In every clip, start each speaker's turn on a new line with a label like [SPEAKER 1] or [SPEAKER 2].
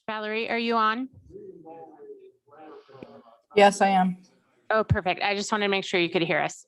[SPEAKER 1] Valerie, are you on?
[SPEAKER 2] Yes, I am.
[SPEAKER 1] Oh, perfect. I just wanted to make sure you could hear us.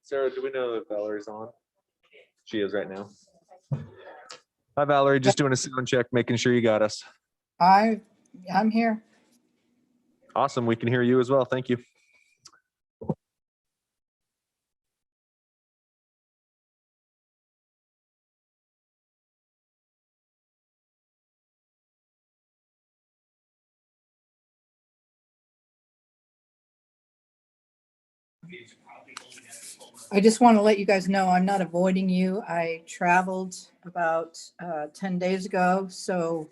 [SPEAKER 2] Sarah, do we know if Valerie's on? She is right now. Hi, Valerie. Just doing a sound check, making sure you got us.
[SPEAKER 3] I'm here.
[SPEAKER 2] Awesome. We can hear you as well. Thank you.
[SPEAKER 3] I just want to let you guys know I'm not avoiding you. I traveled about 10 days ago, so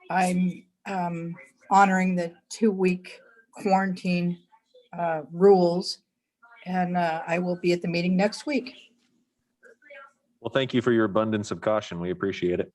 [SPEAKER 3] I'm honoring the 2-week quarantine rules, and I will be at the meeting next week.
[SPEAKER 2] Well, thank you for your abundance of caution. We appreciate it.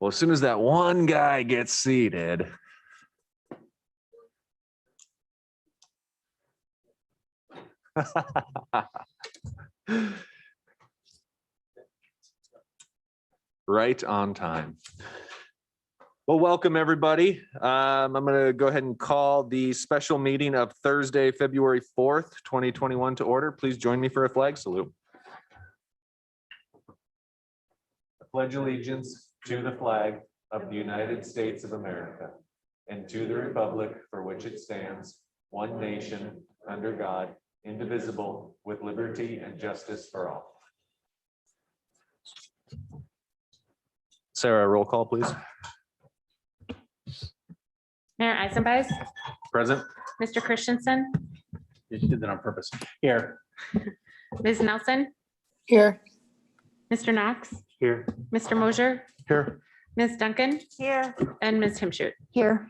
[SPEAKER 2] Well, as soon as that one guy gets seated. Right on time. Well, welcome everybody. I'm going to go ahead and call the special meeting of Thursday, February 4th, 2021 to order. Please join me for a flag salute. I pledge allegiance to the flag of the United States of America and to the republic for which it stands, one nation, under God, indivisible, with liberty and justice for all. Sarah, roll call, please.
[SPEAKER 1] Mayor Eisenbeis,
[SPEAKER 2] Present.
[SPEAKER 1] Mr. Christensen,
[SPEAKER 4] You did that on purpose. Here.
[SPEAKER 1] Ms. Nelson,
[SPEAKER 3] Here.
[SPEAKER 1] Mr. Knox,
[SPEAKER 4] Here.
[SPEAKER 1] Mr. Mosier,
[SPEAKER 4] Here.
[SPEAKER 1] Ms. Duncan. Here. And Ms. Timshut.
[SPEAKER 3] Here.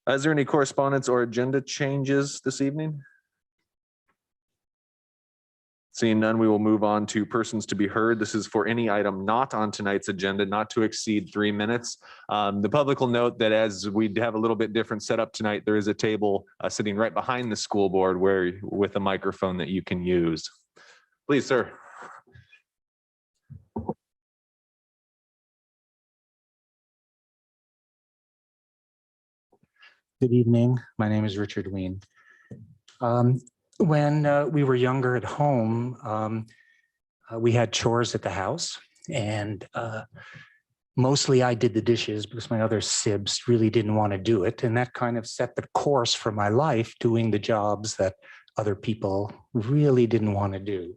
[SPEAKER 2] Is there any correspondence or agenda changes this evening? Seeing none, we will move on to persons to be heard. This is for any item not on tonight's agenda, not to exceed 3 minutes. The public will note that as we have a little bit different setup tonight, there is a table sitting right behind the school board with a microphone that you can use. Please, sir.
[SPEAKER 4] Good evening. My name is Richard Ween. When we were younger at home, we had chores at the house, and mostly I did the dishes because my other sibs really didn't want to do it. And that kind of set the course for my life, doing the jobs that other people really didn't want to do.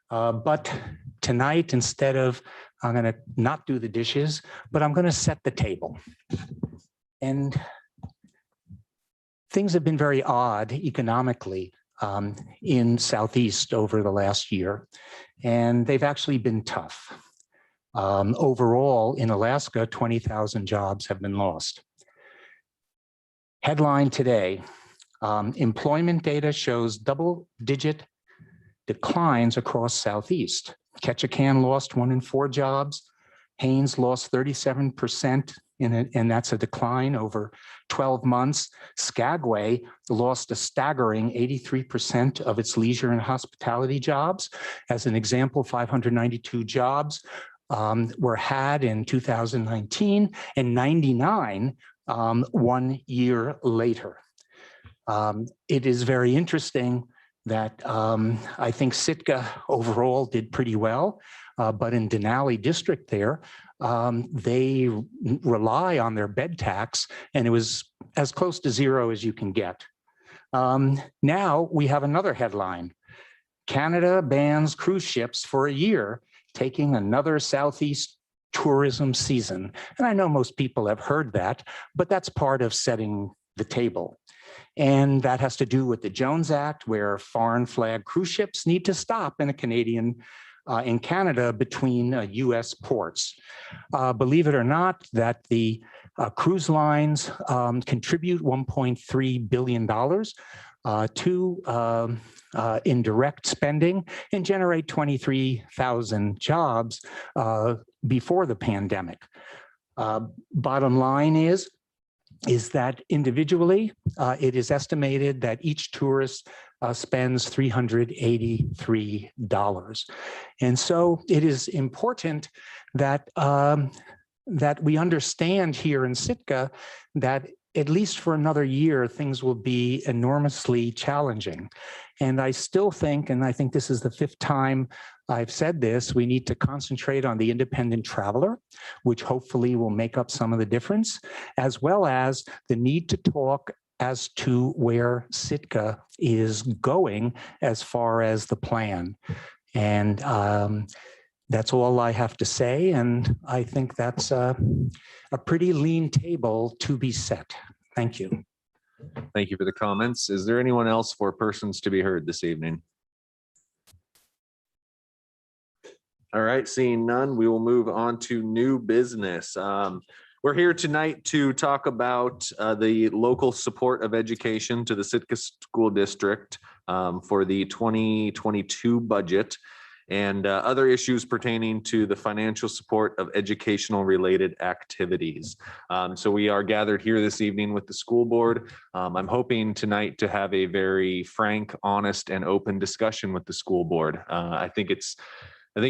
[SPEAKER 4] But tonight, instead of, I'm going to not do the dishes, but I'm going to set the table. And things have been very odd economically in Southeast over the last year, and they've actually been tough. Overall, in Alaska, 20,000 jobs have been lost. Headline today, employment data shows double-digit declines across Southeast. Ketchikan lost 1 in 4 jobs. Haines lost 37%, and that's a decline over 12 months. Skagway lost a staggering 83% of its leisure and hospitality jobs. As an example, 592 jobs. were had in 2019 and 99 1 year later. It is very interesting that I think Sitka overall did pretty well, but in Denali district there, they rely on their bed tax, and it was as close to zero as you can get. Now we have another headline. Canada bans cruise ships for a year, taking another Southeast tourism season. And I know most people have heard that, but that's part of setting the table. And that has to do with the Jones Act, where foreign flag cruise ships need to stop in in Canada between US ports. Believe it or not, that the cruise lines contribute $1.3 billion to indirect spending and generate 23,000 jobs before the pandemic. Bottom line is that individually, it is estimated that each tourist spends $383. And so it is important that, that we understand here in Sitka that at least for another year, things will be enormously challenging. And I still think, and I think this is the 5th time I've said this, we need to concentrate on the independent traveler, which hopefully will make up some of the difference, as well as the need to talk as to where Sitka is going as far as the plan. And that's all I have to say. And I think that's a pretty lean table to be set. Thank you.
[SPEAKER 2] Thank you for the comments. Is there anyone else for persons to be heard this evening? All right, seeing none, we will move on to new business. We're here tonight to talk about the local support of education to the Sitka School District for the 2022 budget and other issues pertaining to the financial support of educational related activities. So we are gathered here this evening with the school board. I'm hoping tonight to have a very frank, honest, and open discussion with the school board. I think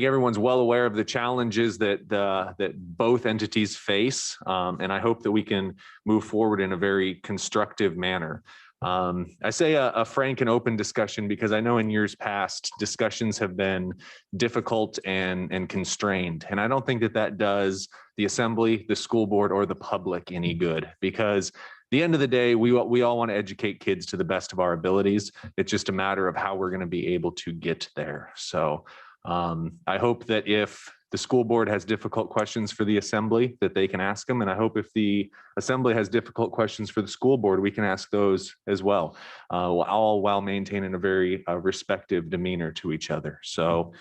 [SPEAKER 2] everyone's well aware of the challenges that that both entities face, and I hope that we can move forward in a very constructive manner. I say a frank and open discussion because I know in years past discussions have been difficult and constrained, and I don't think that does the assembly, the school board, or the public any good, because at the end of the day, we all want to educate kids to the best of our abilities. It's just a matter of how we're going to be able to get there. So I hope that if the school board has difficult questions for the assembly, that they can ask them. And I hope if the assembly has difficult questions for the school board, we can ask those as well, all while maintaining a very respectful demeanor to each other. So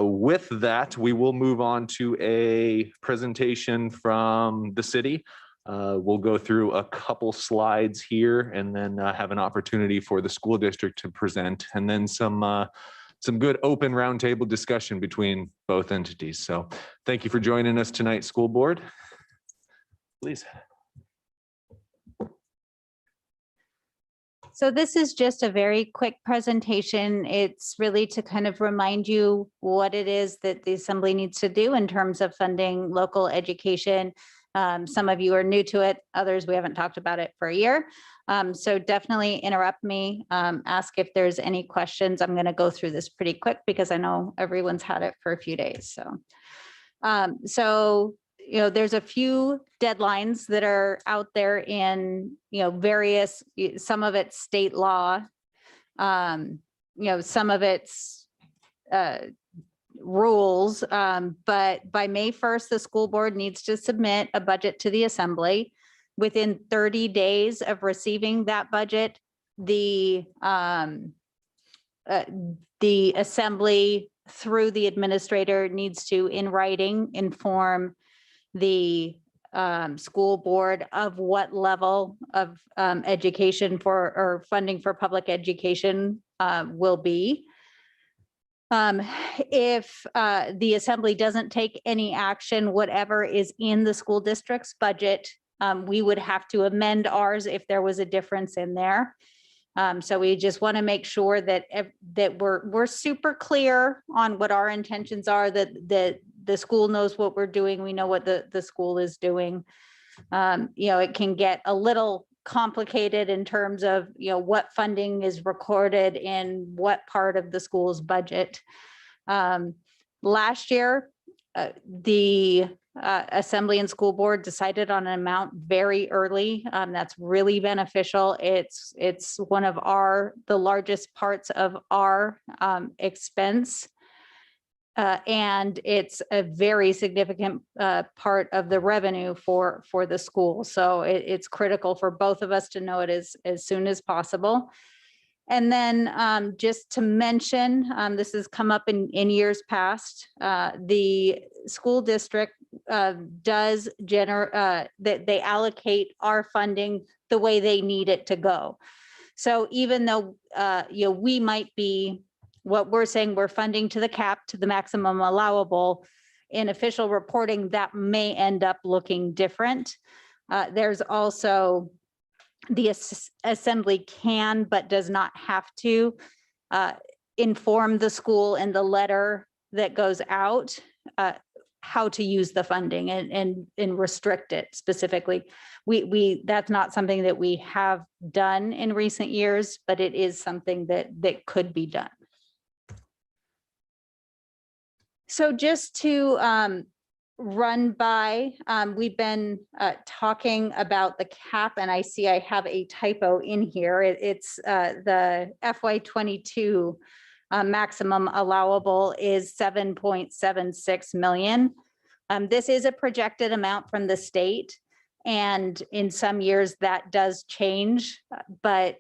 [SPEAKER 2] with that, we will move on to a presentation from the city. We'll go through a couple slides here and then have an opportunity for the school district to present, and then some good open roundtable discussion between both entities. So thank you for joining us tonight, school board. Please.
[SPEAKER 5] So this is just a very quick presentation. It's really to kind of remind you what it is that the assembly needs to do in terms of funding local education. Some of you are new to it, others we haven't talked about it for a year. So definitely interrupt me, ask if there's any questions. I'm going to go through this pretty quick because I know everyone's had it for a few days. So, you know, there's a few deadlines that are out there in, you know, various, some of it's state law, you know, some of it's rules, but by May 1st, the school board needs to submit a budget to the assembly. Within 30 days of receiving that budget, the assembly through the administrator needs to, in writing, inform the school board of what level of education for or funding for public education will be. If the assembly doesn't take any action, whatever is in the school district's budget, we would have to amend ours if there was a difference in there. So we just want to make sure that we're super clear on what our intentions are, that the school knows what we're doing. We know what the school is doing. It can get a little complicated in terms of, what funding is recorded in what part of the school's budget. Last year, the Assembly and School Board decided on an amount very early. That's really beneficial. It's one of the largest parts of our expense. And it's a very significant part of the revenue for the school. So it's critical for both of us to know it as soon as possible. And then just to mention, this has come up in years past, the school district does that they allocate our funding the way they need it to go. So even though we might be, what we're saying, we're funding to the cap, to the maximum allowable, in official reporting that may end up looking different. There's also the Assembly can, but does not have to inform the school in the letter that goes out how to use the funding and restrict it specifically. That's not something that we have done in recent years, but it is something that could be done. So just to run by, we've been talking about the cap, and I see I have a typo in here. It's the FY22 maximum allowable is 7.76 million. This is a projected amount from the state, and in some years that does change, but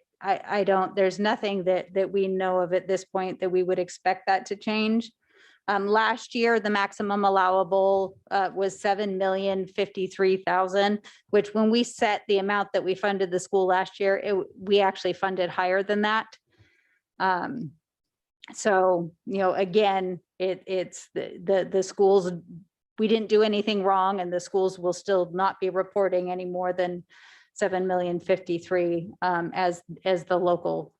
[SPEAKER 5] there's nothing that we know of at this point that we would expect that to change. Last year, the maximum allowable was $7,053,000, which when we set the amount that we funded the school last year, we actually funded higher than that. So, again, it's the schools, we didn't do anything wrong, and the schools will still not be reporting any more than $7,053,000 as the local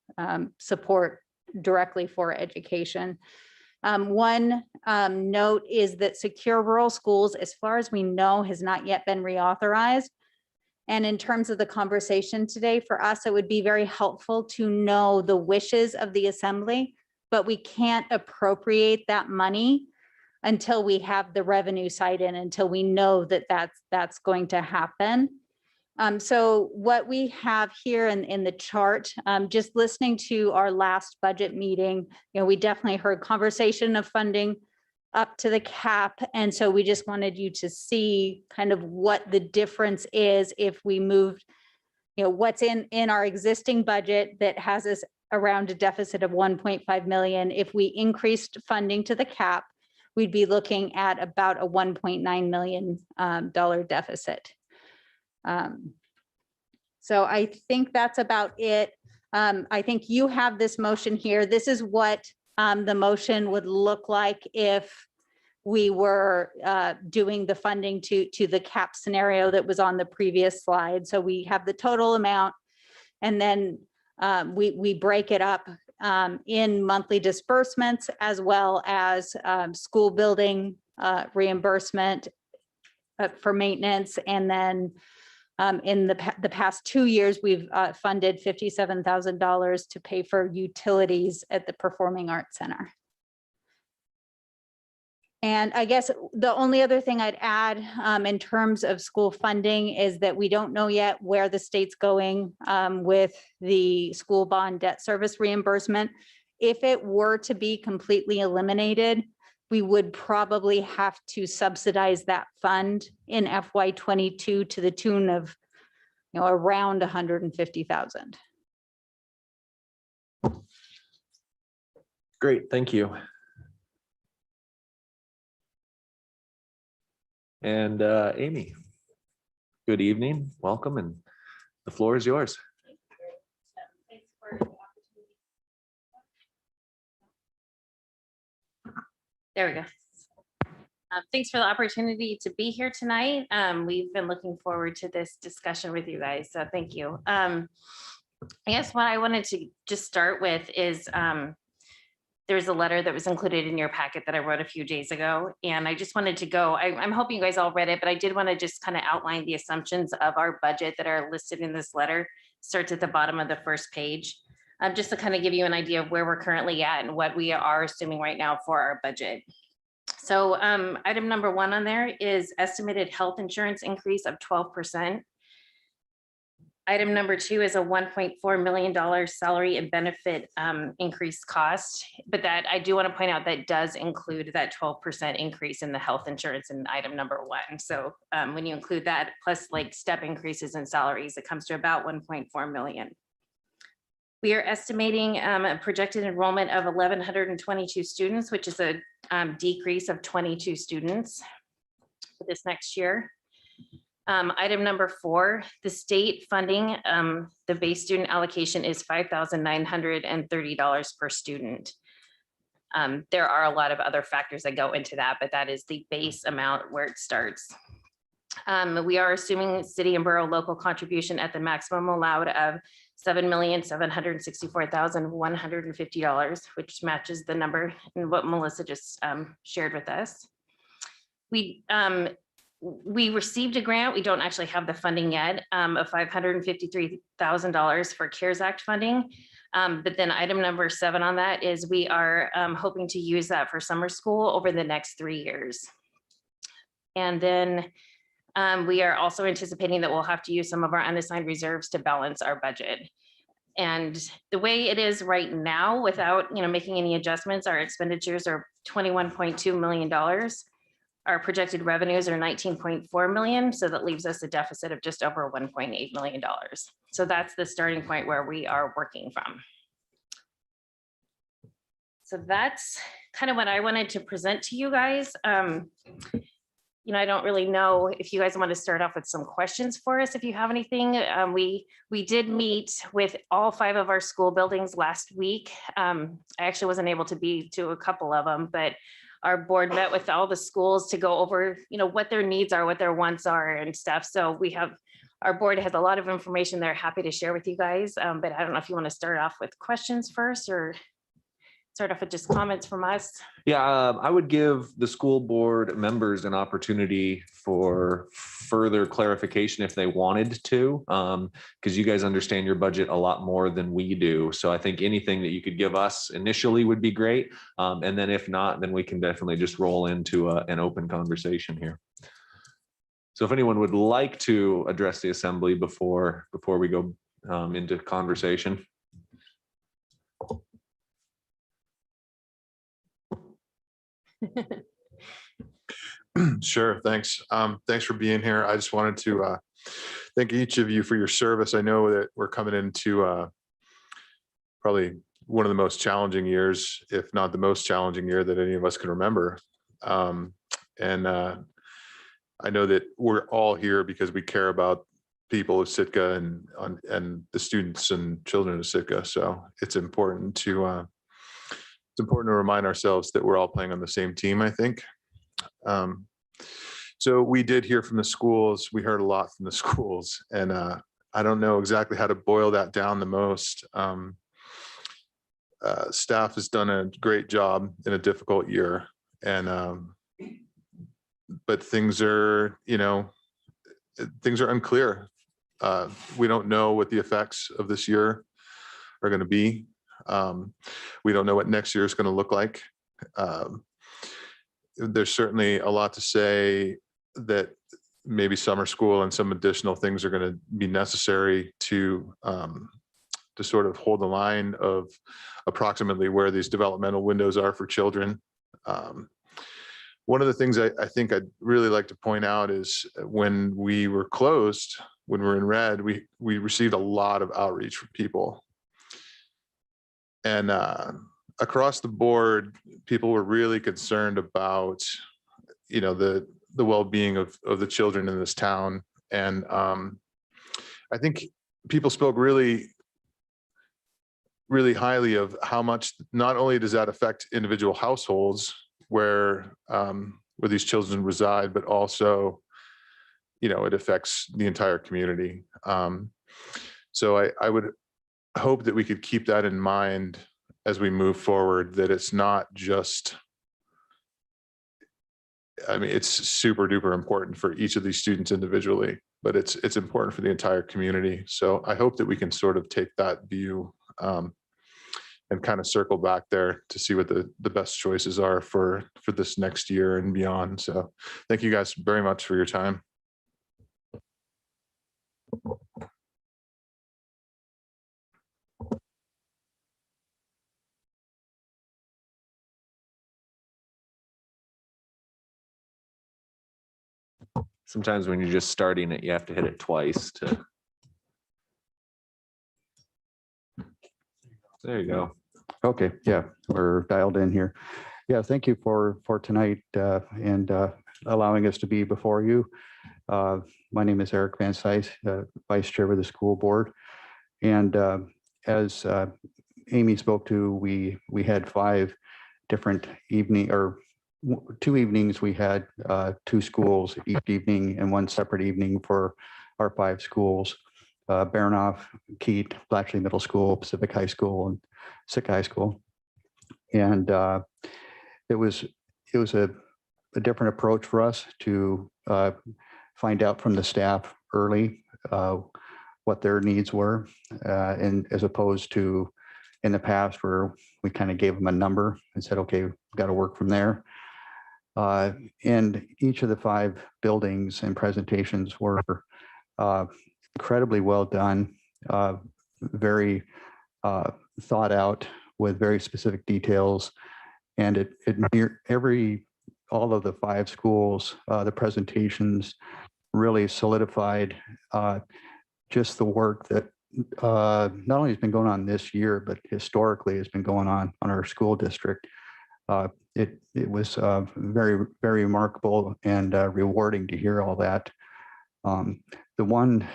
[SPEAKER 5] support directly for education. One note is that Secure Rural Schools, as far as we know, has not yet been reauthorized. And in terms of the conversation today, for us, it would be very helpful to know the wishes of the Assembly, but we can't appropriate that money until we have the revenue side in, until we know that that's going to happen. So what we have here in the chart, just listening to our last budget meeting, we definitely heard conversation of funding up to the cap. And so we just wanted you to see kind of what the difference is if we moved, what's in our existing budget that has us around a deficit of 1.5 million. If we increased funding to the cap, we'd be looking at about a $1.9 million deficit. So I think that's about it. I think you have this motion here. This is what the motion would look like if we were doing the funding to the cap scenario that was on the previous slide. So we have the total amount, and then we break it up in monthly disbursements, as well as school building reimbursement for maintenance. And then in the past 2 years, we've funded $57,000 to pay for utilities at the Performing Arts Center. And I guess the only other thing I'd add in terms of school funding is that we don't know yet where the state's going with the school bond debt service reimbursement. If it were to be completely eliminated, we would probably have to subsidize that fund in FY22 to the tune of, around 150,000.
[SPEAKER 2] Great, thank you. And Amy, good evening, welcome, and the floor is yours.
[SPEAKER 1] There we go. Thanks for the opportunity to be here tonight. We've been looking forward to this discussion with you guys, so thank you. I guess what I wanted to just start with is there's a letter that was included in your packet that I wrote a few days ago. And I just wanted to go, I'm hoping you guys all read it, but I did want to just kind of outline the assumptions of our budget that are listed in this letter. Starts at the bottom of the first page. Just to kind of give you an idea of where we're currently at and what we are assuming right now for our budget. So item number 1 on there is estimated health insurance increase of 12%. Item number 2 is a $1.4 million salary and benefit increased cost, but that I do want to point out that does include that 12% increase in the health insurance in item number 1. So when you include that plus like step increases in salaries, it comes to about 1.4 million. We are estimating a projected enrollment of 1,122 students, which is a decrease of 22 students for this next year. Item number 4, the state funding, the base student allocation is $5,930 per student. There are a lot of other factors that go into that, but that is the base amount where it starts. We are assuming city and borough local contribution at the maximum allowed of $7,764,150, which matches the number in what Melissa just shared with us. We received a grant. We don't actually have the funding yet of $553,000 for CARES Act funding. But then item number 7 on that is we are hoping to use that for summer school over the next 3 years. And then we are also anticipating that we'll have to use some of our unassigned reserves to balance our budget. And the way it is right now, without making any adjustments, our expenditures are $21.2 million. Our projected revenues are 19.4 million. So that leaves us a deficit of just over $1.8 million. So that's the starting point where we are working from. So that's kind of what I wanted to present to you guys. I don't really know if you guys want to start off with some questions for us, if you have anything. We did meet with all 5 of our school buildings last week. I actually wasn't able to be to a couple of them, but our board met with all the schools to go over, what their needs are, what their wants are and stuff. So our board has a lot of information they're happy to share with you guys. But I don't know if you want to start off with questions first or start off with just comments from us.
[SPEAKER 2] Yeah, I would give the school board members an opportunity for further clarification if they wanted to, because you guys understand your budget a lot more than we do. So I think anything that you could give us initially would be great. And then if not, then we can definitely just roll into an open conversation here. So if anyone would like to address the assembly before we go into conversation.
[SPEAKER 6] Sure. Thanks. Thanks for being here. I just wanted to thank each of you for your service. I know that we're coming into probably one of the most challenging years, if not the most challenging year that any of us can remember. And I know that we're all here because we care about people of Sitka and the students and children of Sitka. So it's important to remind ourselves that we're all playing on the same team, I think. So we did hear from the schools. We heard a lot from the schools, and I don't know exactly how to boil that down the most. Staff has done a great job in a difficult year, and but things are unclear. We don't know what the effects of this year are going to be. We don't know what next year is going to look like. There's certainly a lot to say that maybe summer school and some additional things are going to be necessary to sort of hold the line of approximately where these developmental windows are for children. One of the things I think I'd really like to point out is when we were closed, when we were in red, we received a lot of outreach from people. And across the board, people were really concerned about, the well-being of the children in this town. And I think people spoke really, really highly of how much, not only does that affect individual households where these children reside, but also, it affects the entire community. So I would hope that we could keep that in mind as we move forward, that it's not just, I mean, it's super duper important for each of these students individually, but it's important for the entire community. So I hope that we can sort of take that view and kind of circle back there to see what the best choices are for this next year and beyond. So thank you guys very much for your time.
[SPEAKER 2] Sometimes when you're just starting it, you have to hit it twice to. There you go.
[SPEAKER 7] Okay, yeah, we're dialed in here. Yeah, thank you for tonight and allowing us to be before you. My name is Eric Van Sice, Vice Chair of the School Board. And as Amy spoke to, we had 5 different evening or 2 evenings. We had 2 schools each evening and 1 separate evening for our 5 schools. Baranoff, Keat, Blatchley Middle School, Pacific High School, and Sick High School. And it was a different approach for us to find out from the staff early what their needs were, and as opposed to in the past where we kind of gave them a number and said, okay, we've got to work from there. And each of the 5 buildings and presentations were incredibly well done, very thought out with very specific details. And it near all of the 5 schools, the presentations really solidified just the work that not only has been going on this year, but historically has been going on our school district. It was very, very remarkable and rewarding to hear all that. The one,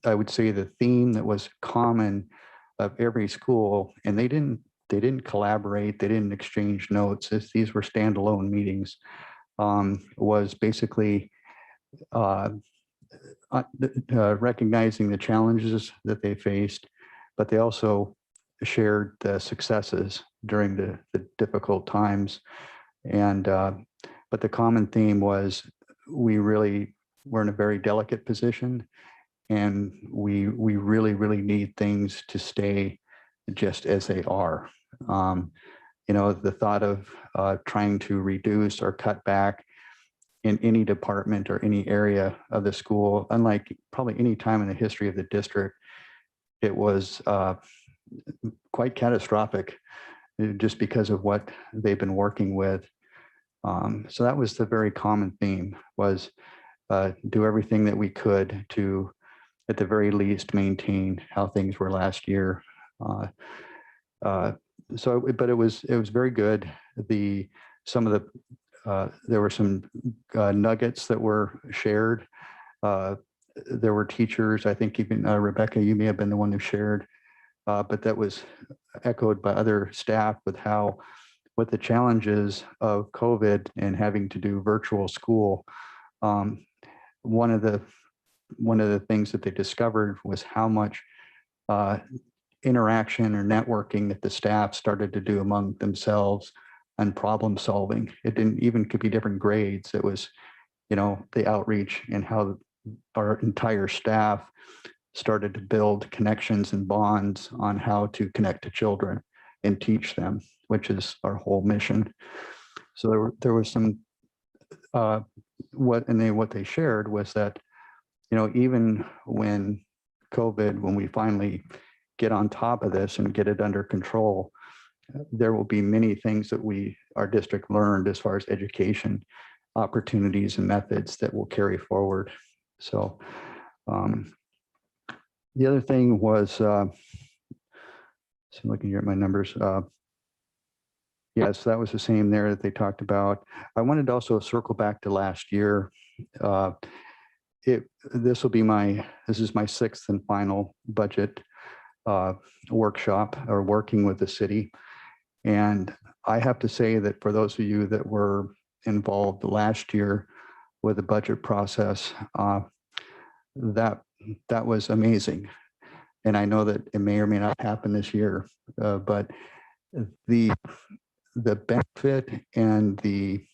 [SPEAKER 7] I would say the theme that was common of every school, and they didn't collaborate, they didn't exchange notes, these were standalone meetings, was basically recognizing the challenges that they faced, but they also shared the successes during the difficult times. And but the common theme was we really were in a very delicate position, and we really need things to stay just as they are. The thought of trying to reduce or cut back in any department or any area of the school, unlike probably any time in the history of the district, it was quite catastrophic just because of what they've been working with. So that was the very common theme, was do everything that we could to, at the very least, maintain how things were last year. But it was very good. There were some nuggets that were shared. There were teachers, I think even Rebecca, you may have been the one who shared, but that was echoed by other staff with the challenges of COVID and having to do virtual school. One of the things that they discovered was how much interaction or networking that the staff started to do among themselves and problem solving. It didn't even could be different grades. It was, the outreach and how our entire staff started to build connections and bonds on how to connect to children and teach them, which is our whole mission. So there was some, what they shared was that, even when COVID, when we finally get on top of this and get it under control, there will be many things that our district learned as far as education opportunities and methods that will carry forward. So the other thing was, so looking here at my numbers, yes, that was the same there that they talked about. I wanted to also circle back to last year. This is my 6th and final budget workshop or working with the city. And I have to say that for those of you that were involved last year with the budget process, that was amazing. And I know that it may or may not happen this year, but the benefit and the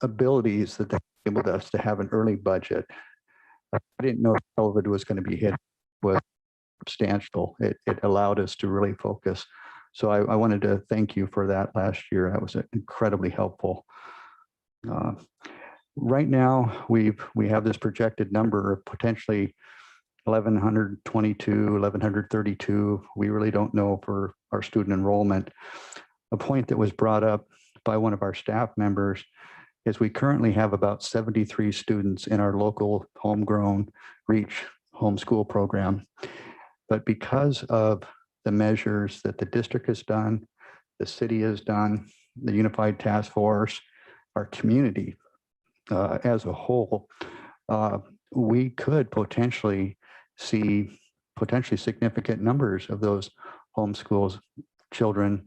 [SPEAKER 7] abilities that they enabled us to have an early budget. I didn't know if COVID was going to be hit was substantial. It allowed us to really focus. So I wanted to thank you for that last year. That was incredibly helpful. Right now, we have this projected number of potentially 1,122, 1,132. We really don't know for our student enrollment. A point that was brought up by one of our staff members is we currently have about 73 students in our local homegrown REACH homeschool program. But because of the measures that the district has done, the city has done, the Unified Task Force, our community as a whole, we could potentially see significant numbers of those homeschools children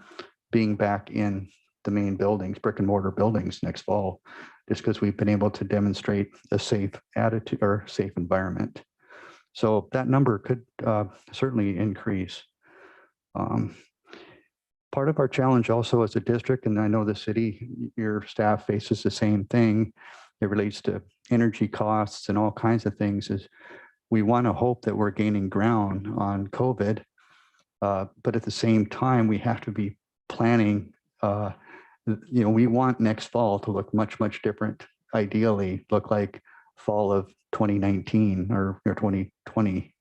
[SPEAKER 7] being back in the main buildings, brick and mortar buildings next fall, just because we've been able to demonstrate a safe attitude or safe environment. So that number could certainly increase. Part of our challenge also as a district, and I know the city, your staff faces the same thing, it relates to energy costs and all kinds of things, is we want to hope that we're gaining ground on COVID, but at the same time, we have to be planning. We want next fall to look much, much different, ideally look like fall of 2019 or 2020.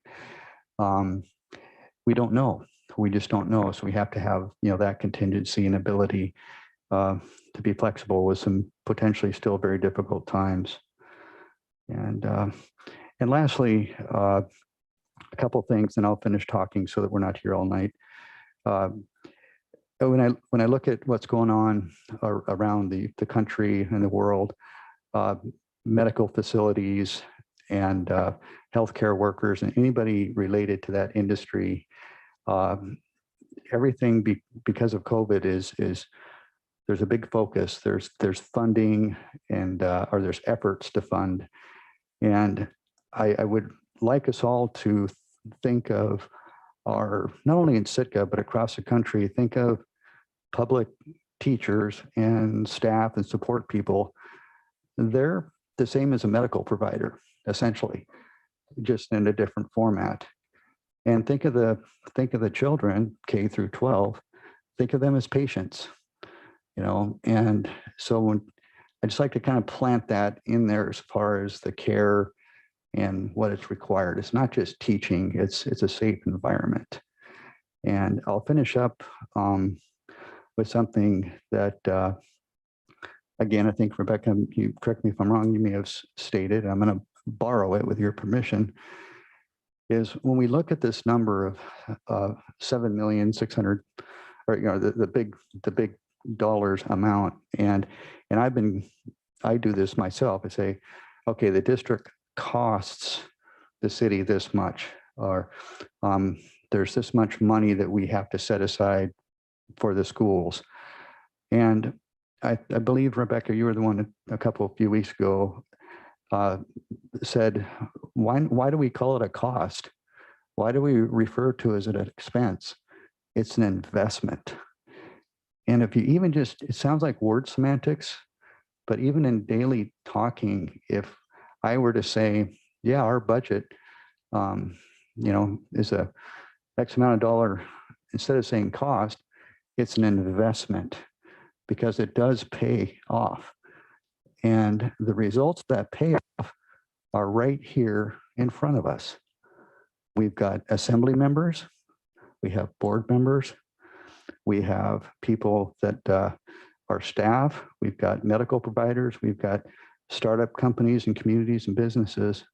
[SPEAKER 7] We don't know. We just don't know. So we have to have, that contingency and ability to be flexible with some potentially still very difficult times. And lastly, a couple of things, and I'll finish talking so that we're not here all night. When I look at what's going on around the country and the world, medical facilities and healthcare workers and anybody related to that industry, everything because of COVID is there's a big focus. There's funding and or there's efforts to fund, and I would like us all to think of our, not only in Sitka but across the country, think of public teachers and staff and support people. They're the same as a medical provider, essentially, just in a different format. And think of the children, K through 12, think of them as patients, and so I just like to kind of plant that in there as far as the care and what it's required. It's not just teaching, it's a safe environment. And I'll finish up with something that, again, I think, Rebecca, you correct me if I'm wrong, you may have stated, I'm going to borrow it with your permission, is when we look at this number of 7,600,000, or the big dollars amount, and I do this myself. I say, okay, the district costs the city this much, or there's this much money that we have to set aside for the schools. And I believe, Rebecca, you were the one a few weeks ago said, why do we call it a cost? Why do we refer to it as an expense? It's an investment. And if you even just, it sounds like word semantics, but even in daily talking, if I were to say, yeah, our budget, is a X amount of dollar, instead of saying cost, it's an investment, because it does pay off. And the results of that payoff are right here in front of us. We've got assembly members, we have board members, we have people that are staff, we've got medical providers, we've got startup companies and communities and businesses.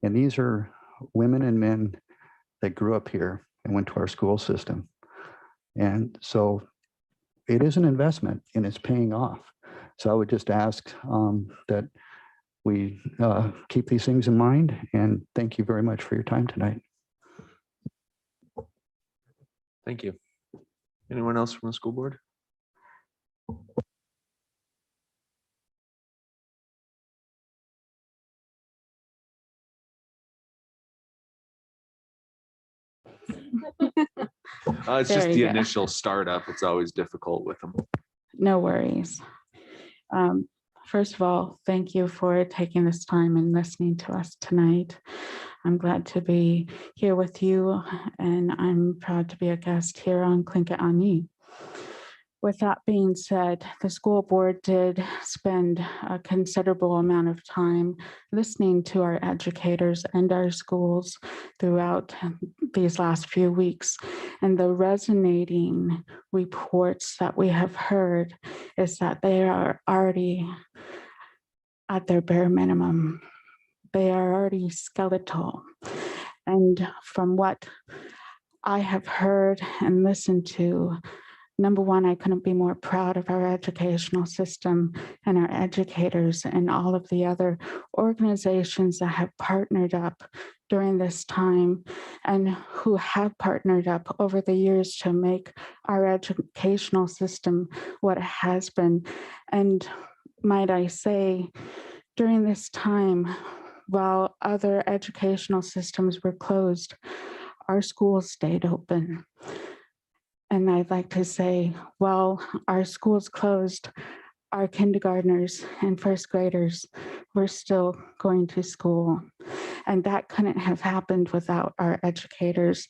[SPEAKER 7] And these are women and men that grew up here and went to our school system. And so it is an investment and it's paying off. So I would just ask that we keep these things in mind, and thank you very much for your time tonight.
[SPEAKER 2] Thank you. Anyone else from the school board? It's just
[SPEAKER 8] Very
[SPEAKER 2] the
[SPEAKER 8] good.
[SPEAKER 2] initial startup. It's always difficult with them.
[SPEAKER 8] No worries. First of all, thank you for taking this time and listening to us tonight. I'm glad to be here with you, and I'm proud to be a guest here on Tlingit Ani. With that being said, the school board did spend a considerable amount of time listening to our educators and our schools throughout these last few weeks. And the resonating reports that we have heard is that they are already at their bare minimum. They are already skeletal. And from what I have heard and listened to, number one, I couldn't be more proud of our educational system and our educators and all of the other organizations that have partnered up during this time and who have partnered up over the years to make our educational system what it has been. And might I say, during this time, while other educational systems were closed, our schools stayed open. And I'd like to say, while our schools closed, our kindergartners and first graders were still going to school. And that couldn't have happened without our educators.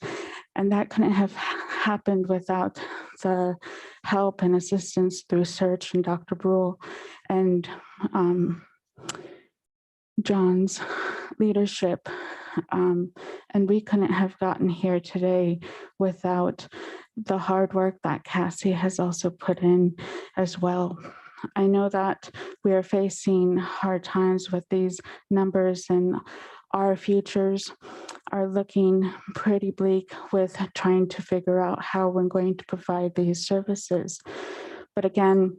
[SPEAKER 8] And that couldn't have happened without the help and assistance through Search and Dr. Brule and John's leadership. And we couldn't have gotten here today without the hard work that Cassie has also put in as well. I know that we are facing hard times with these numbers, and our futures are looking pretty bleak with trying to figure out how we're going to provide these services. But again,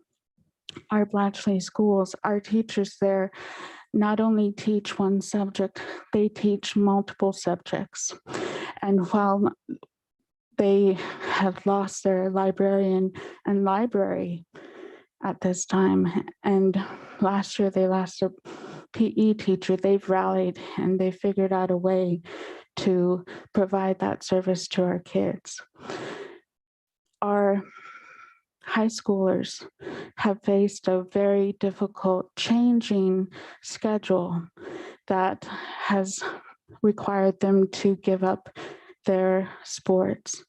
[SPEAKER 8] our Blatchley schools, our teachers there not only teach one subject, they teach multiple subjects. And while they have lost their librarian and library at this time, and last year they lost a PE teacher, they've rallied and they figured out a way to provide that service to our kids. Our high schoolers have faced a very difficult changing schedule that has required them to give up their sports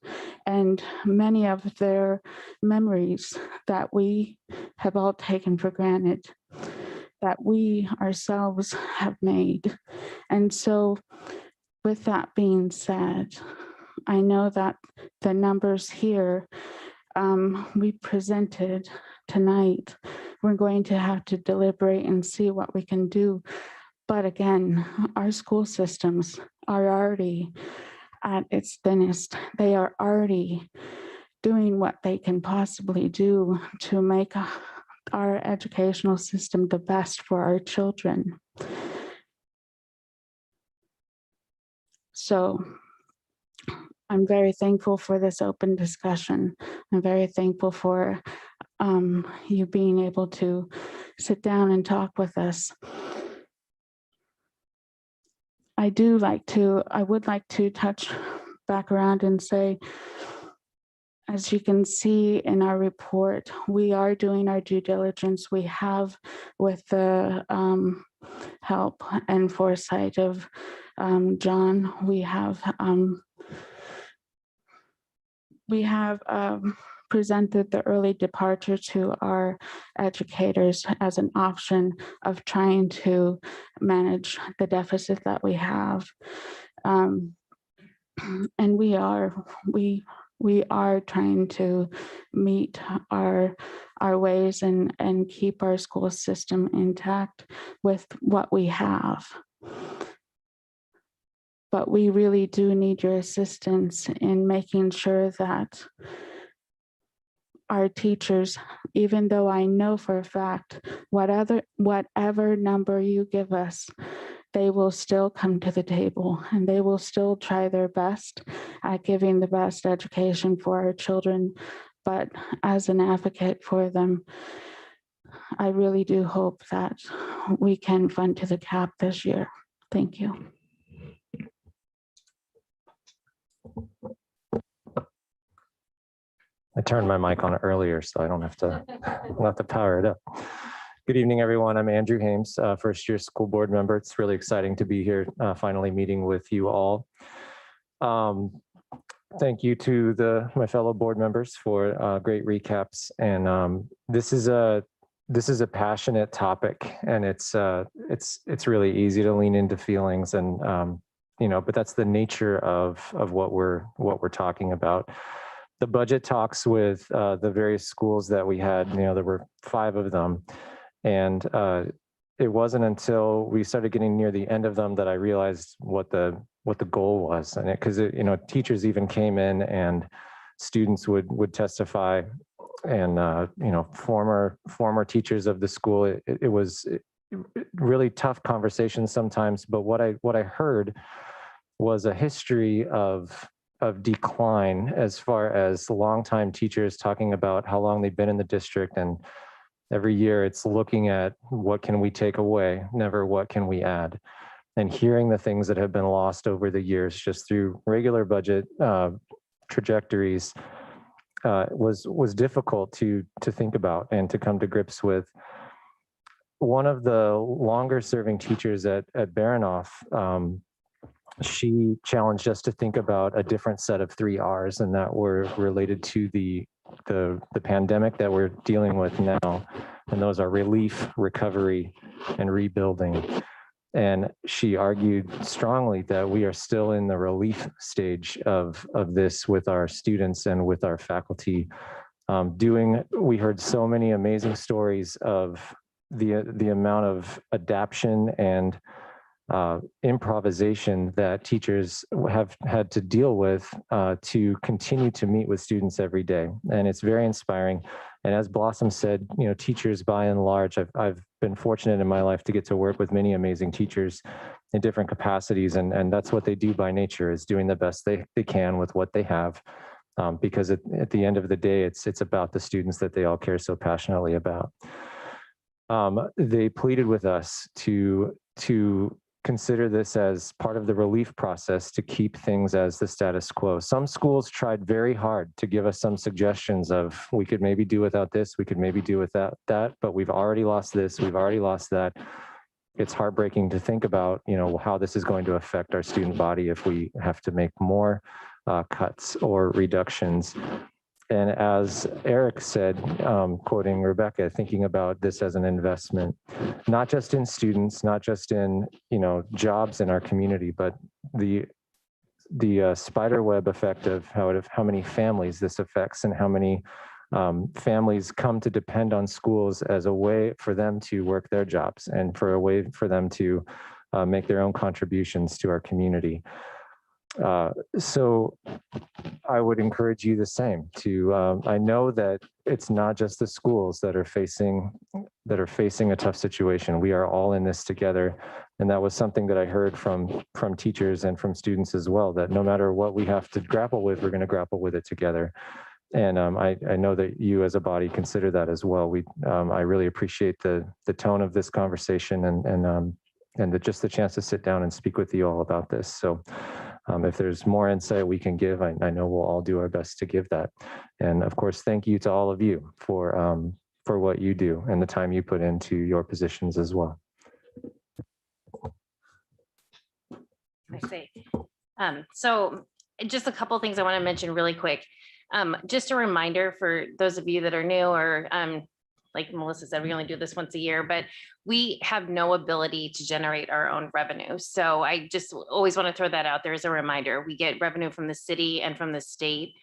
[SPEAKER 8] and many of their memories that we have all taken for granted, that we ourselves have made. And so with that being said, I know that the numbers here we presented tonight, we're going to have to deliberate and see what we can do. But again, our school systems are already at its thinnest. They are already doing what they can possibly do to make our educational system the best for our children. So I'm very thankful for this open discussion. I'm very thankful for you being able to sit down and talk with us. I would like to touch back around and say, as you can see in our report, we are doing our due diligence. We have, with the help and foresight of John, we have presented the early departure to our educators as an option of trying to manage the deficit that we have. And we are trying to meet our ways and keep our school system intact with what we have. But we really do need your assistance in making sure that our teachers, even though I know for a fact, whatever number you give us, they will still come to the table and they will still try their best at giving the best education for our children. But as an advocate for them, I really do hope that we can fund to the cap this year. Thank you.
[SPEAKER 9] I turned my mic on earlier, so I don't have to, power it up. Good evening, everyone. I'm Andrew Hames, first year school board member. It's really exciting to be here, finally meeting with you all. Thank you to my fellow board members for great recaps. And this is a passionate topic, and it's really easy to lean into feelings, and but that's the nature of what we're talking about. The budget talks with the various schools that we had, there were 5 of them. And it wasn't until we started getting near the end of them that I realized what the goal was. And because teachers even came in, and students would testify, and former teachers of the school. It was really tough conversations sometimes. But what I heard was a history of decline, as far as longtime teachers talking about how long they've been in the district, and every year it's looking at what can we take away, never what can we add, and hearing the things that have been lost over the years just through regular budget trajectories was difficult to think about and to come to grips with. One of the longer serving teachers at Baranof, she challenged us to think about a different set of 3 R's, and that were related to the pandemic that we're dealing with now. And those are relief, recovery, and rebuilding. And she argued strongly that we are still in the relief stage of this with our students and with our faculty. We heard so many amazing stories of the amount of adaptation and improvisation that teachers have had to deal with to continue to meet with students every day. And it's very inspiring. And as Blossom said, teachers by and large, I've been fortunate in my life to get to work with many amazing teachers in different capacities. And that's what they do by nature, is doing the best they can with what they have. Because at the end of the day, it's about the students that they all care so passionately about. They pleaded with us to consider this as part of the relief process, to keep things as the status quo. Some schools tried very hard to give us some suggestions of, we could maybe do without this, we could maybe do without that, but we've already lost this, we've already lost that. It's heartbreaking to think about, how this is going to affect our student body if we have to make more cuts or reductions. And as Eric said, quoting Rebecca, thinking about this as an investment, not just in students, not just in, jobs in our community, but the spider web effect of how many families this affects, and how many families come to depend on schools as a way for them to work their jobs, and for a way for them to make their own contributions to our community. So I would encourage you the same I know that it's not just the schools that are facing a tough situation. We are all in this together. And that was something that I heard from teachers and from students as well, that no matter what we have to grapple with, we're going to grapple with it together. And I know that you as a body consider that as well. I really appreciate the tone of this conversation, and just the chance to sit down and speak with you all about this. So if there's more insight we can give, I know we'll all do our best to give that. And of course, thank you to all of you for what you do and the time you put into your positions as well.
[SPEAKER 1] I see. So just a couple of things I want to mention really quick. Just a reminder for those of you that are new, or like Melissa said, we only do this once a year, but we have no ability to generate our own revenue. So I just always want to throw that out there as a reminder. We get revenue from the city and from the state.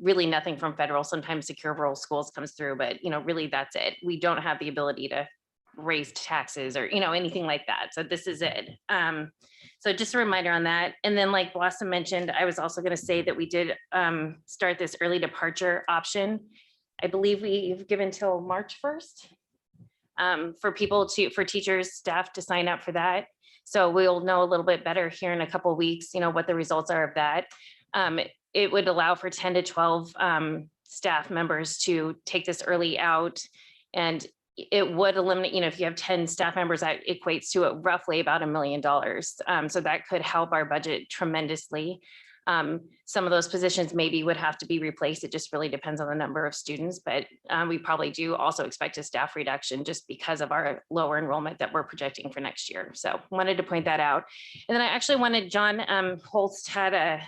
[SPEAKER 1] Really nothing from federal. Sometimes Secure Rural Schools comes through, but really that's it. We don't have the ability to raise taxes or anything like that. So this is it. So just a reminder on that. And then like Blossom mentioned, I was also going to say that we did start this early departure option. I believe we've given till March 1st for teachers, staff to sign up for that. So we'll know a little bit better here in a couple of weeks, what the results are of that. It would allow for 10 to 12 staff members to take this early out. And it would eliminate, if you have 10 staff members, that equates to roughly about $1 million. So that could help our budget tremendously. Some of those positions maybe would have to be replaced. It just really depends on the number of students, but we probably do also expect a staff reduction just because of our lower enrollment that we're projecting for next year. So wanted to point that out. And then I actually wanted, John Holst had a,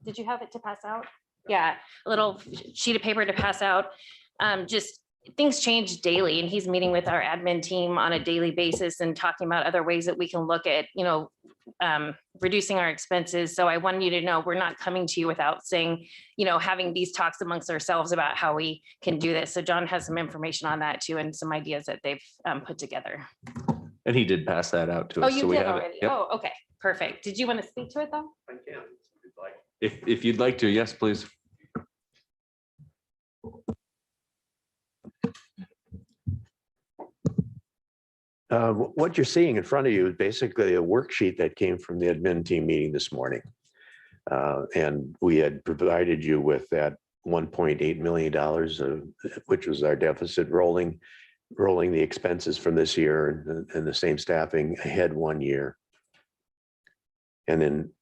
[SPEAKER 1] did you have it to pass out? Yeah, a little sheet of paper to pass out. Just things change daily, and he's meeting with our admin team on a daily basis and talking about other ways that we can look at, reducing our expenses. So I wanted you to know we're not coming to you without saying, having these talks amongst ourselves about how we can do this. So John has some information on that too, and some ideas that they've put together.
[SPEAKER 2] And he did pass that out to
[SPEAKER 1] Oh,
[SPEAKER 2] us.
[SPEAKER 1] you
[SPEAKER 2] so we
[SPEAKER 1] did
[SPEAKER 2] have it.
[SPEAKER 1] already?
[SPEAKER 2] Yep.
[SPEAKER 1] Oh, okay, perfect. Did you want to speak to it though?
[SPEAKER 2] I can, if you'd like to, yes, please.
[SPEAKER 10] What you're seeing in front of you is basically a worksheet that came from the admin team meeting this morning. And we had provided you with that $1.8 million, which was our deficit rolling the expenses from this year and the same staffing ahead 1 year. And then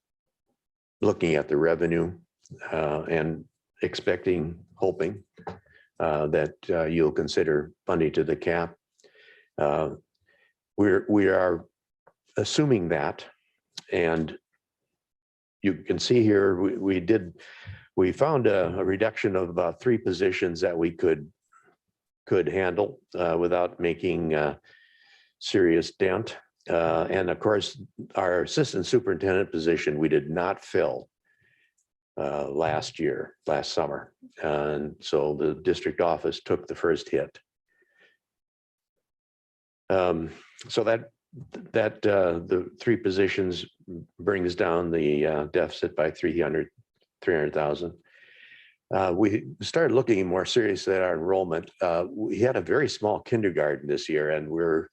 [SPEAKER 10] looking at the revenue and hoping that you'll consider funding to the cap. We are assuming that, and you can see here, we found a reduction of about 3 positions that we could handle without making a serious dent. And of course, our assistant superintendent position, we did not fill last summer. And so the district office took the first hit. So that the 3 positions brings down the deficit by 300,000. We started looking more seriously at our enrollment. We had a very small kindergarten this year, and we're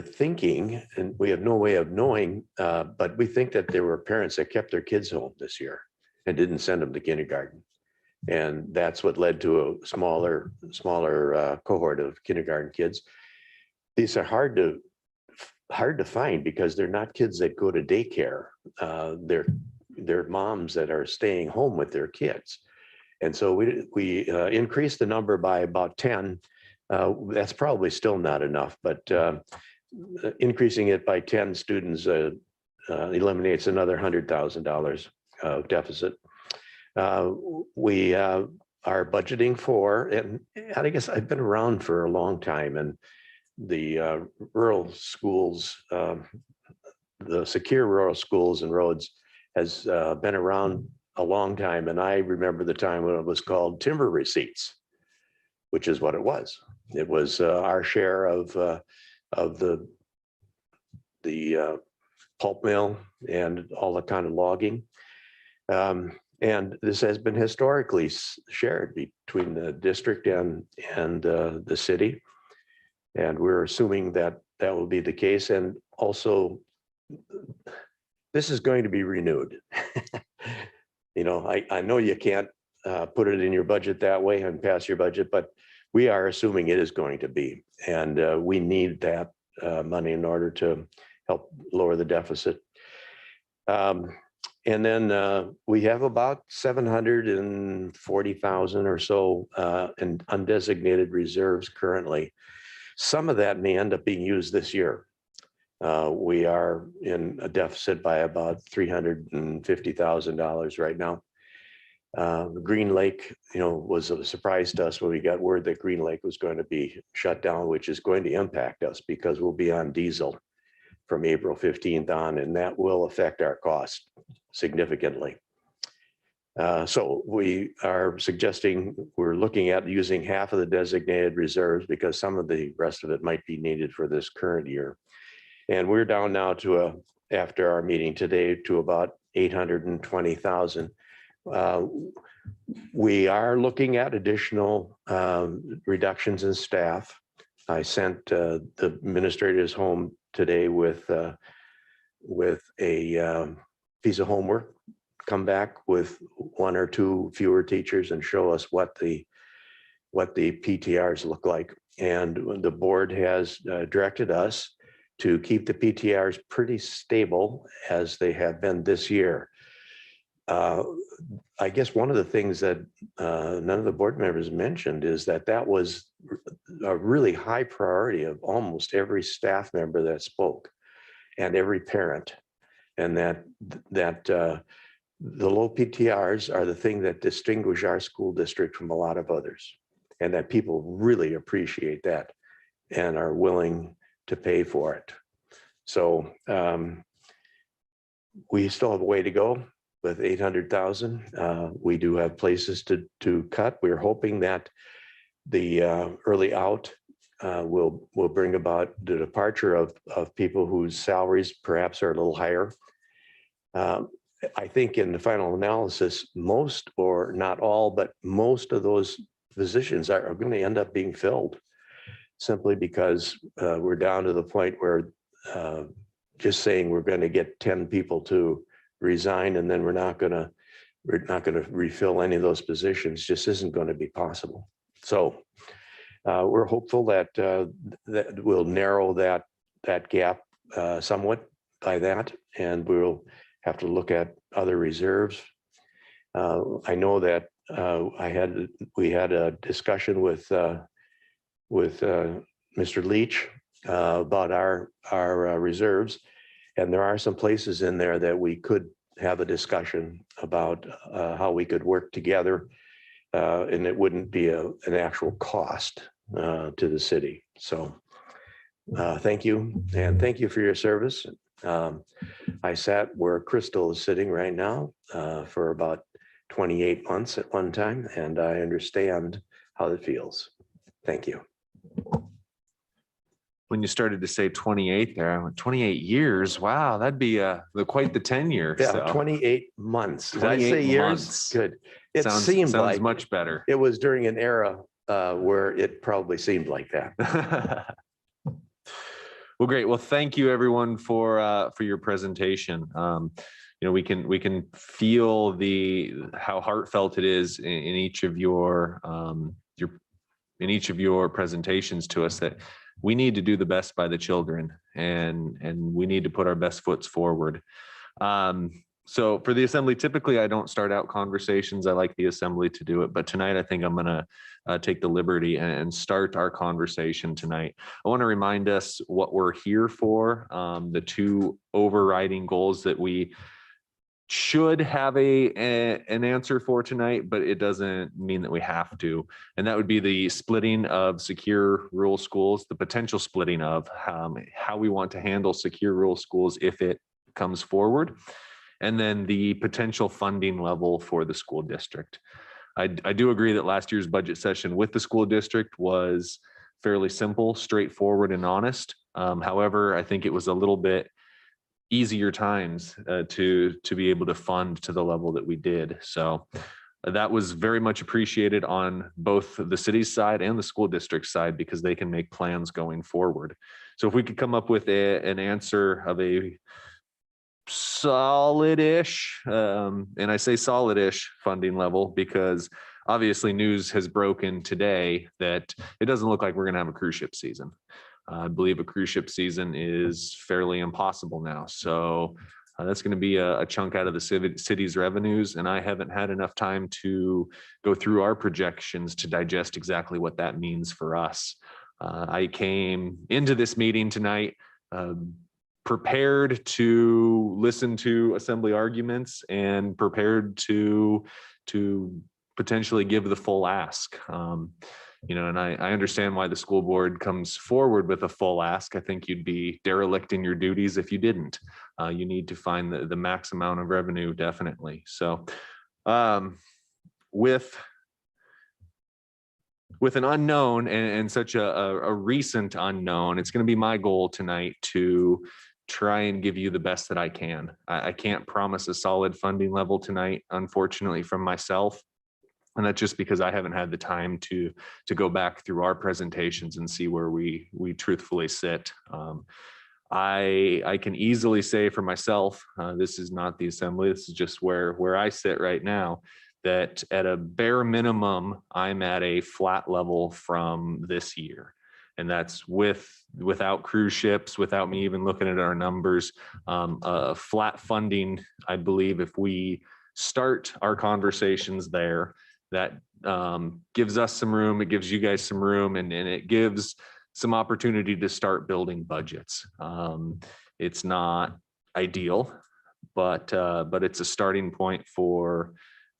[SPEAKER 10] thinking, and we have no way of knowing, but we think that there were parents that kept their kids home this year and didn't send them to kindergarten. And that's what led to a smaller cohort of kindergarten kids. These are hard to find because they're not kids that go to daycare. They're moms that are staying home with their kids. And so we increased the number by about 10. That's probably still not enough, but increasing it by 10 students eliminates another $100,000 deficit. We are budgeting for, and I guess I've been around for a long time, and the rural schools, the secure rural schools and roads has been around a long time. And I remember the time when it was called timber receipts, which is what it was. It was our share of the pulp mill and all the kind of logging. And this has been historically shared between the district and the city. And we're assuming that that will be the case. And also, this is going to be renewed. I know you can't put it in your budget that way and pass your budget, but we are assuming it is going to be. And we need that money in order to help lower the deficit. And then we have about 740,000 or so in undesignated reserves currently. Some of that may end up being used this year. We are in a deficit by about $350,000 right now. Green Lake, was a surprise to us when we got word that Green Lake was going to be shut down, which is going to impact us because we'll be on diesel from April 15th on, and that will affect our cost significantly. So we are suggesting we're looking at using half of the designated reserves because some of the rest of it might be needed for this current year. And we're down now to after our meeting today to about 820,000. We are looking at additional reductions in staff. I sent the administrators home today with a piece of homework. Come back with 1 or 2 fewer teachers and show us what the PTRs look like. And the board has directed us to keep the PTRs pretty stable as they have been this year. I guess one of the things that none of the board members mentioned is that that was a really high priority of almost every staff member that spoke and every parent. And that the low PTRs are the thing that distinguish our school district from a lot of others. And that people really appreciate that and are willing to pay for it. So we still have a way to go with 800,000. We do have places to cut. We're hoping that the early out will bring about the departure of people whose salaries perhaps are a little higher. I think in the final analysis, most or not all, but most of those positions are going to end up being filled simply because we're down to the point where just saying we're going to get 10 people to resign and then we're not going to refill any of those positions just isn't going to be possible. So we're hopeful that that will narrow that gap somewhat by that, and we'll have to look at other reserves. I know that we had a discussion with Mr. Leach about our reserves, and there are some places in there that we could have a discussion about how we could work together, and it wouldn't be an actual cost to the city. So thank you, and thank you for your service. I sat where Crystal is sitting right now for about 28 months at one time, and I understand how it feels. Thank you.
[SPEAKER 2] When you started to say 28 there, I went 28 years. Wow, that'd be quite the tenure.
[SPEAKER 10] Yeah,
[SPEAKER 2] So
[SPEAKER 10] 28 months. Did I
[SPEAKER 2] 28
[SPEAKER 10] say years?
[SPEAKER 2] months.
[SPEAKER 10] Good. It
[SPEAKER 2] sounds
[SPEAKER 10] seemed like
[SPEAKER 2] much better.
[SPEAKER 10] it was during an era where it probably seemed like that.
[SPEAKER 2] Well, great. Well, thank you everyone for your presentation. You know, we can feel how heartfelt it is in each of your presentations to us, that we need to do the best by the children, and we need to put our best foots forward. So for the assembly, typically I don't start out conversations. I like the assembly to do it, but tonight I think I'm gonna take the liberty and start our conversation tonight. I want to remind us what we're here for, the two overriding goals that we should have an answer for tonight, but it doesn't mean that we have to. And that would be the splitting of secure rural schools, the potential splitting of how we want to handle secure rural schools if it comes forward, and then the potential funding level for the school district. I do agree that last year's budget session with the school district was fairly simple, straightforward, and honest. However, I think it was a little bit easier times to be able to fund to the level that we did. So that was very much appreciated on both the city's side and the school district side, because they can make plans going forward. So if we could come up with an answer of a solid-ish, and I say solid-ish funding level because obviously news has broken today that it doesn't look like we're going to have a cruise ship season. I believe a cruise ship season is fairly impossible now. So that's going to be a chunk out of the city's revenues. And I haven't had enough time to go through our projections to digest exactly what that means for us. I came into this meeting tonight prepared to listen to assembly arguments and prepared to potentially give the full ask. You know, and I understand why the school board comes forward with a full ask. I think you'd be derelict in your duties if you didn't. You need to find the max amount of revenue, definitely. So with an unknown and such a recent unknown, it's going to be my goal tonight to try and give you the best that I can. I can't promise a solid funding level tonight, unfortunately, from myself. And that's just because I haven't had the time to go back through our presentations and see where we truthfully sit. I can easily say for myself, this is not the assembly, this is just where I sit right now, that at a bare minimum, I'm at a flat level from this year. And that's without cruise ships, without me even looking at our numbers, flat funding. I believe if we start our conversations there. That gives us some room, it gives you guys some room, and it gives some opportunity to start building budgets. It's not ideal, but it's a starting point for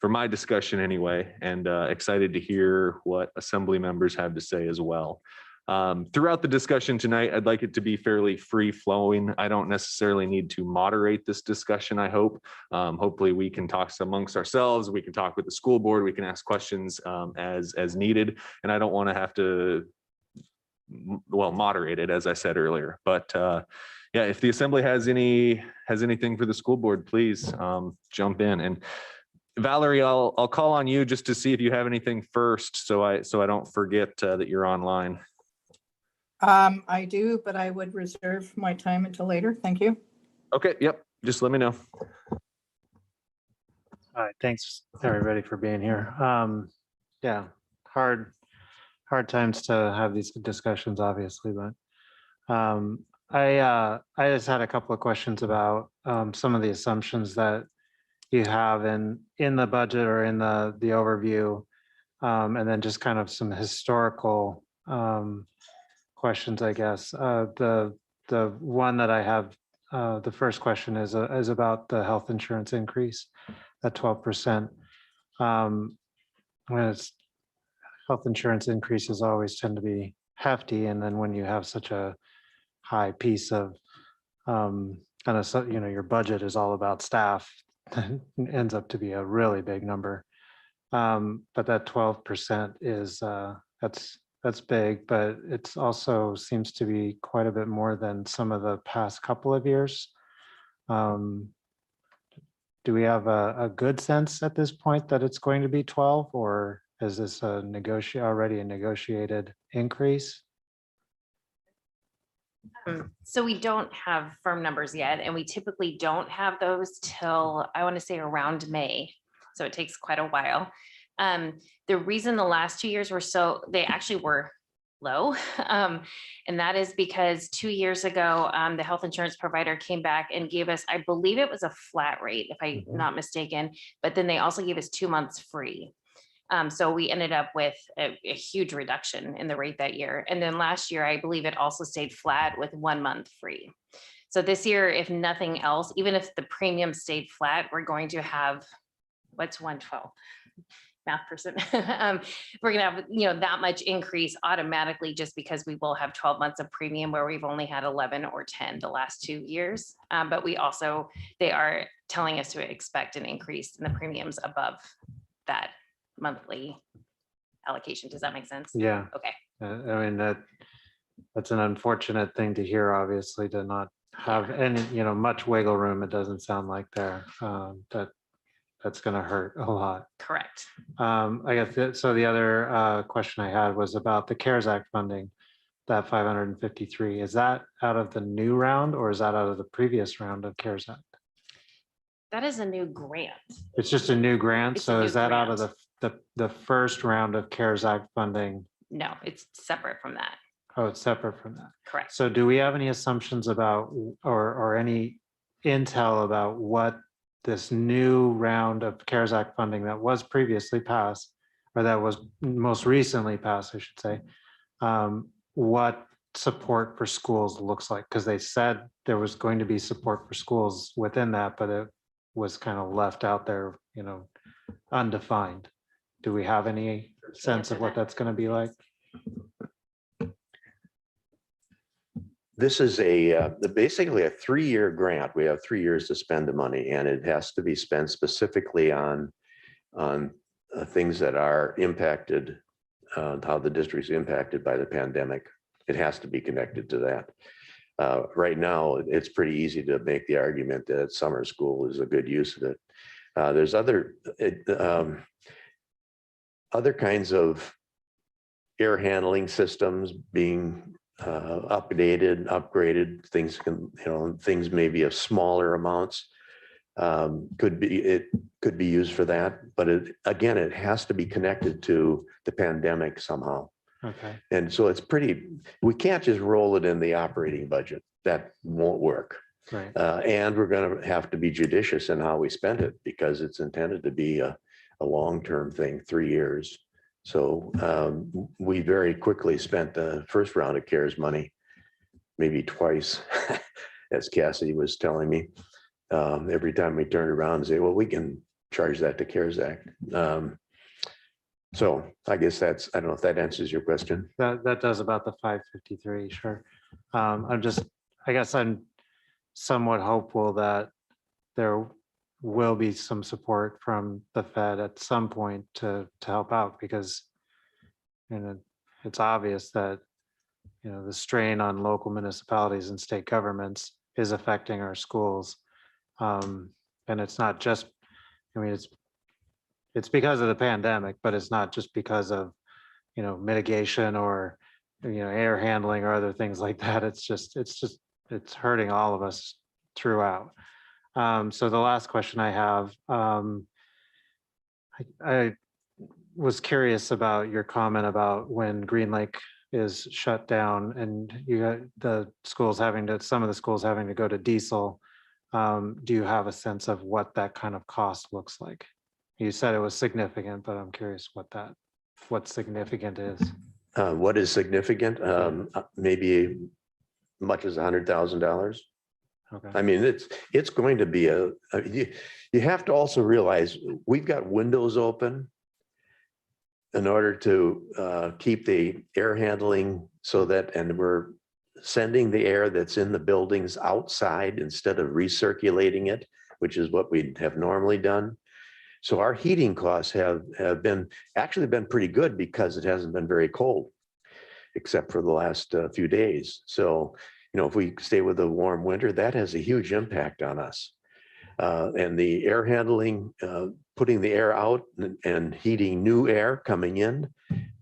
[SPEAKER 2] my discussion anyway, and excited to hear what assembly members have to say as well. Throughout the discussion tonight, I'd like it to be fairly free flowing. I don't necessarily need to moderate this discussion, I hope. Hopefully we can talk amongst ourselves, we can talk with the school board, we can ask questions as needed. And I don't want to have to, well, moderate it, as I said earlier. But yeah, if the assembly has anything for the school board, please jump in. And Valerie, I'll call on you just to see if you have anything first, so I don't forget that you're online.
[SPEAKER 3] I do, but I would reserve my time until later. Thank you.
[SPEAKER 2] Okay, yep, just let me know.
[SPEAKER 11] All right, thanks everybody for being here. Yeah, hard times to have these discussions, obviously, but I just had a couple of questions about some of the assumptions that you have in the budget or in the overview, and then just kind of some historical questions, I guess. The one that I have, the first question is about the health insurance increase at 12%. When it's health insurance increases always tend to be hefty, and then when you have such a high piece of your budget is all about staff, it ends up to be a really big number. But that 12% is that's big, but it's also seems to be quite a bit more than some of the past couple of years. Do we have a good sense at this point that it's going to be 12, or is this already a negotiated increase?
[SPEAKER 1] So we don't have firm numbers yet, and we typically don't have those till, I want to say, around May. So it takes quite a while. The reason the last 2 years they actually were low. And that is because 2 years ago, the health insurance provider came back and gave us, I believe it was a flat rate, if I'm not mistaken, but then they also gave us 2 months free. So we ended up with a huge reduction in the rate that year. And then last year, I believe it also stayed flat with 1 month free. So this year, if nothing else, even if the premium stayed flat, we're going to have, what's 112? Math person. We're gonna have, that much increase automatically just because we will have 12 months of premium where we've only had 11 or 10 the last 2 years. But they are telling us to expect an increase in the premiums above that monthly allocation. Does that make sense?
[SPEAKER 11] Yeah.
[SPEAKER 1] Okay.
[SPEAKER 11] I mean, that's an unfortunate thing to hear, obviously, to not have any, much wiggle room. It doesn't sound like there. That's going to hurt a lot.
[SPEAKER 1] Correct.
[SPEAKER 11] I guess so. The other question I had was about the CARES Act funding, that 553. Is that out of the new round, or is that out of the previous round of CARES Act?
[SPEAKER 1] That is a new grant.
[SPEAKER 11] It's just a new grant.
[SPEAKER 1] It's a
[SPEAKER 11] So
[SPEAKER 1] new
[SPEAKER 11] is that out of
[SPEAKER 1] grant.
[SPEAKER 11] the first round of CARES Act funding?
[SPEAKER 1] No, it's separate from that.
[SPEAKER 11] Oh, it's separate from that.
[SPEAKER 1] Correct.
[SPEAKER 11] So do we have any assumptions about or any intel about what this new round of CARES Act funding that was previously passed, or that was most recently passed, I should say, what support for schools looks like? Because they said there was going to be support for schools within that, but it was kind of left out there, undefined. Do we have any sense of what that's going to be like?
[SPEAKER 10] This is basically a 3-year grant. We have 3 years to spend the money, and it has to be spent specifically on things that are impacted, how the district's impacted by the pandemic. It has to be connected to that. Right now, it's pretty easy to make the argument that summer school is a good use of it. There's other kinds of air handling systems being upgraded. Things maybe of smaller amounts could be used for that, but it has to be connected to the pandemic somehow.
[SPEAKER 11] Okay.
[SPEAKER 10] And so we can't just roll it in the operating budget. That won't work.
[SPEAKER 11] Right.
[SPEAKER 10] And we're going to have to be judicious in how we spend it because it's intended to be a long-term thing, 3 years. So we very quickly spent the first round of CARES money, maybe twice, as Cassidy was telling me. Every time we turned around and say, well, we can charge that to CARES Act. So I guess I don't know if that answers your question.
[SPEAKER 11] That does about the 553, sure. I guess I'm somewhat hopeful that there will be some support from the Fed at some point to help out because, it's obvious that, the strain on local municipalities and state governments is affecting our schools. And it's not just, it's because of the pandemic, but it's not just because of, mitigation or, air handling or other things like that. It's hurting all of us throughout. So the last question I have, I was curious about your comment about when Green Lake is shut down and you got some of the schools having to go to diesel. Do you have a sense of what that kind of cost looks like? You said it was significant, but I'm curious what significant is.
[SPEAKER 10] What is significant? Maybe much as $100,000.
[SPEAKER 11] Okay.
[SPEAKER 10] I mean, it's going to be you have to also realize we've got windows open in order to keep the air handling and we're sending the air that's in the buildings outside instead of recirculating it, which is what we have normally done. So our heating costs have actually been pretty good because it hasn't been very cold, except for the last few days. So, if we stay with a warm winter, that has a huge impact on us. And the air handling, putting the air out and heating new air coming in,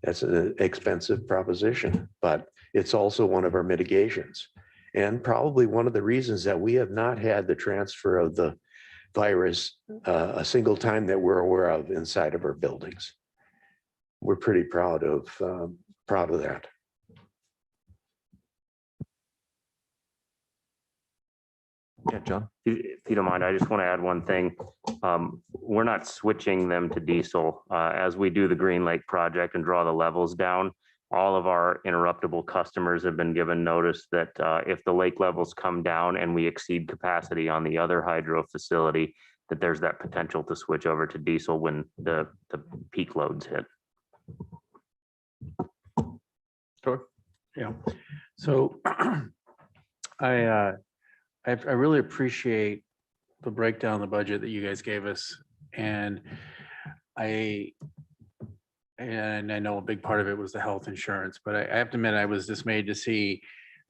[SPEAKER 10] that's an expensive proposition, but it's also one of our mitigations. And probably one of the reasons that we have not had the transfer of the virus a single time that we're aware of inside of our buildings. We're pretty proud of that.
[SPEAKER 2] Yeah, John.
[SPEAKER 12] If you don't mind, I just want to add one thing. We're not switching them to diesel. As we do the Green Lake project and draw the levels down, all of our interruptible customers have been given notice that if the lake levels come down and we exceed capacity on the other hydro facility, that there's that potential to switch over to diesel when the peak loads hit.
[SPEAKER 2] Sure.
[SPEAKER 13] Yeah. So I really appreciate the breakdown of the budget that you guys gave us. And I know a big part of it was the health insurance, but I have to admit, I was dismayed to see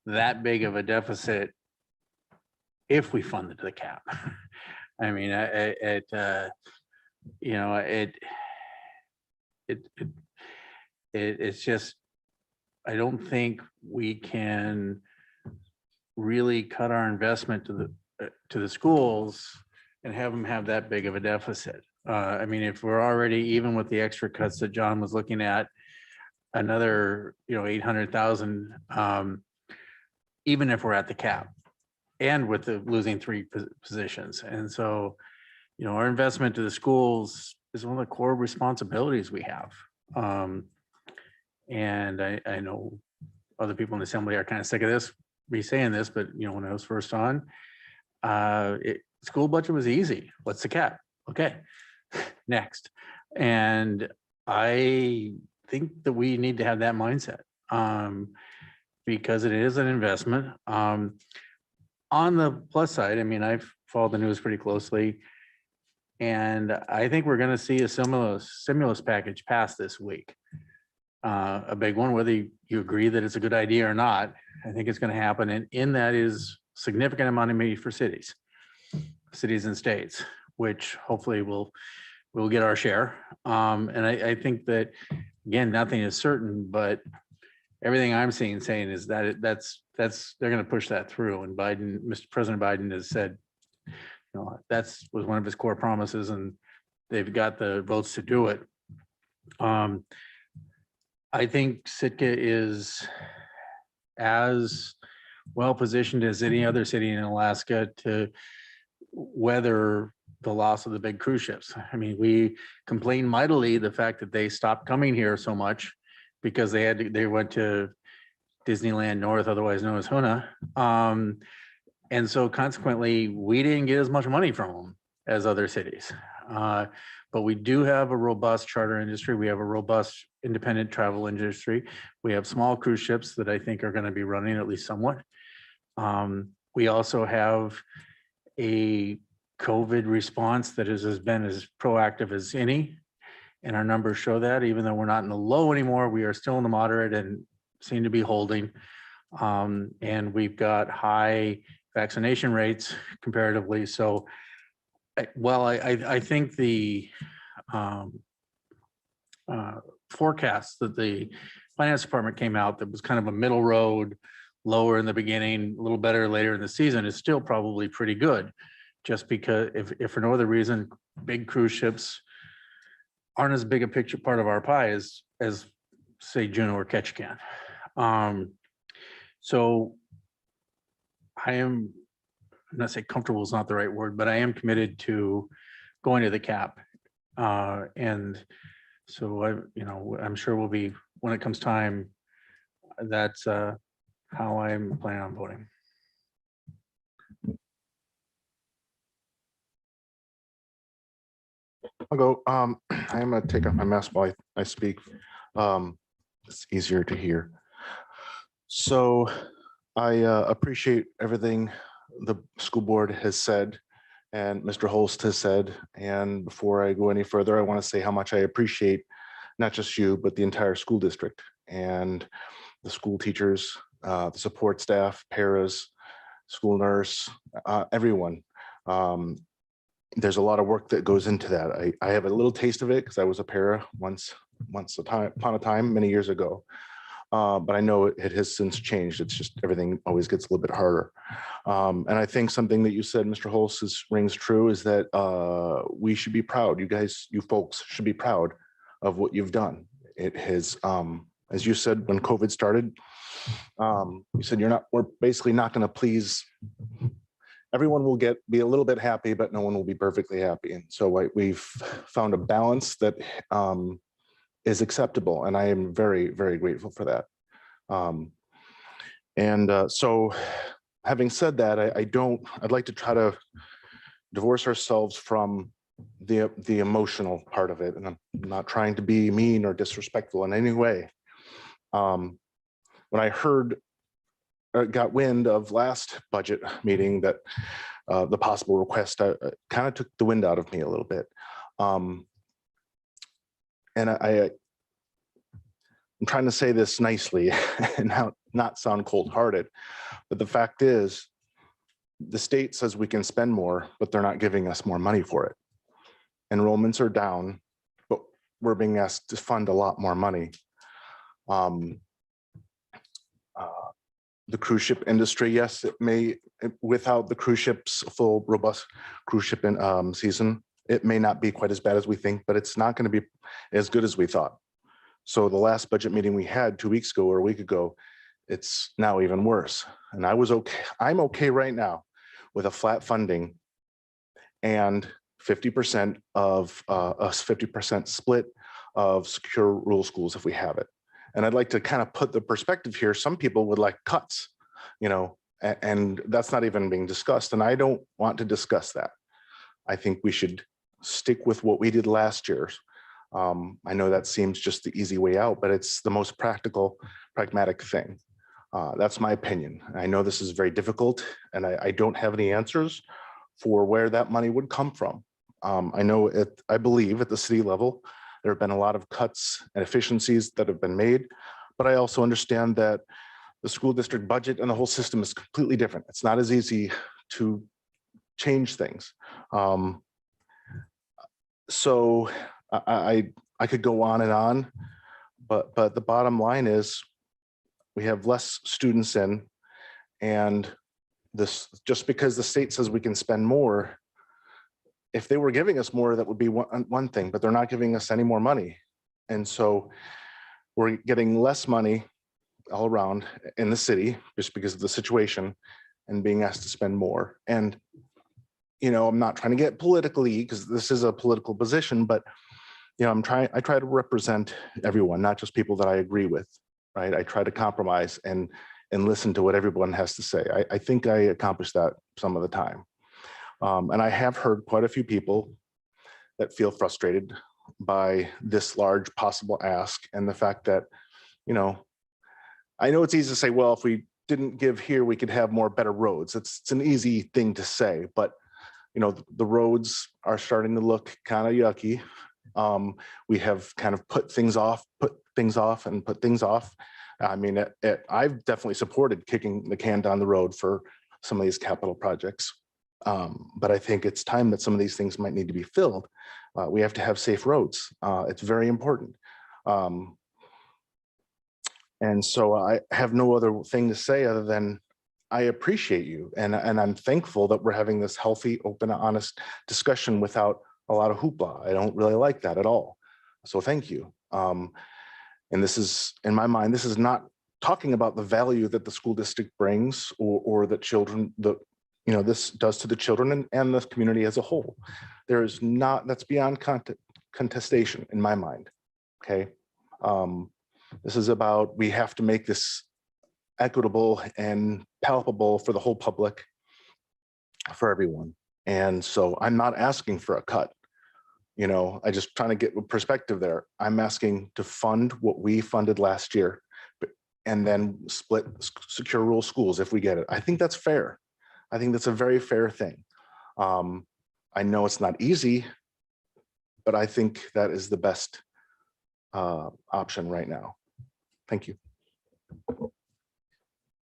[SPEAKER 13] that big of a deficit if we funded the cap. I mean, it's just, I don't think we can really cut our investment to the schools and have them have that big of a deficit. I mean, if we're already, even with the extra cuts that John was looking at, another, 800,000, even if we're at the cap and with the losing 3 positions. And so, our investment to the schools is one of the core responsibilities we have. And I know other people in the assembly are kind of sick of me saying this, but when I was first on, school budget was easy. What's the cap? Okay, next. And I think that we need to have that mindset because it is an investment. On the plus side, I mean, I've followed the news pretty closely, and I think we're going to see a stimulus package pass this week. A big one, whether you agree that it's a good idea or not, I think it's going to happen. And in that is significant amount of money for cities and states, which hopefully we'll get our share. And I think that, again, nothing is certain, but everything I'm saying is that they're going to push that through. And Mr. President Biden has said, was one of his core promises, and they've got the votes to do it. I think Sitka is as well-positioned as any other city in Alaska to weather the loss of the big cruise ships. I mean, we complain mightily the fact that they stopped coming here so much because they went to Disneyland North, otherwise known as Huna. And so consequently, we didn't get as much money from them as other cities. But we do have a robust charter industry. We have a robust independent travel industry. We have small cruise ships that I think are going to be running at least somewhat. We also have a COVID response that has been as proactive as any. And our numbers show that even though we're not in the low anymore, we are still in the moderate and seem to be holding. And we've got high vaccination rates comparatively. So, I think the forecast that the finance department came out that was kind of a middle road, lower in the beginning, a little better later in the season is still probably pretty good. Just because if for no other reason, big cruise ships aren't as big a picture part of our pie as say Juneau or Ketchikan. So I'm not say comfortable is not the right word, but I am committed to going to the cap. And so I'm sure we'll be, when it comes time, that's how I'm planning on voting.
[SPEAKER 14] I'll go. I'm gonna take off my mask while I speak. It's easier to hear. So I appreciate everything the school board has said and Mr. Holst has said. And before I go any further, I want to say how much I appreciate not just you, but the entire school district and the school teachers, the support staff, paras, school nurse, everyone. There's a lot of work that goes into that. I have a little taste of it because I was a para once upon a time many years ago. But I know it has since changed. It's just everything always gets a little bit harder. And I think something that you said, Mr. Holst, rings true is that we should be proud. You guys, you folks should be proud of what you've done. It has, as you said, when COVID started, you said we're basically not going to please. Everyone will be a little bit happy, but no one will be perfectly happy. And so we've found a balance that is acceptable. And I am very, very grateful for that. So having said that, I'd like to try to divorce ourselves from the emotional part of it. And I'm not trying to be mean or disrespectful in any way. When I got wind of last budget meeting that the possible request kind of took the wind out of me a little bit. And I'm trying to say this nicely and not sound cold-hearted, but the fact is the state says we can spend more, but they're not giving us more money for it. Enrollments are down, but we're being asked to fund a lot more money. The cruise ship industry, yes, it may, without the cruise ships, full robust cruise ship season, it may not be quite as bad as we think, but it's not going to be as good as we thought. So the last budget meeting we had 2 weeks ago or a week ago, it's now even worse. And I was okay. I'm okay right now with a flat funding and 50% of a 50% split of secure rural schools if we have it. And I'd like to kind of put the perspective here. Some people would like cuts, and that's not even being discussed. And I don't want to discuss that. I think we should stick with what we did last year. I know that seems just the easy way out, but it's the most pragmatic thing. That's my opinion. I know this is very difficult, and I don't have any answers for where that money would come from. I believe at the city level, there have been a lot of cuts and efficiencies that have been made, but I also understand that the school district budget and the whole system is completely different. It's not as easy to change things. So I could go on and on, but the bottom line is we have less students in, and this just because the state says we can spend more. If they were giving us more, that would be one thing, but they're not giving us any more money. And so we're getting less money all around in the city just because of the situation and being asked to spend more. And, I'm not trying to get politically because this is a political position, but, I try to represent everyone, not just people that I agree with, right? I try to compromise and listen to what everyone has to say. I think I accomplish that some of the time. And I have heard quite a few people that feel frustrated by this large possible ask and the fact that, I know it's easy to say, well, if we didn't give here, we could have more better roads. It's an easy thing to say, but the roads are starting to look kind of yucky. We have kind of put things off. I mean, I've definitely supported kicking the can down the road for some of these capital projects. But I think it's time that some of these things might need to be filled. We have to have safe roads. It's very important. And so I have no other thing to say other than I appreciate you. And I'm thankful that we're having this healthy, open, honest discussion without a lot of hoopla. I don't really like that at all. So thank you. And this is, in my mind, this is not talking about the value that the school district brings or that children, this does to the children and the community as a whole. There is not, that's beyond contestation in my mind. Okay. This is about, we have to make this equitable and palpable for the whole public, for everyone. And so I'm not asking for a cut. I just trying to get perspective there. I'm asking to fund what we funded last year, and then split secure rural schools if we get it. I think that's fair. I think that's a very fair thing. I know it's not easy, but I think that is the best option right now. Thank you.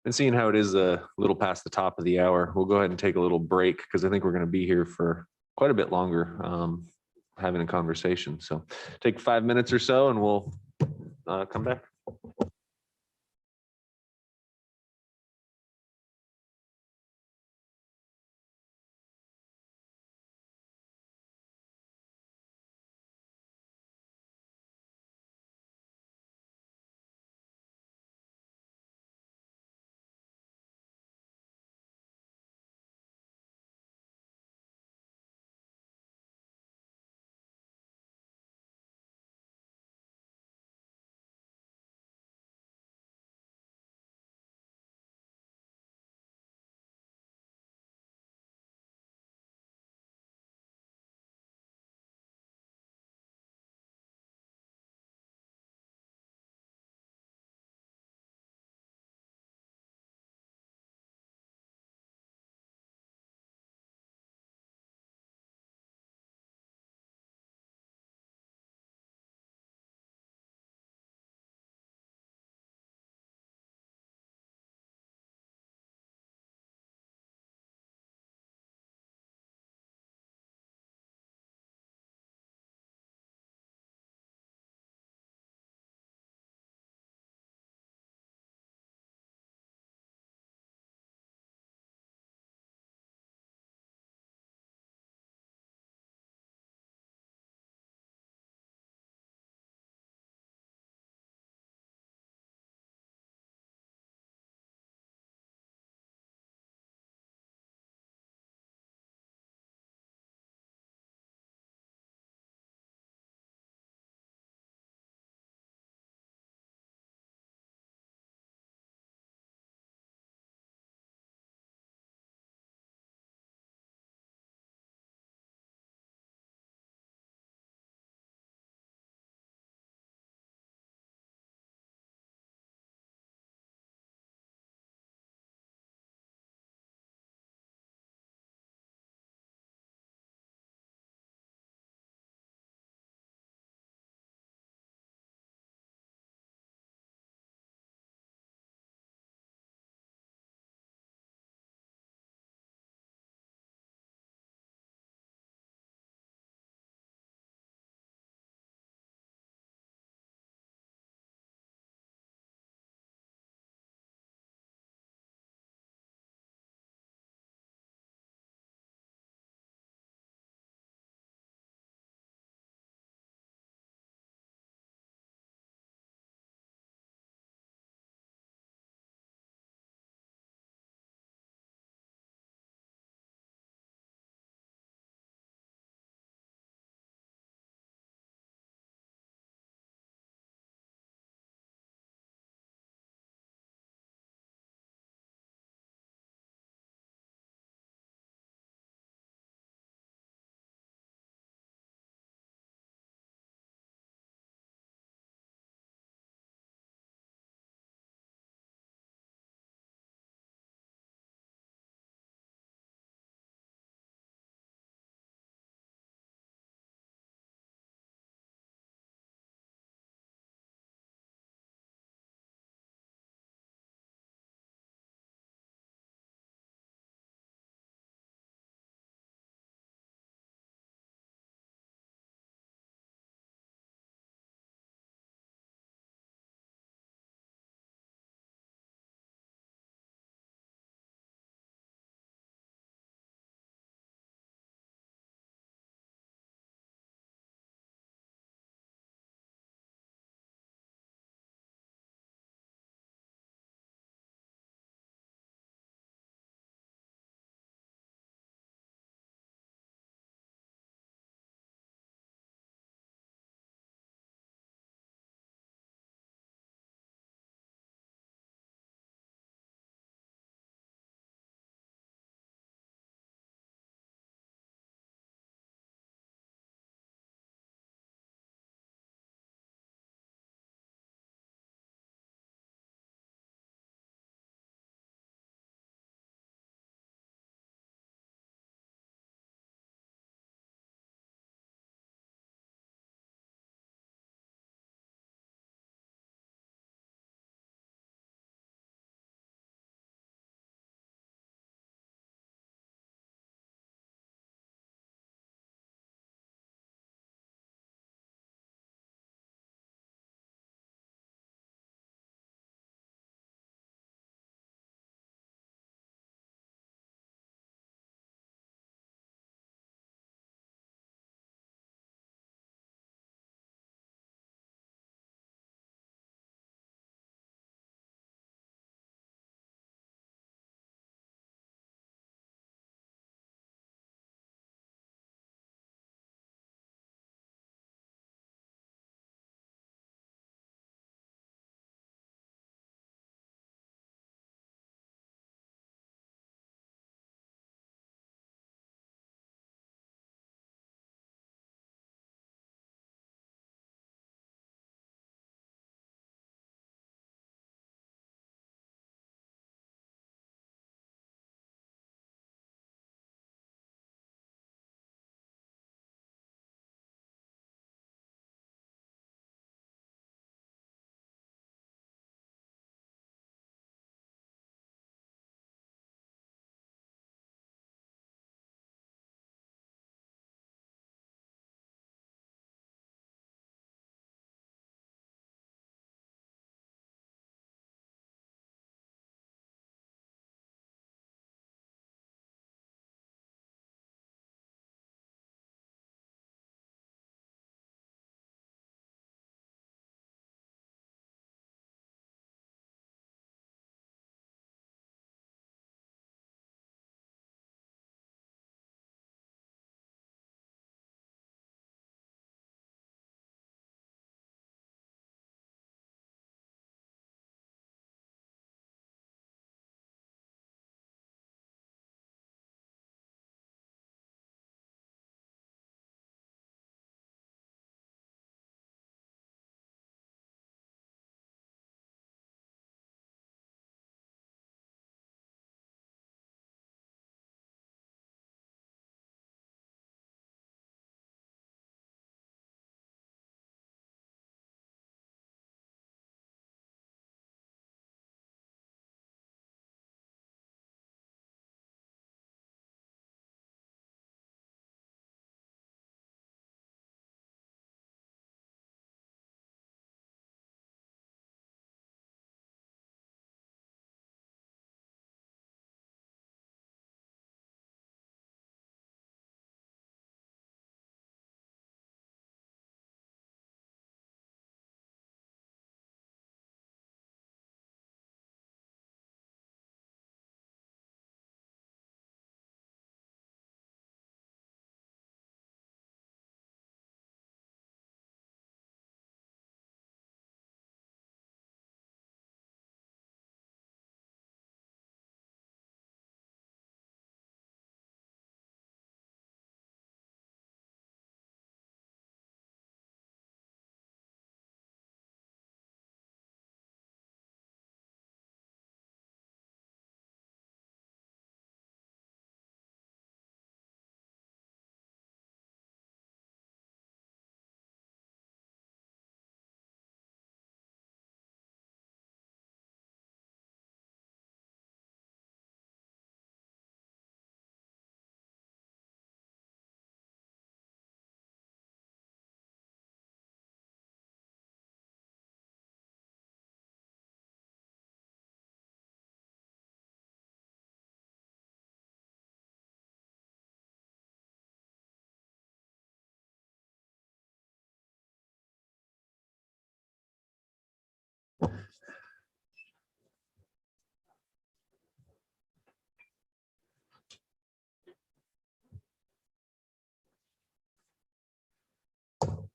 [SPEAKER 2] And seeing how it is a little past the top of the hour, we'll go ahead and take a little break because I think we're going to be here for quite a bit longer having a conversation. So take 5 minutes or so and we'll come back.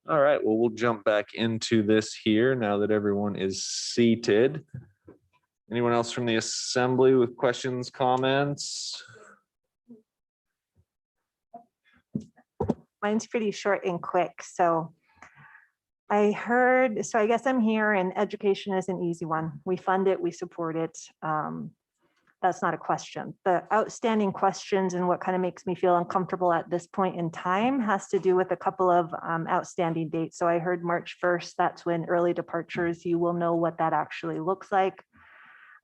[SPEAKER 2] All right, well, we'll jump back into this here now that everyone is seated. Anyone else from the assembly with questions, comments?
[SPEAKER 15] Mine's pretty short and quick. So I heard, so I guess I'm here, and education is an easy one. We fund it, we support it. That's not a question. The outstanding questions and what kind of makes me feel uncomfortable at this point in time has to do with a couple of outstanding dates. So I heard March 1st, that's when early departures, you will know what that actually looks like.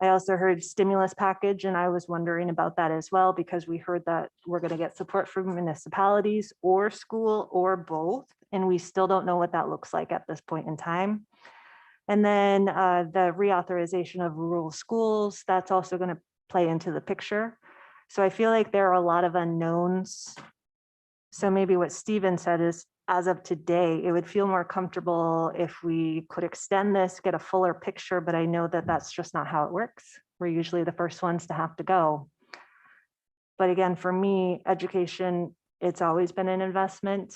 [SPEAKER 15] I also heard stimulus package, and I was wondering about that as well, because we heard that we're going to get support from municipalities or school or both, and we still don't know what that looks like at this point in time. And then the reauthorization of rural schools, that's also going to play into the picture. So I feel like there are a lot of unknowns. So maybe what Stephen said is, as of today, it would feel more comfortable if we could extend this, get a fuller picture, but I know that that's just not how it works. We're usually the first ones to have to go. But again, for me, education, it's always been an investment.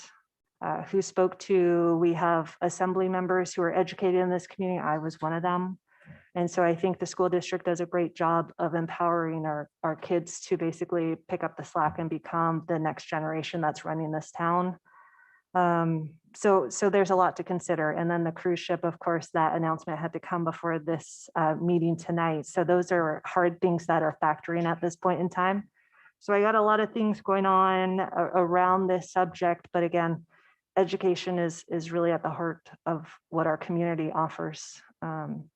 [SPEAKER 15] Who spoke to, we have assembly members who are educated in this community. I was one of them. And so I think the school district does a great job of empowering our kids to basically pick up the slack and become the next generation that's running this town. So there's a lot to consider. And then the cruise ship, of course, that announcement had to come before this meeting tonight. So those are hard things that are factoring at this point in time. So I got a lot of things going on around this subject, but again, education is really at the heart of what our community offers.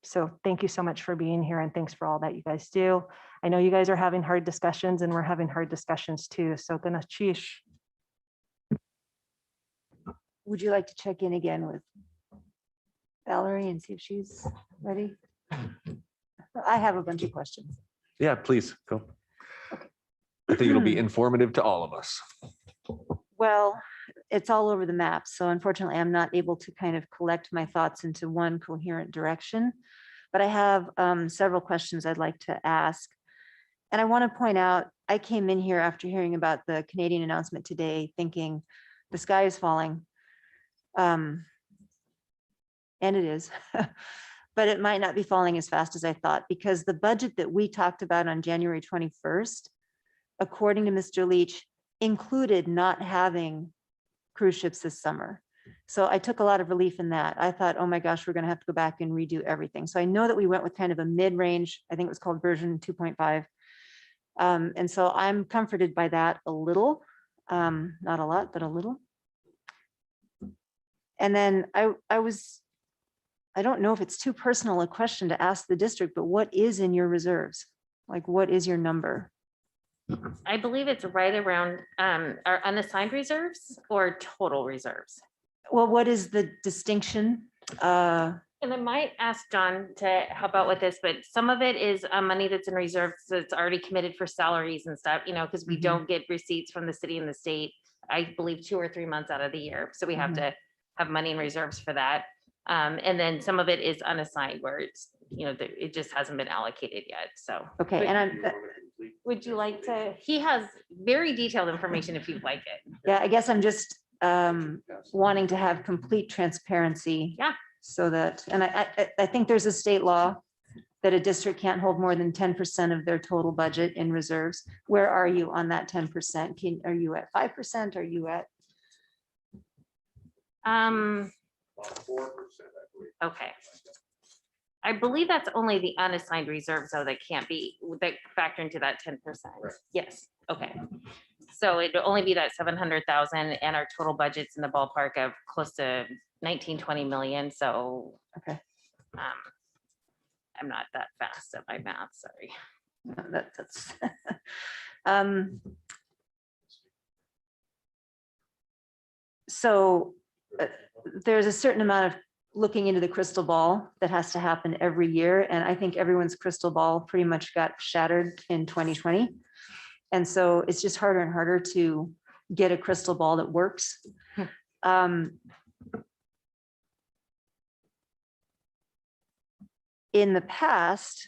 [SPEAKER 15] So thank you so much for being here, and thanks for all that you guys do. I know you guys are having hard discussions, and we're having hard discussions too. So Ganashish.
[SPEAKER 16] Would you like to check in again with Valerie and see if she's ready? I have a bunch of questions.
[SPEAKER 2] Yeah, please go. I think it'll be informative to all of us.
[SPEAKER 16] Well, it's all over the map. So unfortunately, I'm not able to kind of collect my thoughts into one coherent direction. But I have several questions I'd like to ask. And I want to point out, I came in here after hearing about the Canadian announcement today, thinking the sky is falling. And it is, but it might not be falling as fast as I thought, because the budget that we talked about on January 21st, according to Mr. Leach, included not having cruise ships this summer. So I took a lot of relief in that. I thought, oh my gosh, we're going to have to go back and redo everything. So I know that we went with kind of a mid-range, I think it was called version 2.5. And so I'm comforted by that a little, not a lot, but a little. And then I don't know if it's too personal a question to ask the district, but what is in your reserves? Like, what is your number?
[SPEAKER 1] I believe it's right around our unassigned reserves or total reserves.
[SPEAKER 16] Well, what is the distinction?
[SPEAKER 1] And I might ask John to help out with this, but some of it is money that's in reserves that's already committed for salaries and stuff, you know, because we don't get receipts from the city and the state, I believe 2 or 3 months out of the year. So we have to have money in reserves for that. And then some of it is unassigned where it's, you know, it just hasn't been allocated yet. So.
[SPEAKER 16] Okay. And
[SPEAKER 1] would you like to, he has very detailed information if you'd like it.
[SPEAKER 16] Yeah, I guess I'm just wanting to have complete transparency.
[SPEAKER 1] Yeah.
[SPEAKER 16] So that, and I think there's a state law that a district can't hold more than 10% of their total budget in reserves. Where are you on that 10%? Are you at 5%? Are you at?
[SPEAKER 1] 4%, okay. I believe that's only the unassigned reserves, though, that can't be, that factor into that 10%. Yes, okay. So it'd only be that 700,000, and our total budget's in the ballpark of close to 19-20 million. So
[SPEAKER 16] okay,
[SPEAKER 1] I'm not that fast at my math. Sorry.
[SPEAKER 16] No, that's so there's a certain amount of looking into the crystal ball that has to happen every year. And I think everyone's crystal ball pretty much got shattered in 2020. And so it's just harder and harder to get a crystal ball that works. In the past,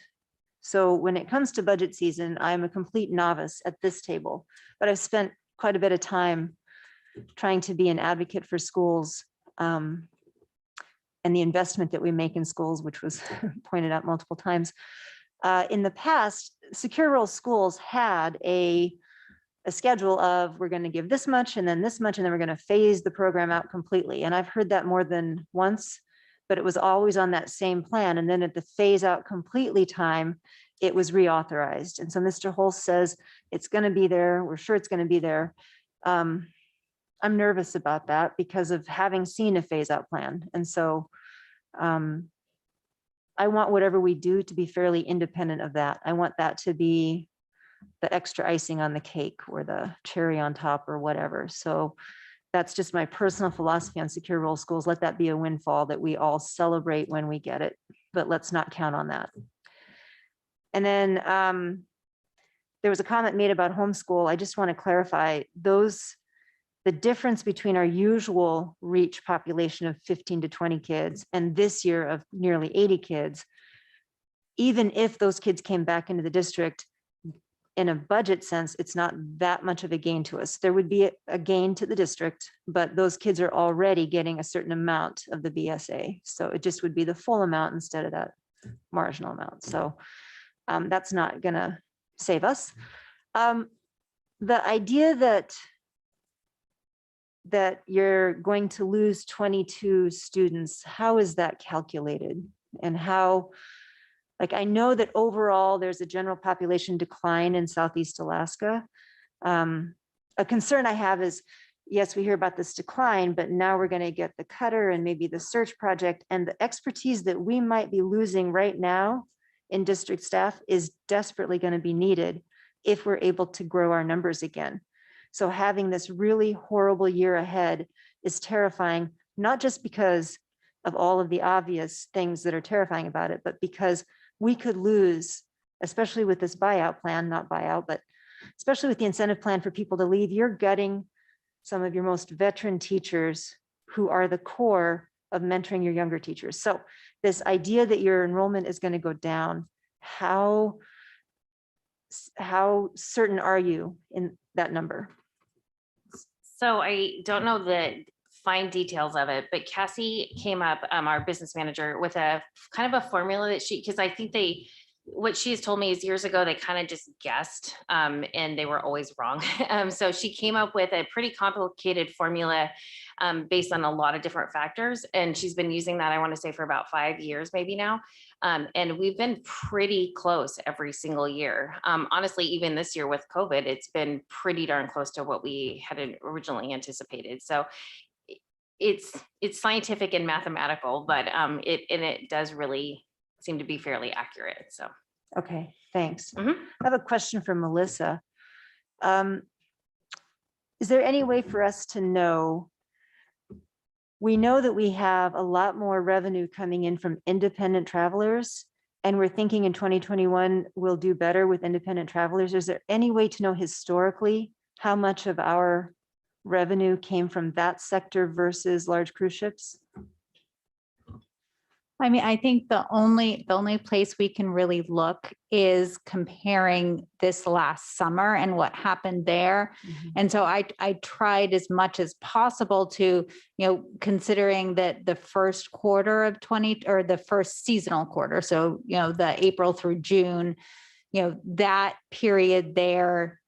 [SPEAKER 16] so when it comes to budget season, I'm a complete novice at this table, but I've spent quite a bit of time trying to be an advocate for schools and the investment that we make in schools, which was pointed out multiple times. In the past, secure rural schools had a schedule of, we're going to give this much and then this much, and then we're going to phase the program out completely. And I've heard that more than once, but it was always on that same plan. And then at the phase out completely time, it was reauthorized. And so Mr. Holst says it's going to be there. We're sure it's going to be there. I'm nervous about that because of having seen a phase out plan. And so I want whatever we do to be fairly independent of that. I want that to be the extra icing on the cake or the cherry on top or whatever. So that's just my personal philosophy on secure rural schools. Let that be a windfall that we all celebrate when we get it, but let's not count on that. And then there was a comment made about homeschool. I just want to clarify the difference between our usual reach population of 15 to 20 kids and this year of nearly 80 kids. Even if those kids came back into the district, in a budget sense, it's not that much of a gain to us. There would be a gain to the district, but those kids are already getting a certain amount of the BSA. So it just would be the full amount instead of that marginal amount. So that's not gonna save us. The idea that you're going to lose 22 students, how is that calculated? And how, like, I know that overall there's a general population decline in Southeast Alaska. A concern I have is, yes, we hear about this decline, but now we're going to get the Cutter and maybe the search project, and the expertise that we might be losing right now in district staff is desperately going to be needed if we're able to grow our numbers again. So having this really horrible year ahead is terrifying, not just because of all of the obvious things that are terrifying about it, but because we could lose, especially with this buyout plan, not buyout, but especially with the incentive plan for people to leave, you're gutting some of your most veteran teachers who are the core of mentoring your younger teachers. So this idea that your enrollment is going to go down, how certain are you in that number?
[SPEAKER 1] So I don't know the fine details of it, but Cassie came up, our business manager, with a kind of a formula that because I think what she has told me is years ago, they kind of just guessed and they were always wrong. So she came up with a pretty complicated formula based on a lot of different factors. And she's been using that, I want to say, for about 5 years, maybe now. And we've been pretty close every single year. Honestly, even this year with COVID, it's been pretty darn close to what we had originally anticipated. So it's scientific and mathematical, but it does really seem to be fairly accurate. So.
[SPEAKER 16] Okay, thanks.
[SPEAKER 1] Mhm.
[SPEAKER 16] I have a question for Melissa. Is there any way for us to know? We know that we have a lot more revenue coming in from independent travelers, and we're thinking in 2021 we'll do better with independent travelers. Is there any way to know historically how much of our revenue came from that sector versus large cruise ships?
[SPEAKER 5] I mean, I think the only place we can really look is comparing this last summer and what happened there. And so I tried as much as possible to, considering that the first quarter of the first seasonal quarter, so, the April through June, that period there,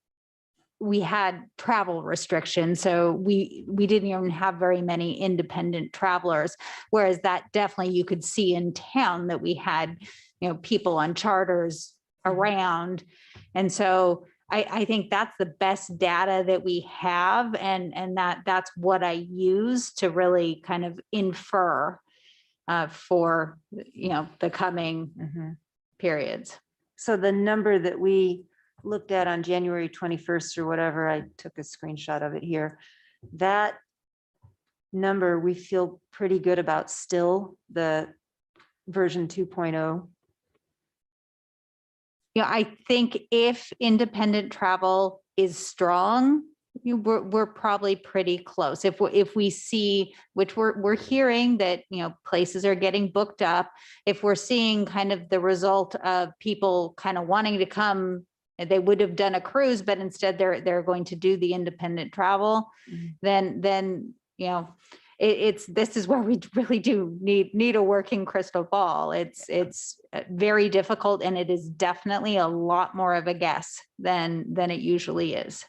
[SPEAKER 5] we had travel restrictions. So we didn't even have very many independent travelers, whereas that definitely you could see in town that we had, people on charters around. And so I think that's the best data that we have. And that's what I use to really kind of infer for, the coming periods.
[SPEAKER 16] So the number that we looked at on January 21st or whatever, I took a screenshot of it here. That number we feel pretty good about still, the version 2.0.
[SPEAKER 5] I think if independent travel is strong, we're probably pretty close. If we see, which we're hearing that, places are getting booked up, if we're seeing kind of the result of people kind of wanting to come, they would have done a cruise, but instead they're going to do the independent travel, then, this is where we really do need a working crystal ball. It's very difficult, and it is definitely a lot more of a guess than it usually is.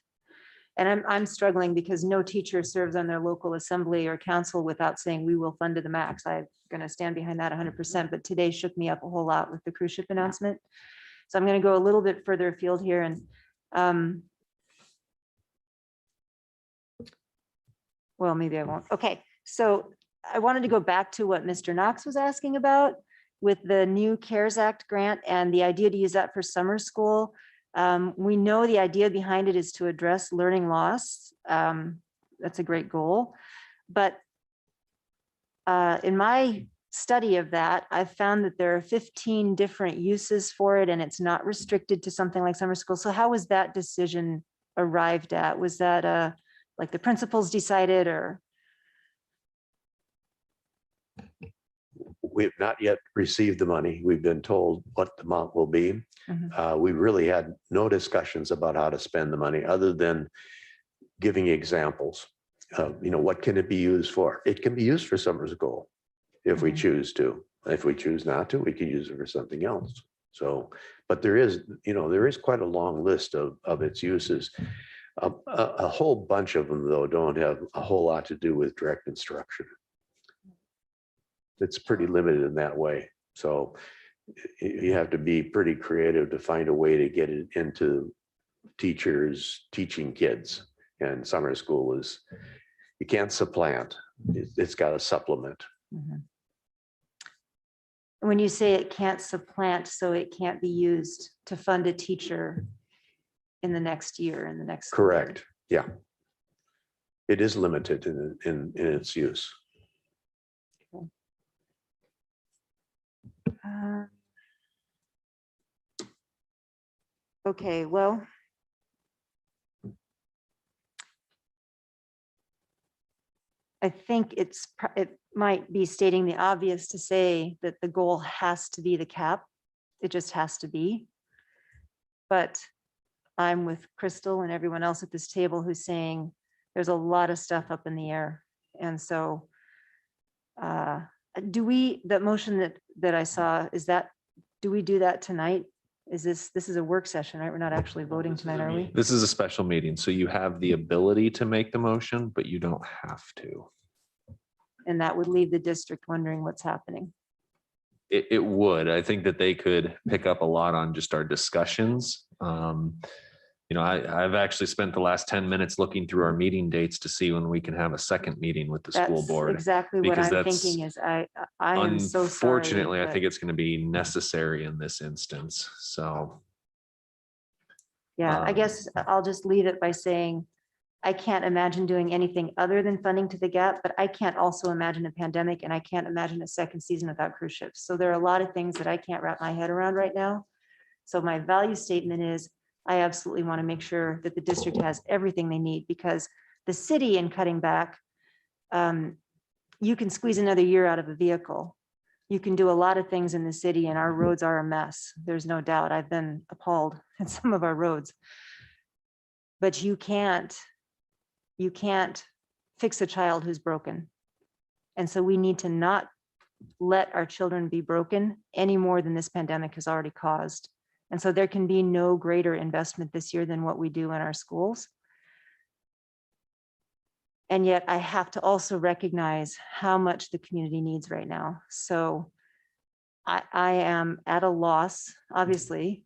[SPEAKER 16] And I'm struggling because no teacher serves on their local assembly or council without saying we will fund to the max. I'm going to stand behind that 100%, but today shook me up a whole lot with the cruise ship announcement. So I'm going to go a little bit further afield here, and well, maybe I won't. Okay, so I wanted to go back to what Mr. Knox was asking about with the new CARES Act grant and the idea to use that for summer school. We know the idea behind it is to address learning loss. That's a great goal. But in my study of that, I've found that there are 15 different uses for it, and it's not restricted to something like summer school. So how was that decision arrived at? Was that like the principals decided, or?
[SPEAKER 10] We have not yet received the money. We've been told what the amount will be.
[SPEAKER 16] Mhm.
[SPEAKER 10] We really had no discussions about how to spend the money other than giving examples. What can it be used for? It can be used for summer school if we choose to. If we choose not to, we can use it for something else. So, but there is quite a long list of its uses. A whole bunch of them, though, don't have a whole lot to do with direct instruction. It's pretty limited in that way. So you have to be pretty creative to find a way to get it into teachers teaching kids. And summer school you can't supplant. It's got to supplement.
[SPEAKER 16] Mhm. When you say it can't supplant, so it can't be used to fund a teacher in the next year, in the next. school year.
[SPEAKER 10] Correct. Yeah. It is limited in its use.
[SPEAKER 16] Okay, well. I think it might be stating the obvious to say that the goal has to be the cap. It just has to be. But I'm with Crystal and everyone else at this table who's saying there's a lot of stuff up in the air. And so that motion that I saw, do we do that tonight? This is a work session, right? We're not actually voting tonight, are we?
[SPEAKER 2] This is a special meeting, so you have the ability to make the motion, but you don't have to.
[SPEAKER 16] And that would leave the district wondering what's happening.
[SPEAKER 2] It would. I think that they could pick up a lot on just our discussions. I've actually spent the last 10 minutes looking through our meeting dates to see when we can have a second meeting with the school
[SPEAKER 16] That's
[SPEAKER 2] board.
[SPEAKER 16] exactly what
[SPEAKER 2] because
[SPEAKER 16] I'm
[SPEAKER 2] that's-
[SPEAKER 16] thinking is I am so sorry.
[SPEAKER 2] Unfortunately, I
[SPEAKER 16] but-
[SPEAKER 2] think it's going to be necessary in this instance. So.
[SPEAKER 16] Yeah, I guess I'll just leave it by saying, I can't imagine doing anything other than funding to the gap, but I can't also imagine a pandemic, and I can't imagine a second season without cruise ships. So there are a lot of things that I can't wrap my head around right now. So my value statement is, I absolutely want to make sure that the district has everything they need, because the city, in cutting back, you can squeeze another year out of a vehicle. You can do a lot of things in the city, and our roads are a mess. There's no doubt. I've been appalled at some of our roads. But you can't fix a child who's broken. And so we need to not let our children be broken any more than this pandemic has already caused. And so there can be no greater investment this year than what we do in our schools. And yet I have to also recognize how much the community needs right now. So I am at a loss, obviously,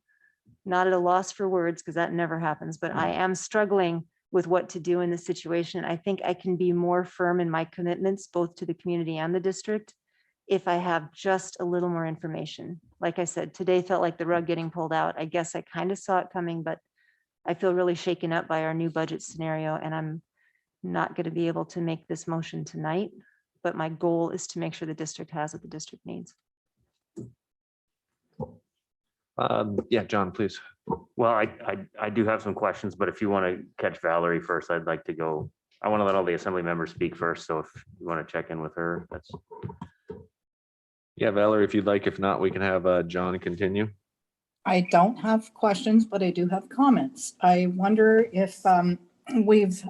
[SPEAKER 16] not at a loss for words, because that never happens, but I am struggling with what to do in this situation. I think I can be more firm in my commitments, both to the community and the district, if I have just a little more information. Like I said, today felt like the rug getting pulled out. I guess I kind of saw it coming, but I feel really shaken up by our new budget scenario, and I'm not going to be able to make this motion tonight, but my goal is to make sure the district has what the district needs.
[SPEAKER 2] Yeah, John, please.
[SPEAKER 12] Well, I do have some questions, but if you want to catch Valerie first, I'd like to go. I want to let all the assembly members speak first. So if you want to check in with her, that's.
[SPEAKER 2] Yeah, Valerie, if you'd like. If not, we can have John continue.
[SPEAKER 3] I don't have questions, but I do have comments. I wonder if we've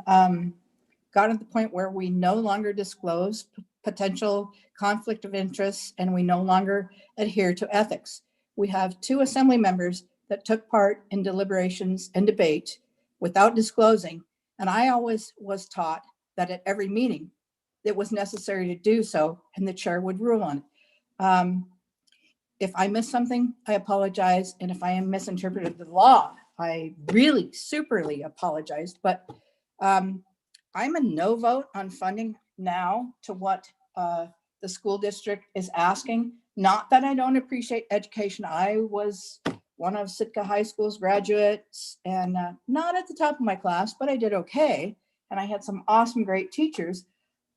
[SPEAKER 3] got to the point where we no longer disclose potential conflict of interest and we no longer adhere to ethics. We have 2 assembly members that took part in deliberations and debate without disclosing. And I always was taught that at every meeting, it was necessary to do so and the chair would rule on it. If I missed something, I apologize. And if I am misinterpreted the law, I really superly apologize. But I'm a no vote on funding now to what the school district is asking. Not that I don't appreciate education. I was one of Sitka High School's graduates and not at the top of my class, but I did okay. And I had some awesome, great teachers.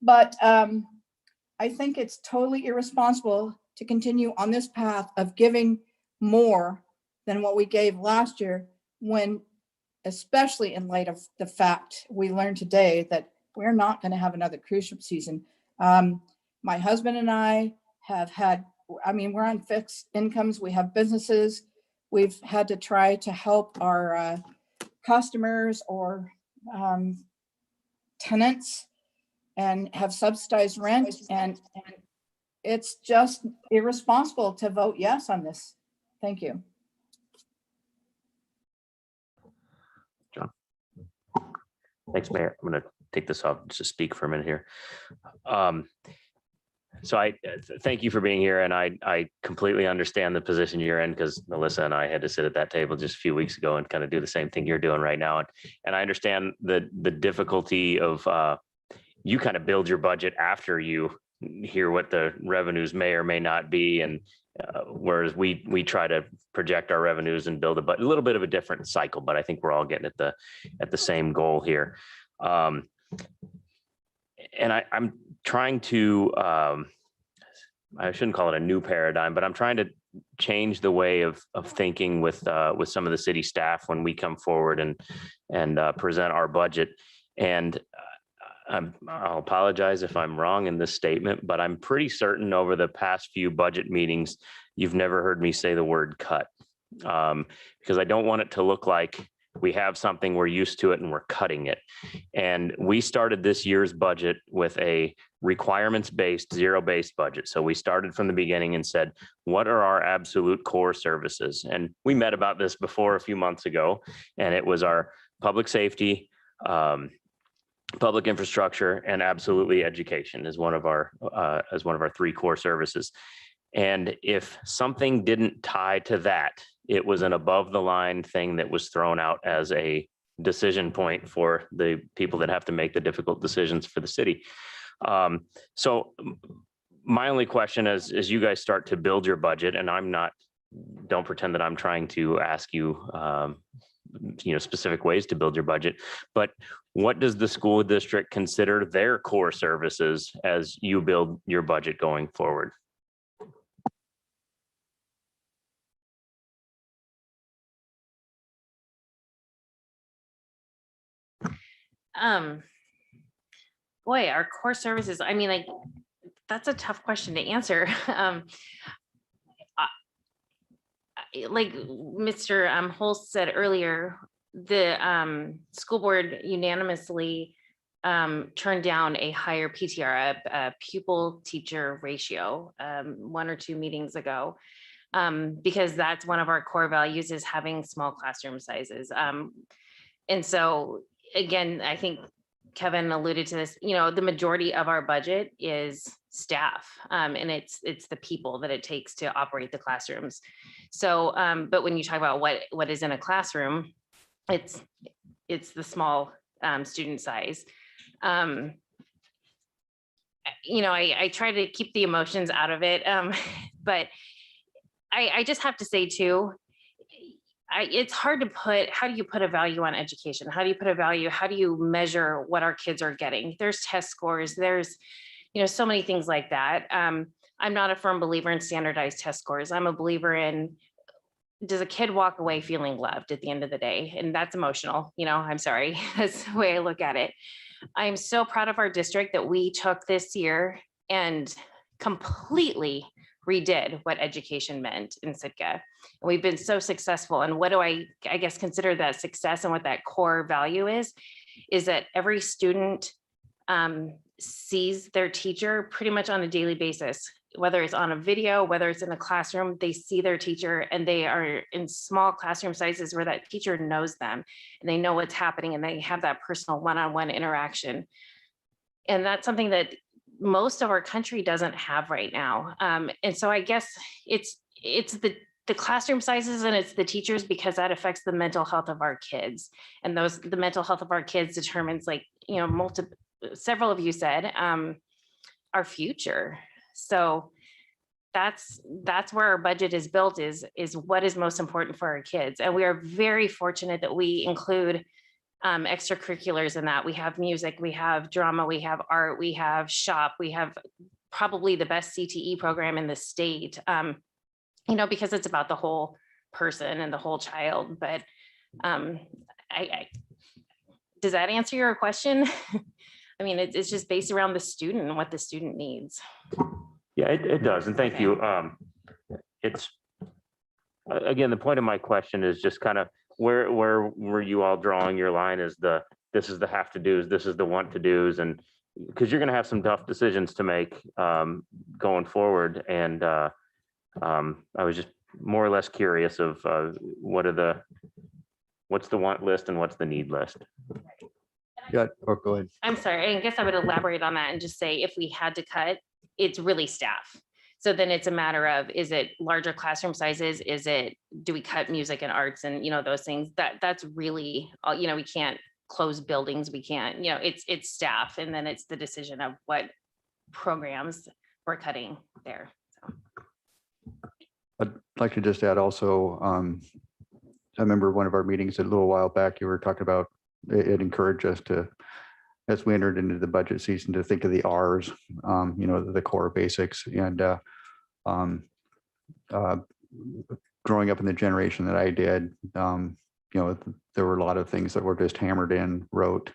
[SPEAKER 3] But I think it's totally irresponsible to continue on this path of giving more than what we gave last year, when, especially in light of the fact we learned today that we're not going to have another cruise ship season. My husband and I have had, we're on fixed incomes. We have businesses. We've had to try to help our customers or tenants and have subsidized rent. And it's just irresponsible to vote yes on this. Thank you.
[SPEAKER 12] John. Thanks, Mayor. I'm going to take this off just to speak for a minute here. So I thank you for being here, and I completely understand the position you're in, because Melissa and I had to sit at that table just a few weeks ago and kind of do the same thing you're doing right now. And I understand the difficulty of you kind of build your budget after you hear what the revenues may or may not be, and whereas we try to project our revenues and build a little bit of a different cycle, but I think we're all getting at the same goal here. And I'm trying to, I shouldn't call it a new paradigm, but I'm trying to change the way of thinking with some of the city staff when we come forward and present our budget. And I'll apologize if I'm wrong in this statement, but I'm pretty certain over the past few budget meetings, you've never heard me say the word cut, because I don't want it to look like we have something, we're used to it, and we're cutting it. And we started this year's budget with a requirements-based, zero-based budget. So we started from the beginning and said, what are our absolute core services? And we met about this before a few months ago, and it was our public safety, public infrastructure, and absolutely education as one of our 3 core services. And if something didn't tie to that, it was an above the line thing that was thrown out as a decision point for the people that have to make the difficult decisions for the city. So my only question is, as you guys start to build your budget, and don't pretend that I'm trying to ask you, specific ways to build your budget, but what does the school district consider their core services as you build your budget going forward?
[SPEAKER 1] Boy, our core services, that's a tough question to answer. Like Mr. Holst said earlier, the school board unanimously turned down a higher PTR, a pupil teacher ratio, 1 or 2 meetings ago, because that's one of our core values, is having small classroom sizes. And so again, I think Kevin alluded to this, the majority of our budget is staff, and it's the people that it takes to operate the classrooms. So, but when you talk about what is in a classroom, it's the small student size. I try to keep the emotions out of it, but I just have to say too, it's hard to how do you put a value on education? How do you measure what our kids are getting? There's test scores, there's, so many things like that. I'm not a firm believer in standardized test scores. I'm a believer in, does a kid walk away feeling loved at the end of the day? And that's emotional, I'm sorry, that's the way I look at it. I'm so proud of our district that we took this year and completely redid what education meant in Sitka. And we've been so successful. And what do I guess consider that success, and what that core value is that every student sees their teacher pretty much on a daily basis, whether it's on a video, whether it's in a classroom, they see their teacher and they are in small classroom sizes where that teacher knows them and they know what's happening and they have that personal one-on-one interaction. And that's something that most of our country doesn't have right now. And so I guess it's the classroom sizes and it's the teachers, because that affects the mental health of our kids. And the mental health of our kids determines, like, several of you said, our future. So that's where our budget is built, is what is most important for our kids. And we are very fortunate that we include extracurriculars in that. We have music, we have drama, we have art, we have shop, we have probably the best CTE program in the state, because it's about the whole person and the whole child. But does that answer your question? I mean, it's just based around the student and what the student needs.
[SPEAKER 12] Yeah, it does. And thank you. It's, again, the point of my question is just kind of where were you all drawing your line as this is the have to do's, this is the want to do's, and because you're going to have some tough decisions to make going forward. And I was just more or less curious of what's the want list and what's the need list.
[SPEAKER 7] Yeah, or go ahead.
[SPEAKER 1] I'm sorry, I guess I would elaborate on that and just say, if we had to cut, it's really staff. So then it's a matter of, is it larger classroom sizes? Do we cut music and arts and, those things? That's really, we can't close buildings. We can't, it's staff. And then it's the decision of what programs we're cutting there. So.
[SPEAKER 7] I'd like to just add also, I remember one of our meetings a little while back, you were talking about, it encouraged us to, as we entered into the budget season, to think of the R's, the core basics. And growing up in the generation that I did, there were a lot of things that were just hammered in, rote.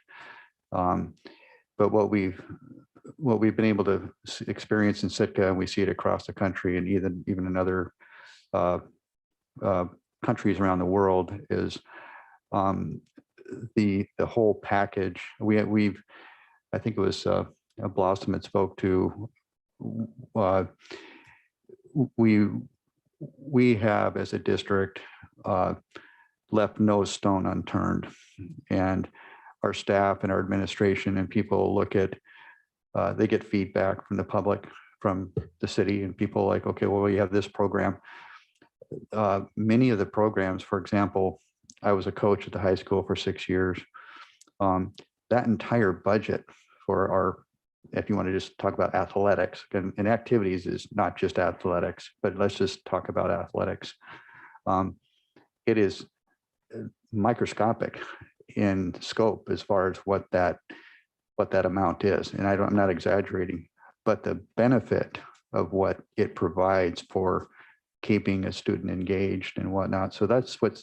[SPEAKER 7] But what we've been able to experience in Sitka, and we see it across the country and even in other countries around the world, is the whole package. I think it was Blossom that spoke to, we have as a district left no stone unturned, and our staff and our administration and people look at, they get feedback from the public, from the city, and people like, okay, well, we have this program. Many of the programs, for example, I was a coach at the high school for 6 years. That entire budget for our, if you want to just talk about athletics, and activities is not just athletics, but let's just talk about athletics. It is microscopic in scope as far as what that amount is. And I'm not exaggerating, but the benefit of what it provides for keeping a student engaged and whatnot. So that's what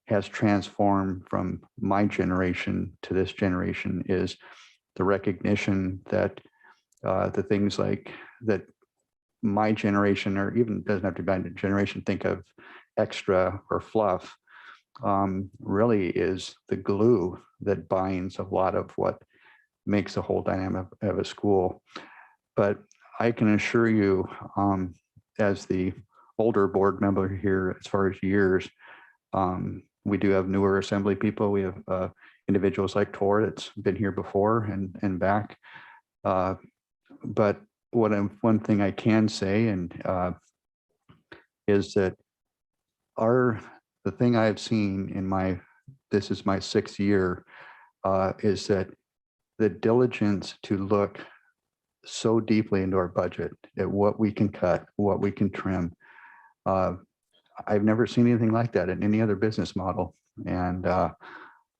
[SPEAKER 7] has transformed from my generation to this generation, is the recognition that the things like that my generation, or even doesn't have to be my generation, think of extra or fluff, really is the glue that binds a lot of what makes the whole dynamic of a school. But I can assure you, as the older board member here, as far as years, we do have newer assembly people. We have individuals like Tor that's been here before and back. But one thing I can say, and is that the thing I've seen in this is my 6th year, is that the diligence to look so deeply into our budget at what we can cut, what we can trim. I've never seen anything like that in any other business model. And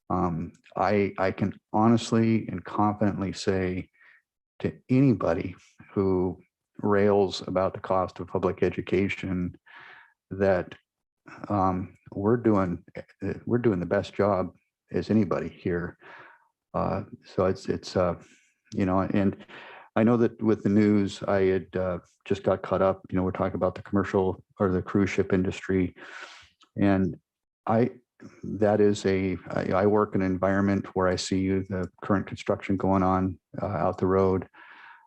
[SPEAKER 7] I can honestly and confidently say to anybody who rails about the cost of public education that we're doing the best job as anybody here. So it's and I know that with the news, I had just got caught up, we're talking about the commercial or the cruise ship industry. And that is I work in an environment where I see the current construction going on out the road.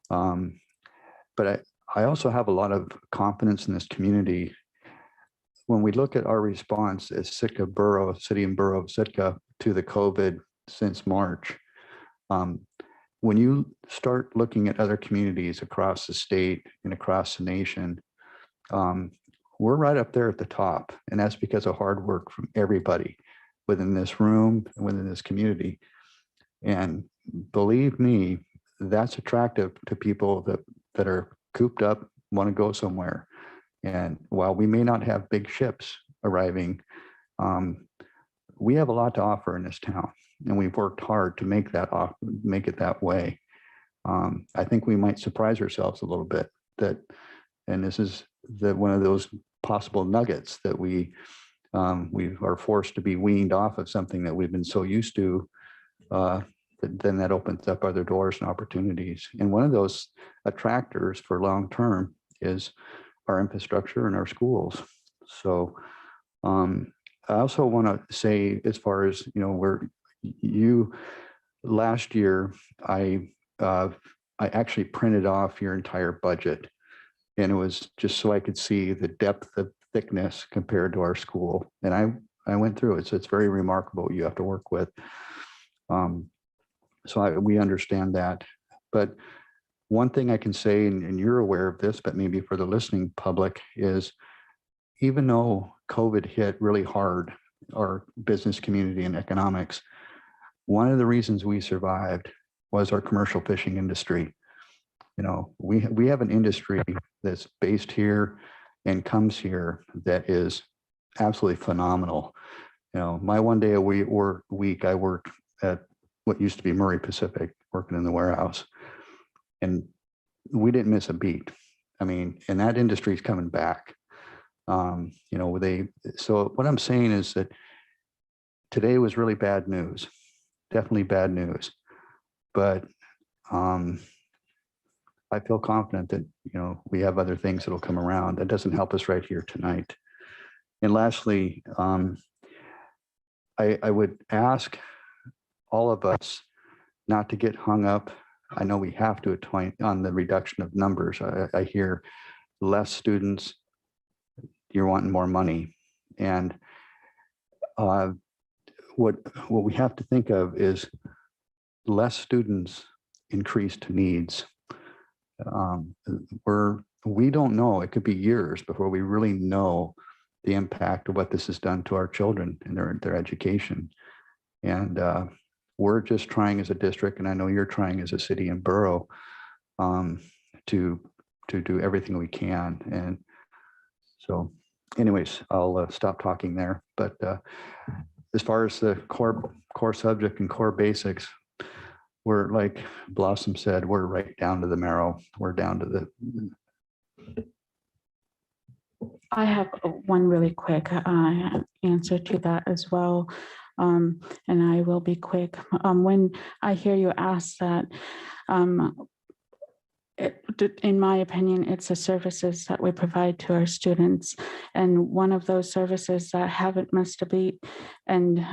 [SPEAKER 7] But I also have a lot of confidence in this community. When we look at our response as Sitka Borough, City and Borough of Sitka to the COVID since March, when you start looking at other communities across the state and across the nation, we're right up there at the top. And that's because of hard work from everybody within this room and within this community. And believe me, that's attractive to people that are cooped up, want to go somewhere. And while we may not have big ships arriving, we have a lot to offer in this town, and we've worked hard to make it that way. I think we might surprise ourselves a little bit and this is one of those possible nuggets that we are forced to be weaned off of something that we've been so used to. Then that opens up other doors and opportunities. And one of those attractors for long term is our infrastructure and our schools. So I also want to say, as far as last year, I actually printed off your entire budget, and it was just so I could see the depth of thickness compared to our school. And I went through it, so it's very remarkable what you have to work with. So we understand that. But one thing I can say, and you're aware of this, but maybe for the listening public, is even though COVID hit really hard our business community and economics, one of the reasons we survived was our commercial fishing industry. We have an industry that's based here and comes here that is absolutely phenomenal. My one day a week, I worked at what used to be Murray Pacific, working in the warehouse, and we didn't miss a beat. I mean, and that industry is coming back. So what I'm saying is that today was really bad news, definitely bad news, but I feel confident that, we have other things that'll come around. That doesn't help us right here tonight. And lastly, I would ask all of us not to get hung up. I know we have to on the reduction of numbers. I hear less students, you're wanting more money. And what we have to think of is less students, increased needs. We don't know, it could be years before we really know the impact of what this has done to our children and their education. And we're just trying as a district, and I know you're trying as a city and borough, to do everything we can. And so anyways, I'll stop talking there. But as far as the core subject and core basics, we're, like Blossom said, we're right down to the marrow. We're down to the.
[SPEAKER 8] I have one really quick answer to that as well. And I will be quick. When I hear you ask that, in my opinion, it's the services that we provide to our students. And one of those services that haven't missed a beat and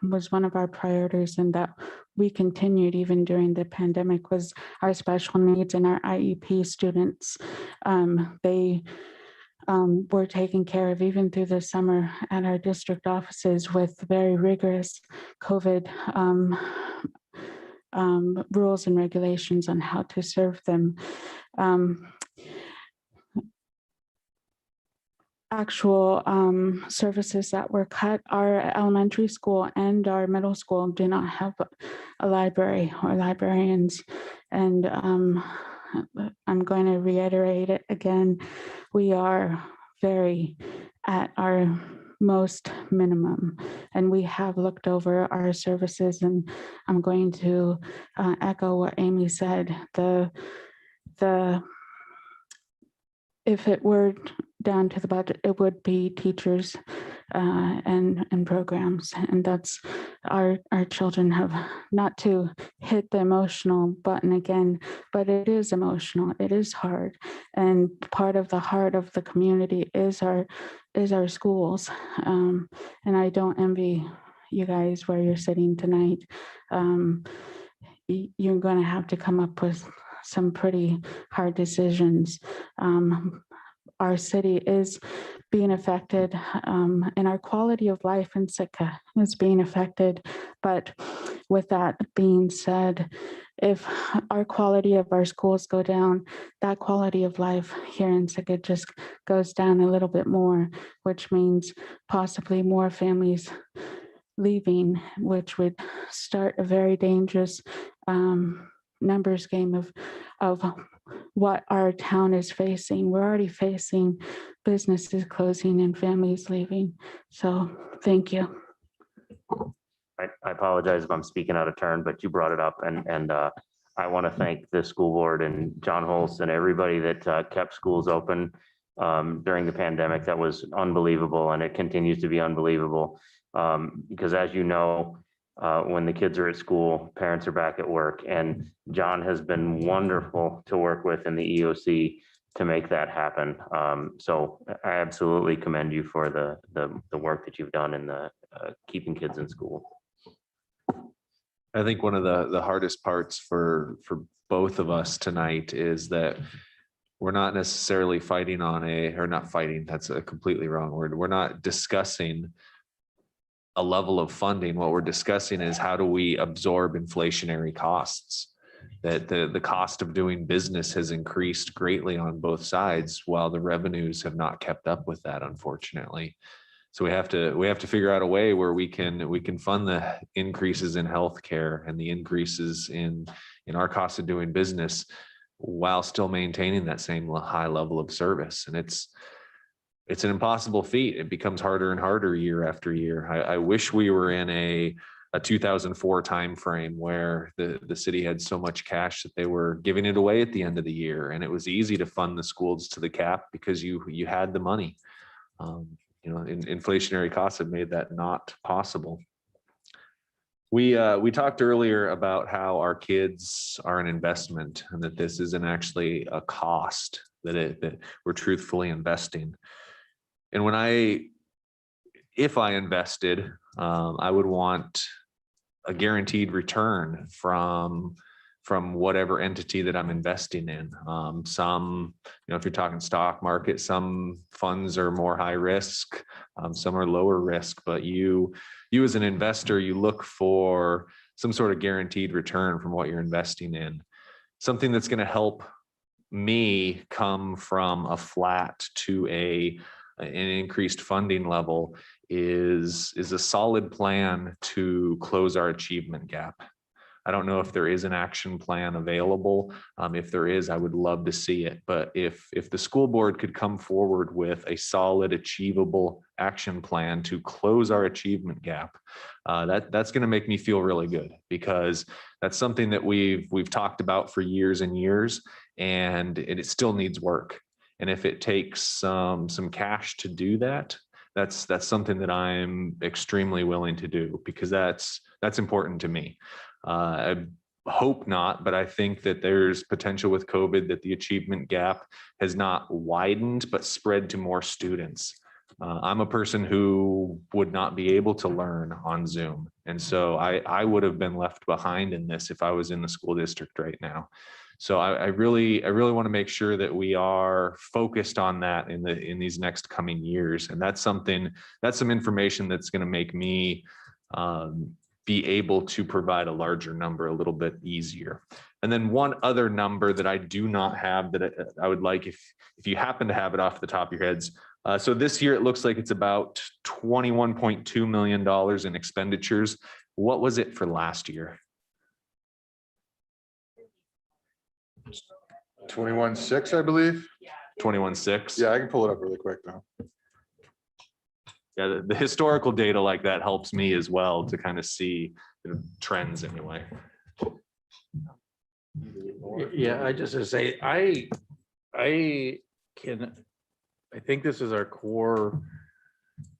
[SPEAKER 8] was one of our priorities, and that we continued even during the pandemic, was our special needs and our IEP students. They were taken care of even through the summer at our district offices with very rigorous COVID rules and regulations on how to serve them. Actual services that were cut, our elementary school and our middle school do not have a library or librarians. And I'm going to reiterate it again. We are very at our most minimum, and we have looked over our services, and I'm going to echo what Amy said. If it were down to the budget, it would be teachers and programs, and that's our children have, not to hit the emotional button again, but it is emotional. It is hard. And part of the heart of the community is our schools. And I don't envy you guys where you're sitting tonight. You're going to have to come up with some pretty hard decisions. Our city is being affected, and our quality of life in Sitka is being affected. But with that being said, if our quality of our schools go down, that quality of life here in Sitka just goes down a little bit more, which means possibly more families leaving, which would start a very dangerous numbers game of what our town is facing. We're already facing businesses closing and families leaving. So thank you.
[SPEAKER 12] I apologize if I'm speaking out of turn, but you brought it up, and I want to thank the school board and John Holst and everybody that kept schools open during the pandemic. That was unbelievable, and it continues to be unbelievable because, as you know, when the kids are at school, parents are back at work, and John has been wonderful to work with in the EOC to make that happen. So I absolutely commend you for the work that you've done in the keeping kids in school.
[SPEAKER 2] I think one of the hardest parts for both of us tonight is that we're not necessarily fighting on or not fighting, that's a completely wrong word. We're not discussing a level of funding. What we're discussing is how do we absorb inflationary costs? That the cost of doing business has increased greatly on both sides, while the revenues have not kept up with that, unfortunately. So we have to figure out a way where we can fund the increases in healthcare and the increases in our cost of doing business while still maintaining that same high level of service. And it's an impossible feat. It becomes harder and harder year after year. I wish we were in a 2004 timeframe where the city had so much cash that they were giving it away at the end of the year, and it was easy to fund the schools to the cap because you had the money. Inflationary costs have made that not possible. We talked earlier about how our kids are an investment and that this isn't actually a cost, that we're truthfully investing. And if I invested, I would want a guaranteed return from whatever entity that I'm investing in. If you're talking stock market, some funds are more high risk, some are lower risk, but you as an investor, you look for some sort of guaranteed return from what you're investing in. Something that's going to help me come from a flat to an increased funding level is a solid plan to close our achievement gap. I don't know if there is an action plan available. If there is, I would love to see it. But if the school board could come forward with a solid, achievable action plan to close our achievement gap, that's going to make me feel really good, because that's something that we've talked about for years and years, and it still needs work. And if it takes some cash to do that, that's something that I'm extremely willing to do, because that's important to me. I hope not, but I think that there's potential with COVID that the achievement gap has not widened, but spread to more students. I'm a person who would not be able to learn on Zoom. And so I would have been left behind in this if I was in the school district right now. So I really want to make sure that we are focused on that in these next coming years. And that's some information that's going to make me be able to provide a larger number a little bit easier. And then one other number that I do not have that I would like, if you happen to have it off the top of your heads. So this year, it looks like it's about $21.2 million in expenditures. What was it for last year?
[SPEAKER 6] 21.6, I believe.
[SPEAKER 2] 21.6.
[SPEAKER 6] Yeah, I can pull it up really quick though.
[SPEAKER 2] Yeah, the historical data like that helps me as well to kind of see trends anyway.
[SPEAKER 13] Yeah, I just to say, I think this is our core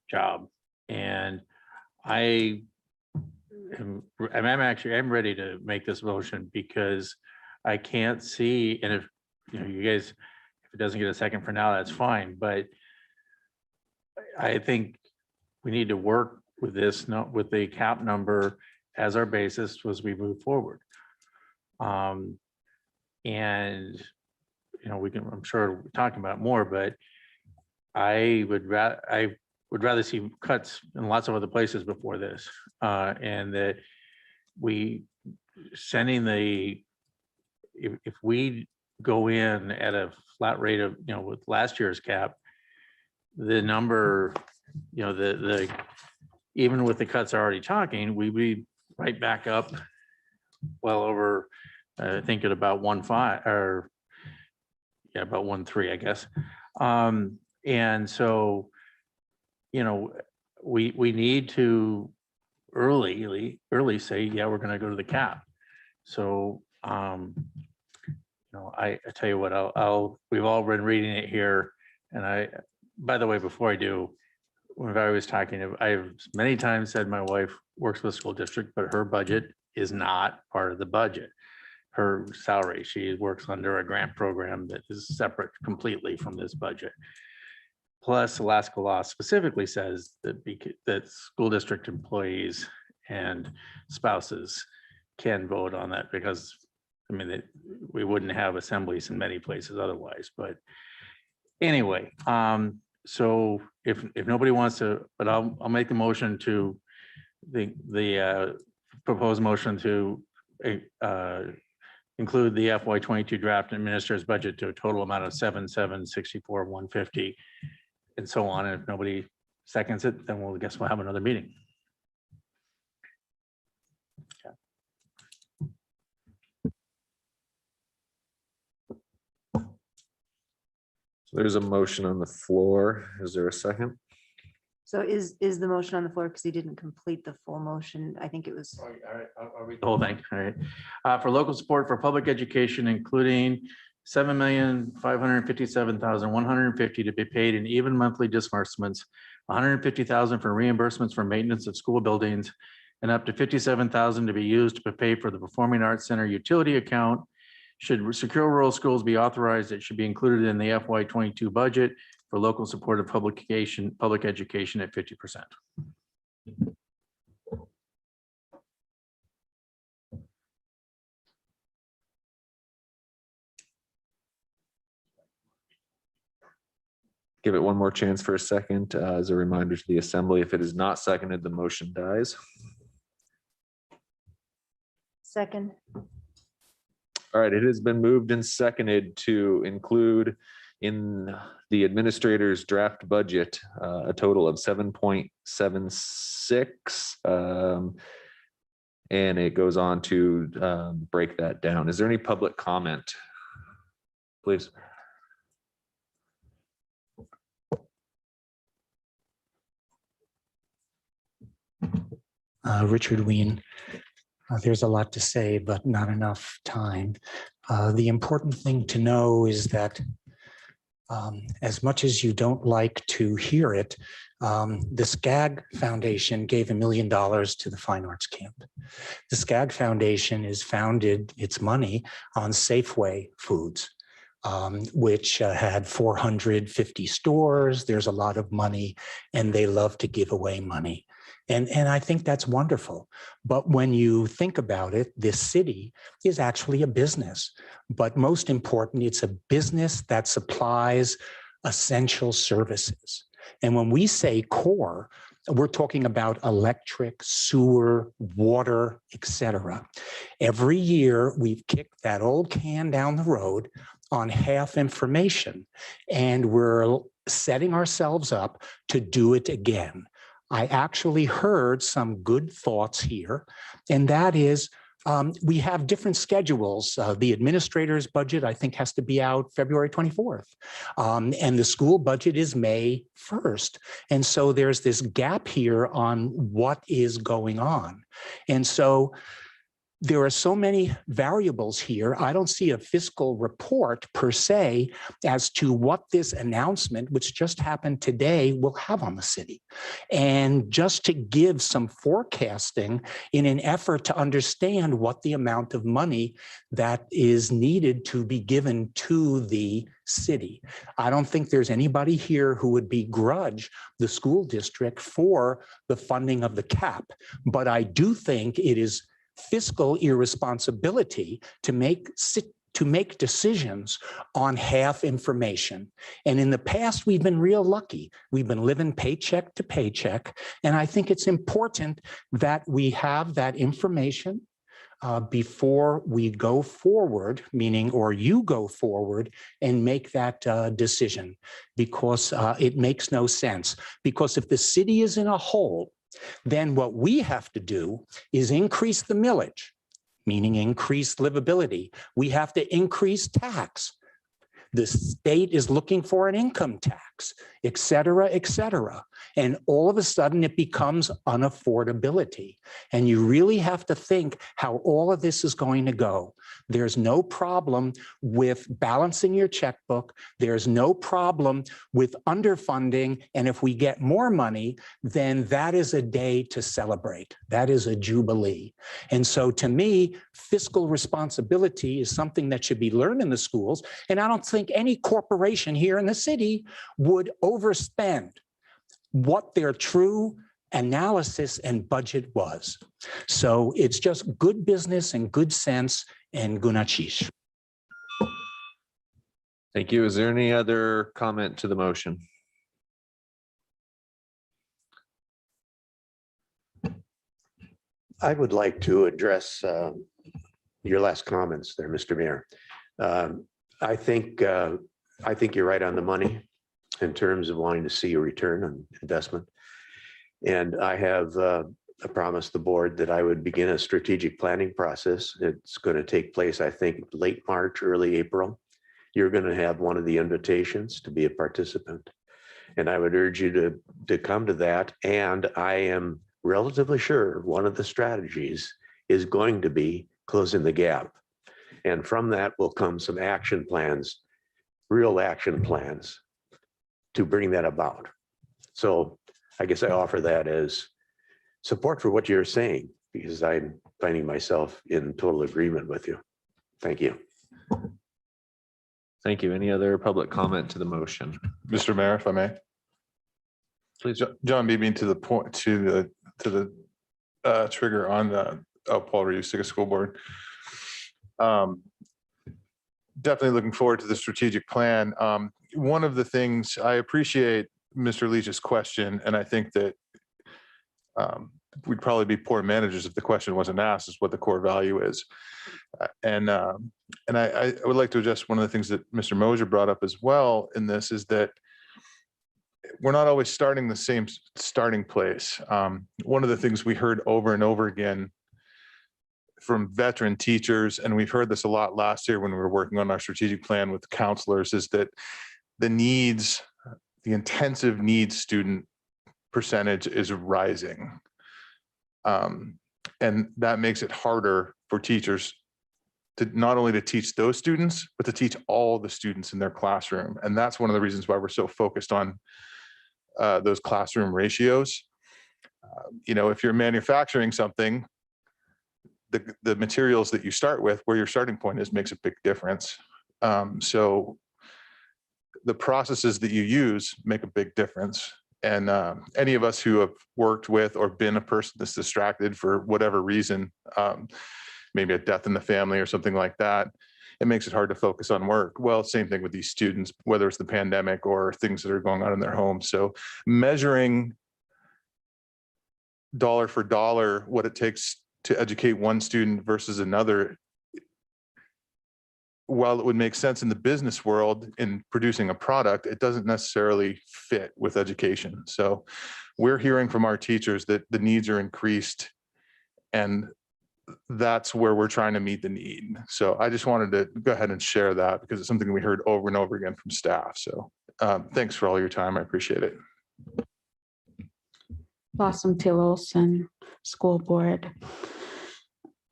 [SPEAKER 13] job, and I I'm ready to make this motion because I can't see, and if, you guys, if it doesn't get a second for now, that's fine, but I think we need to work with this, not with the cap number as our basis as we move forward. And, I'm sure we're talking about more, but I would rather see cuts in lots of other places before this. And that we sending if we go in at a flat rate of, with last year's cap, the number, even with the cuts already talking, we'd be right back up well over, I think at about 1.5 or about 1.3, I guess. And so, we need to early say, yeah, we're going to go to the cap. So, I tell you what, we've all been reading it here. And by the way, before I do, when I was talking, I've many times said my wife works with the school district, but her budget is not part of the budget. Her salary, she works under a grant program that is separate completely from this budget. Plus, Alaska law specifically says that school district employees and spouses can vote on that because, we wouldn't have assemblies in many places otherwise. But anyway, so if nobody wants to, but I'll make the motion to the proposed motion to include the FY22 draft administrator's budget to a total amount of 7,764,150 and so on. And if nobody seconds it, then we'll have another meeting. Okay.
[SPEAKER 2] So there's a motion on the floor. Is there a second?
[SPEAKER 16] So is the motion on the floor because he didn't complete the full motion? I think it was.
[SPEAKER 13] All right, I'll read the whole thing. All right. For local support for public education, including 7,557,150 to be paid in even monthly disbursements, 150,000 for reimbursements for maintenance of school buildings, and up to 57,000 to be used to pay for the Performing Arts Center utility account. Should Secure Rural Schools be authorized, it should be included in the FY22 budget for local support of public education at 50%.
[SPEAKER 2] Give it one more chance for a second. As a reminder to the assembly, if it is not seconded, the motion dies.
[SPEAKER 16] Second.
[SPEAKER 2] All right, it has been moved and seconded to include in the administrator's draft budget a total of 7.76. And it goes on to break that down. Is there any public comment? Please.
[SPEAKER 4] Richard Wien. There's a lot to say, but not enough time. The important thing to know is that as much as you don't like to hear it, the SCAG Foundation gave $1 million to the Fine Arts Camp. The SCAG Foundation is founded its money on Safeway Foods, which had 450 stores. There's a lot of money, and they love to give away money. And I think that's wonderful. But when you think about it, this city is actually a business. But most important, it's a business that supplies essential services. And when we say core, we're talking about electric, sewer, water, etc. Every year, we've kicked that old can down the road on half information, and we're setting ourselves up to do it again. I actually heard some good thoughts here, and that is we have different schedules. The administrator's budget, I think, has to be out February 24th, and the school budget is May 1st. And so there's this gap here on what is going on. And so there are so many variables here. I don't see a fiscal report per se as to what this announcement, which just happened today, will have on the city. And just to give some forecasting in an effort to understand what the amount of money that is needed to be given to the city. I don't think there's anybody here who would begrudge the school district for the funding of the cap, but I do think it is fiscal irresponsibility to make decisions on half information. And in the past, we've been real lucky. We've been living paycheck to paycheck. And I think it's important that we have that information before we go forward, meaning, or you go forward and make that decision, because it makes no sense. Because if the city is in a hole, then what we have to do is increase the millage, meaning increase livability. We have to increase tax. The state is looking for an income tax, et cetera, et cetera. And all of a sudden it becomes unaffordability. And you really have to think how all of this is going to go. There's no problem with balancing your checkbook. There's no problem with underfunding. And if we get more money, then that is a day to celebrate. That is a jubilee. And so to me, fiscal responsibility is something that should be learned in the schools. And I don't think any corporation here in the city would overspend what their true analysis and budget was. So it's just good business and good sense and gunachish.
[SPEAKER 2] Thank you. Is there any other comment to the motion?
[SPEAKER 10] I would like to address your last comments there, Mr. Mayor. I think you're right on the money in terms of wanting to see a return on investment. And I have promised the board that I would begin a strategic planning process. It's going to take place, I think, late March, early April. You're going to have one of the invitations to be a participant. And I would urge you to come to that. And I am relatively sure one of the strategies is going to be closing the gap. And from that will come some action plans, real action plans to bring that about. So I guess I offer that as support for what you're saying, because I'm finding myself in total agreement with you. Thank you.
[SPEAKER 2] Thank you. Any other public comment to the motion?
[SPEAKER 6] Mr. Mayor, if I may.
[SPEAKER 2] Please.
[SPEAKER 6] John beat me to the point, to the trigger on the Paul Reeve School Board. Definitely looking forward to the strategic plan. One of the things I appreciate Mr. Leach's question, and I think that we'd probably be poor managers if the question wasn't asked, is what the core value is. And I would like to address one of the things that Mr. Mosier brought up as well in this, is that we're not always starting the same starting place. One of the things we heard over and over again from veteran teachers, and we've heard this a lot last year when we were working on our strategic plan with counselors, is that the intensive needs student percentage is rising. And that makes it harder for teachers to not only to teach those students, but to teach all the students in their classroom. And that's one of the reasons why we're so focused on those classroom ratios. If you're manufacturing something, the materials that you start with, where your starting point is, makes a big difference. So the processes that you use make a big difference. And any of us who have worked with or been a person that's distracted for whatever reason, maybe a death in the family or something like that, it makes it hard to focus on work. Well, same thing with these students, whether it's the pandemic or things that are going on in their homes. So measuring dollar for dollar what it takes to educate one student versus another, while it would make sense in the business world in producing a product, it doesn't necessarily fit with education. So we're hearing from our teachers that the needs are increased, and that's where we're trying to meet the need. So I just wanted to go ahead and share that, because it's something we heard over and over again from staff. So thanks for all your time. I appreciate it.
[SPEAKER 8] Blossom Teal Olson, School Board.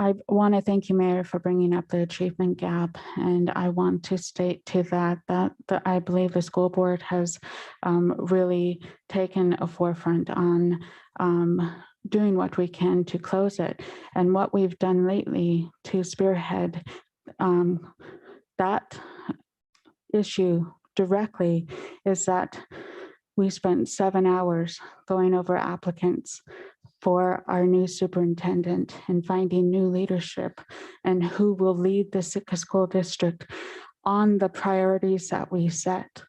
[SPEAKER 8] I want to thank you, Mayor, for bringing up the achievement gap. And I want to state to that I believe the school board has really taken a forefront on doing what we can to close it. And what we've done lately to spearhead that issue directly is that we spent 7 hours going over applicants for our new superintendent and finding new leadership and who will lead the Sitka School District on the priorities that we set.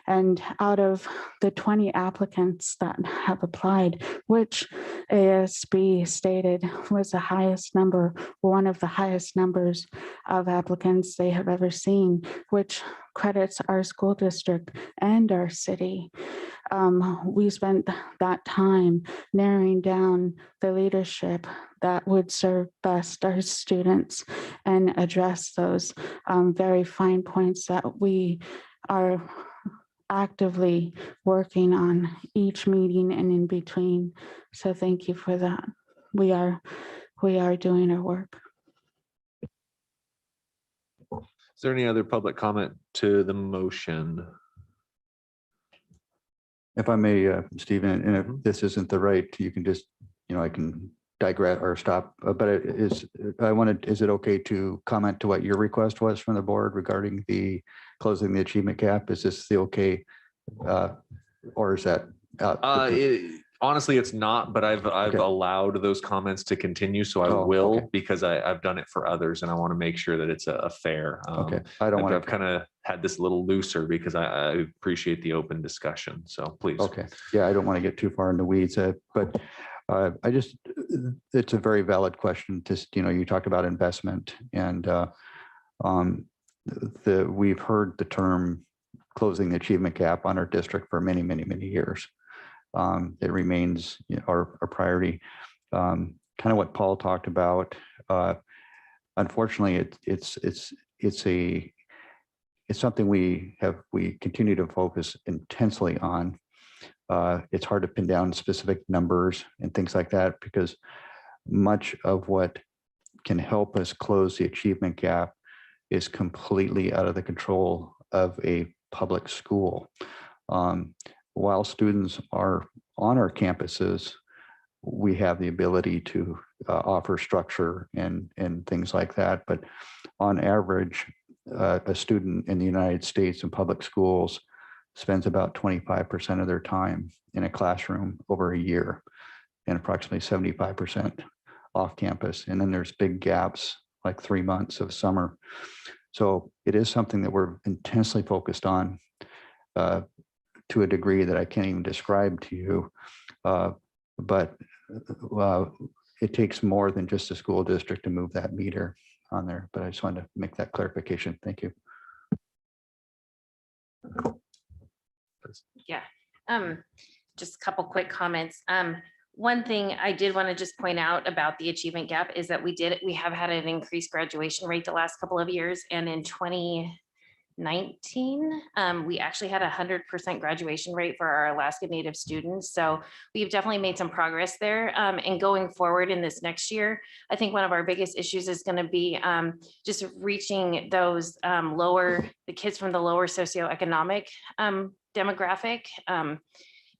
[SPEAKER 8] And out of the 20 applicants that have applied, which ASB stated was the highest number, one of the highest numbers of applicants they have ever seen, which credits our school district and our city. We spent that time narrowing down the leadership that would serve best our students and address those very fine points that we are actively working on each meeting and in between. So thank you for that. We are doing our work.
[SPEAKER 2] Is there any other public comment to the motion?
[SPEAKER 7] If I may, Stephen, and if this isn't the right, you can just, I can digress or stop, but is it okay to comment to what your request was from the board regarding the closing the achievement gap? Is this the okay, or is that?
[SPEAKER 2] Honestly, it's not, but I've
[SPEAKER 7] Okay.
[SPEAKER 2] allowed those comments to continue, so I
[SPEAKER 7] Oh,
[SPEAKER 2] will,
[SPEAKER 7] okay.
[SPEAKER 2] because I've done it for others and I want to make sure that it's a fair.
[SPEAKER 7] Okay, I don't want
[SPEAKER 2] I've
[SPEAKER 7] to.
[SPEAKER 2] kind of had this a little looser because I appreciate the open discussion. So please.
[SPEAKER 7] Okay, yeah, I don't want to get too far in the weeds, but it's a very valid question. Just, you talked about investment, and we've heard the term closing the achievement gap on our district for many, many, many years. It remains our priority. Kind of what Paul talked about. Unfortunately, it's something we continue to focus intensely on. It's hard to pin down specific numbers and things like that, because much of what can help us close the achievement gap is completely out of the control of a public school. While students are on our campuses, we have the ability to offer structure and things like that. But on average, a student in the United States in public schools spends about 25% of their time in a classroom over a year, and approximately 75% off campus. And then there's big gaps, like 3 months of summer. So it is something that we're intensely focused on to a degree that I can't even describe to you. But it takes more than just a school district to move that meter on there. But I just wanted to make that clarification. Thank you.
[SPEAKER 1] Yeah, just a couple quick comments. One thing I did want to just point out about the achievement gap is that we have had an increased graduation rate the last couple of years, and in 2019, we actually had 100% graduation rate for our Alaska Native students. So we've definitely made some progress there. And going forward in this next year, I think one of our biggest issues is going to be just reaching those the kids from the lower socioeconomic demographic.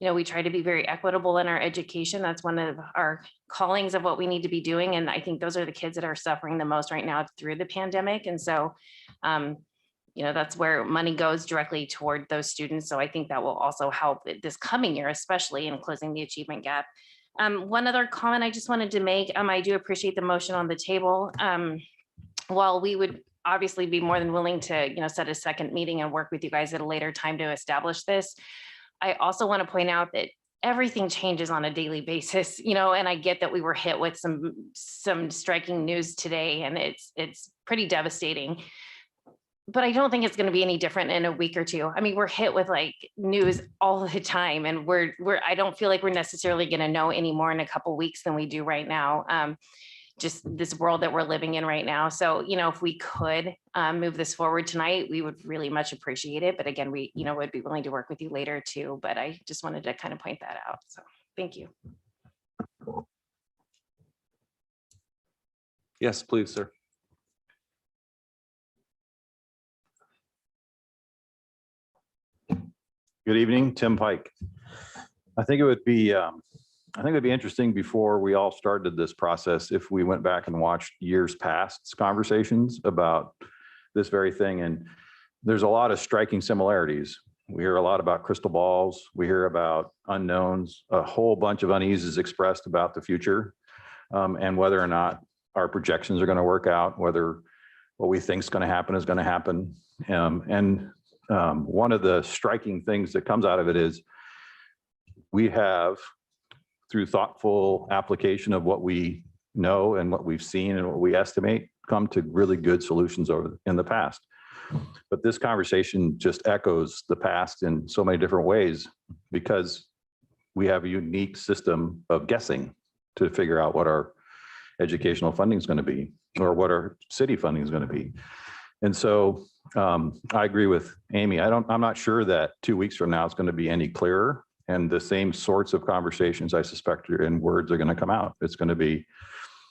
[SPEAKER 1] We try to be very equitable in our education. That's one of our callings of what we need to be doing. And I think those are the kids that are suffering the most right now through the pandemic. And so, that's where money goes directly toward those students. So I think that will also help this coming year, especially in closing the achievement gap. One other comment I just wanted to make, I do appreciate the motion on the table. While we would obviously be more than willing to, set a second meeting and work with you guys at a later time to establish this, I also want to point out that everything changes on a daily basis, and I get that we were hit with some striking news today, and it's pretty devastating. But I don't think it's going to be any different in a week or two. I mean, we're hit with like news all the time, and I don't feel like we're necessarily going to know any more in a couple of weeks than we do right now. Just this world that we're living in right now. So, if we could move this forward tonight, we would really much appreciate it. But again, we, would be willing to work with you later too. But I just wanted to kind of point that out. So thank you.
[SPEAKER 2] Yes, please, sir.
[SPEAKER 17] Good evening, Tim Pike. I think it would be, interesting before we all started this process, if we went back and watched years past conversations about this very thing. And there's a lot of striking similarities. We hear a lot about crystal balls. We hear about unknowns, a whole bunch of uneases expressed about the future, and whether or not our projections are going to work out, whether what we think is going to happen is going to happen. One of the striking things that comes out of it is we have, through thoughtful application of what we know and what we've seen and what we estimate, come to really good solutions in the past. But this conversation just echoes the past in so many different ways because we have a unique system of guessing to figure out what our educational funding is going to be or what our city funding is going to be. And so I agree with Amy. I'm not sure that 2 weeks from now it's going to be any clearer. And the same sorts of conversations, I suspect, in words are going to come out. It's going to be,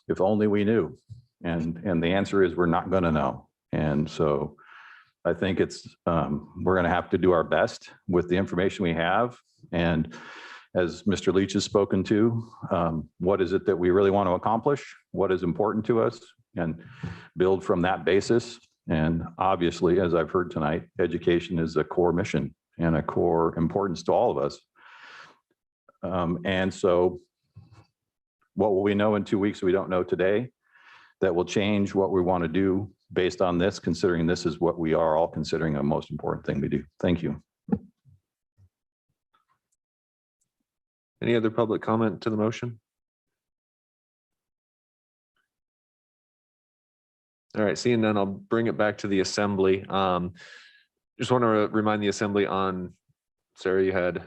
[SPEAKER 17] if only we knew. And the answer is we're not going to know. And so I think we're going to have to do our best with the information we have. And as Mr. Leach has spoken to, what is it that we really want to accomplish? What is important to us? And build from that basis. And obviously, as I've heard tonight, education is a core mission and a core importance to all of us. And so what will we know in 2 weeks we don't know today that will change what we want to do based on this, considering this is what we are all considering a most important thing we do. Thank you.
[SPEAKER 2] Any other public comment to the motion? All right, seeing none, I'll bring it back to the assembly. Just want to remind the assembly on, Sarah, you had.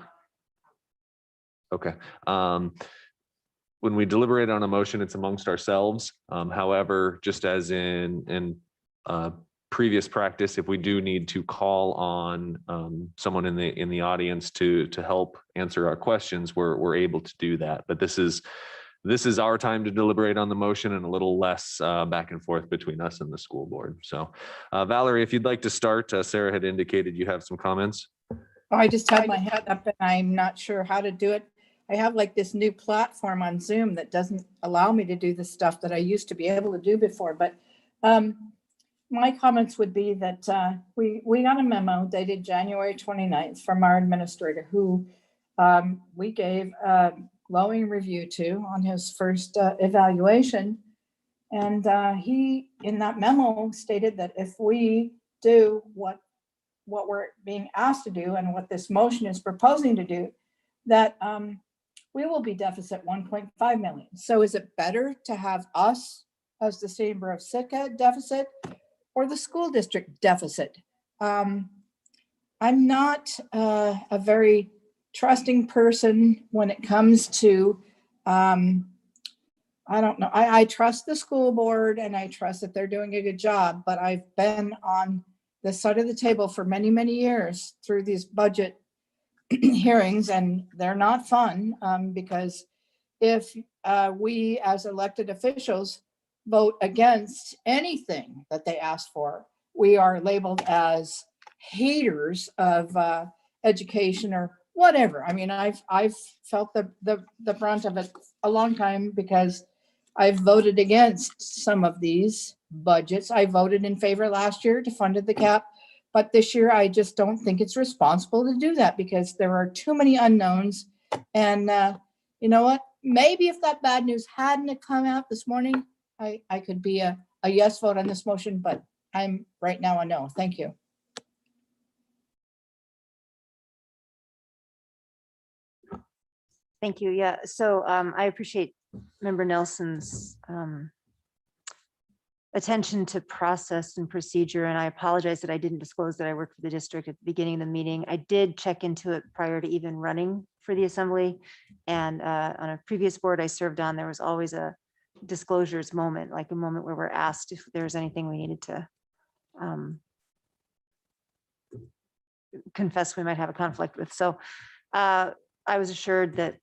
[SPEAKER 2] Okay. When we deliberate on a motion, it's amongst ourselves. However, just as in previous practice, if we do need to call on someone in the audience to help answer our questions, we're able to do that. But this is our time to deliberate on the motion and a little less back and forth between us and the school board. So Valerie, if you'd like to start, Sarah had indicated you have some comments.
[SPEAKER 3] I just had my hand up and I'm not sure how to do it. I have like this new platform on Zoom that doesn't allow me to do the stuff that I used to be able to do before. But my comments would be that we got a memo dated January 29th from our administrator who we gave a glowing review to on his first evaluation. And he, in that memo, stated that if we do what we're being asked to do and what this motion is proposing to do, that we will be deficit 1.5 million. So is it better to have us as the Chamber of Sitka deficit or the school district deficit? I'm not a very trusting person when it comes to, I don't know. I trust the school board and I trust that they're doing a good job, but I've been on this side of the table for many, many years through these budget hearings, and they're not fun because if we as elected officials vote against anything that they ask for, we are labeled as haters of education or whatever. I mean, I've felt the brunt of it a long time because I've voted against some of these budgets. I voted in favor last year to fund the cap. But this year, I just don't think it's responsible to do that because there are too many unknowns. And you know what? Maybe if that bad news hadn't come out this morning, I could be a yes vote on this motion, but I'm right now a no. Thank you.
[SPEAKER 16] Thank you. Yeah, so I appreciate Member Nelson's attention to process and procedure, and I apologize that I didn't disclose that I work for the district at the beginning of the meeting. I did check into it prior to even running for the assembly, and on a previous board I served on, there was always a disclosures moment, like a moment where we're asked if there was anything we needed to confess we might have a conflict with. So I was assured that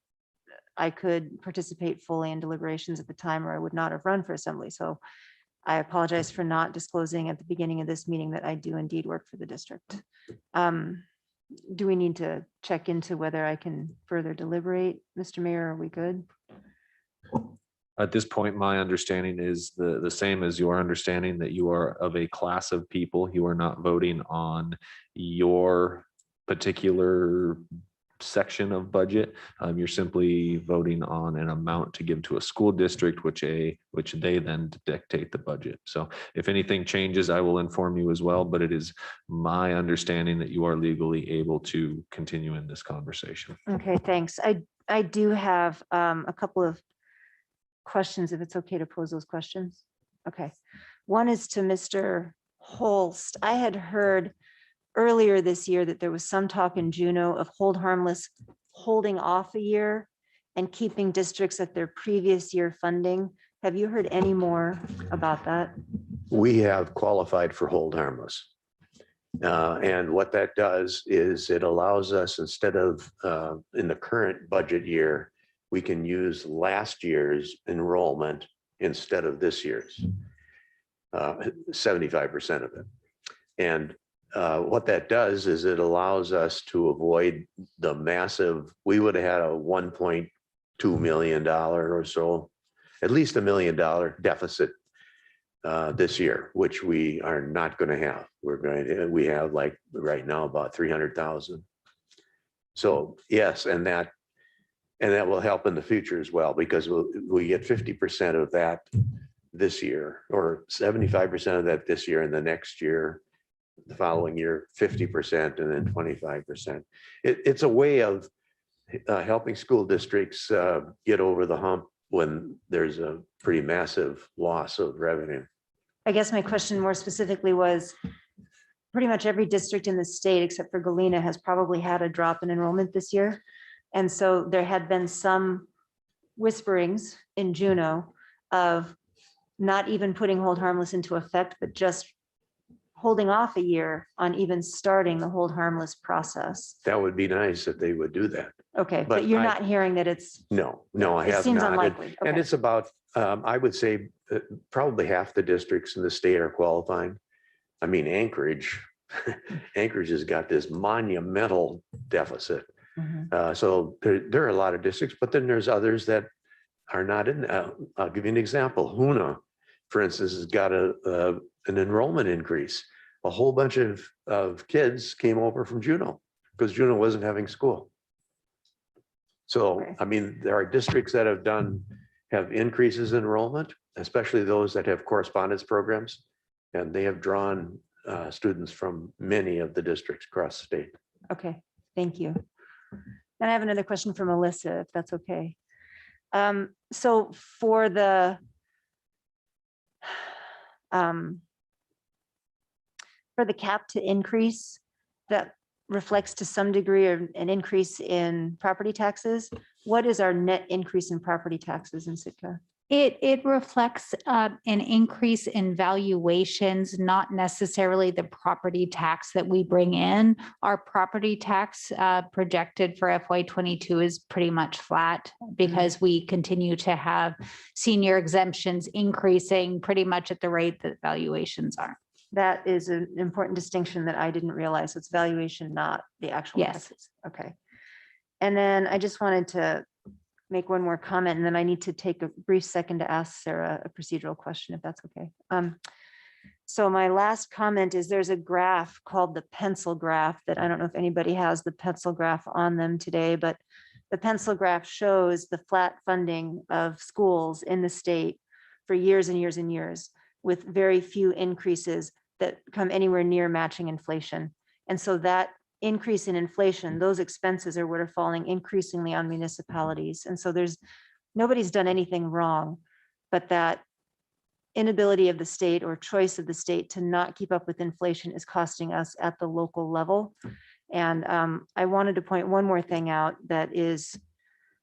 [SPEAKER 16] I could participate fully in deliberations at the time or I would not have run for assembly. So I apologize for not disclosing at the beginning of this meeting that I do indeed work for the district. Do we need to check into whether I can further deliberate, Mr. Mayor? Are we good?
[SPEAKER 2] At this point, my understanding is the same as your understanding, that you are of a class of people. You are not voting on your particular section of budget. You're simply voting on an amount to give to a school district, which they then dictate the budget. So if anything changes, I will inform you as well, but it is my understanding that you are legally able to continue in this conversation.
[SPEAKER 16] Okay, thanks. I do have a couple of questions, if it's okay to pose those questions. Okay. One is to Mr. Holst. I had heard earlier this year that there was some talk in Juneau of hold harmless holding off a year and keeping districts at their previous year funding. Have you heard any more about that?
[SPEAKER 10] We have qualified for hold harmless. And what that does is it allows us, instead of in the current budget year, we can use last year's enrollment instead of this year's, 75% of it. And what that does is it allows us to avoid the massive, we would have had a $1.2 million or so, at least $1 million deficit this year, which we are not going to have. We have like right now about 300,000. So yes, and that will help in the future as well, because we get 50% of that this year, or 75% of that this year, and the next year, the following year, 50%, and then 25%. It's a way of helping school districts get over the hump when there's a pretty massive loss of revenue.
[SPEAKER 16] I guess my question more specifically was, pretty much every district in the state, except for Galena, has probably had a drop in enrollment this year. And so there had been some whisperings in Juneau of not even putting hold harmless into effect, but just holding off a year on even starting the hold harmless process.
[SPEAKER 10] That would be nice if they would do that.
[SPEAKER 16] Okay,
[SPEAKER 10] But
[SPEAKER 16] but you're
[SPEAKER 10] I-
[SPEAKER 16] not hearing that it's,
[SPEAKER 10] No, I
[SPEAKER 16] It
[SPEAKER 10] have
[SPEAKER 16] seems
[SPEAKER 10] not.
[SPEAKER 16] unlikely.
[SPEAKER 10] And
[SPEAKER 16] Okay.
[SPEAKER 10] it's about, I would say, probably half the districts in the state are qualifying. I mean, Anchorage, Anchorage has got this monumental deficit. So there are a lot of districts, but then there's others that are not in. I'll give you an example. Hoona, for instance, has got an enrollment increase. A whole bunch of kids came over from Juneau because Juneau wasn't having school. So, I mean, there are districts that have increases in enrollment, especially those that have correspondence programs. And they have drawn students from many of the districts across the state.
[SPEAKER 16] okay, thank you. And I have another question for Melissa, if that's okay. So for the cap to increase, that reflects to some degree of an increase in property taxes. What is our net increase in property taxes in Sitka?
[SPEAKER 5] It reflects an increase in valuations, not necessarily the property tax that we bring in. Our property tax projected for FY '22 is pretty much flat because we continue to have senior exemptions increasing pretty much at the rate that valuations are.
[SPEAKER 16] That is an important distinction that I didn't realize. It's valuation, not the actual
[SPEAKER 5] Yes.
[SPEAKER 16] taxes. Okay. And then I just wanted to make one more comment, and then I need to take a brief second to ask Sarah a procedural question, if that's okay. So my last comment is there's a graph called the pencil graph that I don't know if anybody has the pencil graph on them today, but the pencil graph shows the flat funding of schools in the state for years and years and years, with very few increases that come anywhere near matching inflation. And so that increase in inflation, those expenses are what are falling increasingly on municipalities. And so nobody's done anything wrong, but that inability of the state or choice of the state to not keep up with inflation is costing us at the local level. And I wanted to point one more thing out that is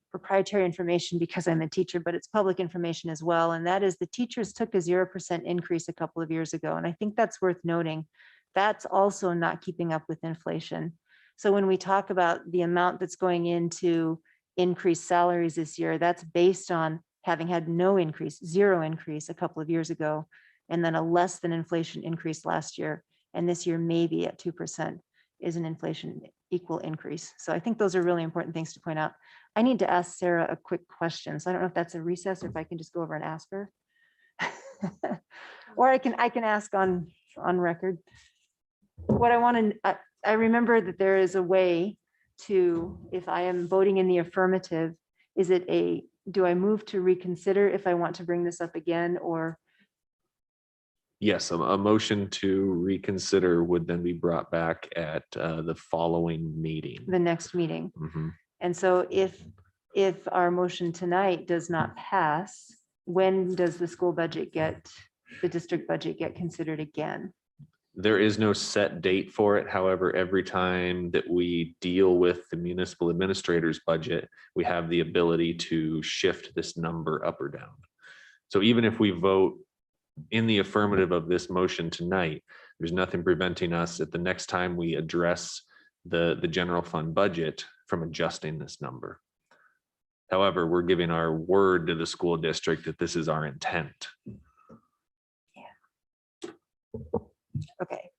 [SPEAKER 16] proprietary information because I'm a teacher, but it's public information as well. And that is the teachers took a 0% increase a couple of years ago. And I think that's worth noting. That's also not keeping up with inflation. So when we talk about the amount that's going into increased salaries this year, that's based on having had no increase, zero increase a couple of years ago. and then a less than inflation increase last year. And this year maybe at 2% is an inflation equal increase. So I think those are really important things to point out. I need to ask Sarah a quick question. So I don't know if that's a recess or if I can just go over and ask her. Or I can ask on record. What I want to, I remember that there is a way to, if I am voting in the affirmative, is it do I move to reconsider if I want to bring this up again, or?
[SPEAKER 2] Yes, a motion to reconsider would then be brought back at the following meeting.
[SPEAKER 16] The next meeting?
[SPEAKER 2] Mhm.
[SPEAKER 16] And so if our motion tonight does not pass, when does the school budget the district budget get considered again?
[SPEAKER 2] There is no set date for it. However, every time that we deal with the municipal administrator's budget, we have the ability to shift this number up or down. So even if we vote in the affirmative of this motion tonight, there's nothing preventing us at the next time we address the general fund budget from adjusting this number. However, we're giving our word to the school district that this is our intent.
[SPEAKER 16] Okay.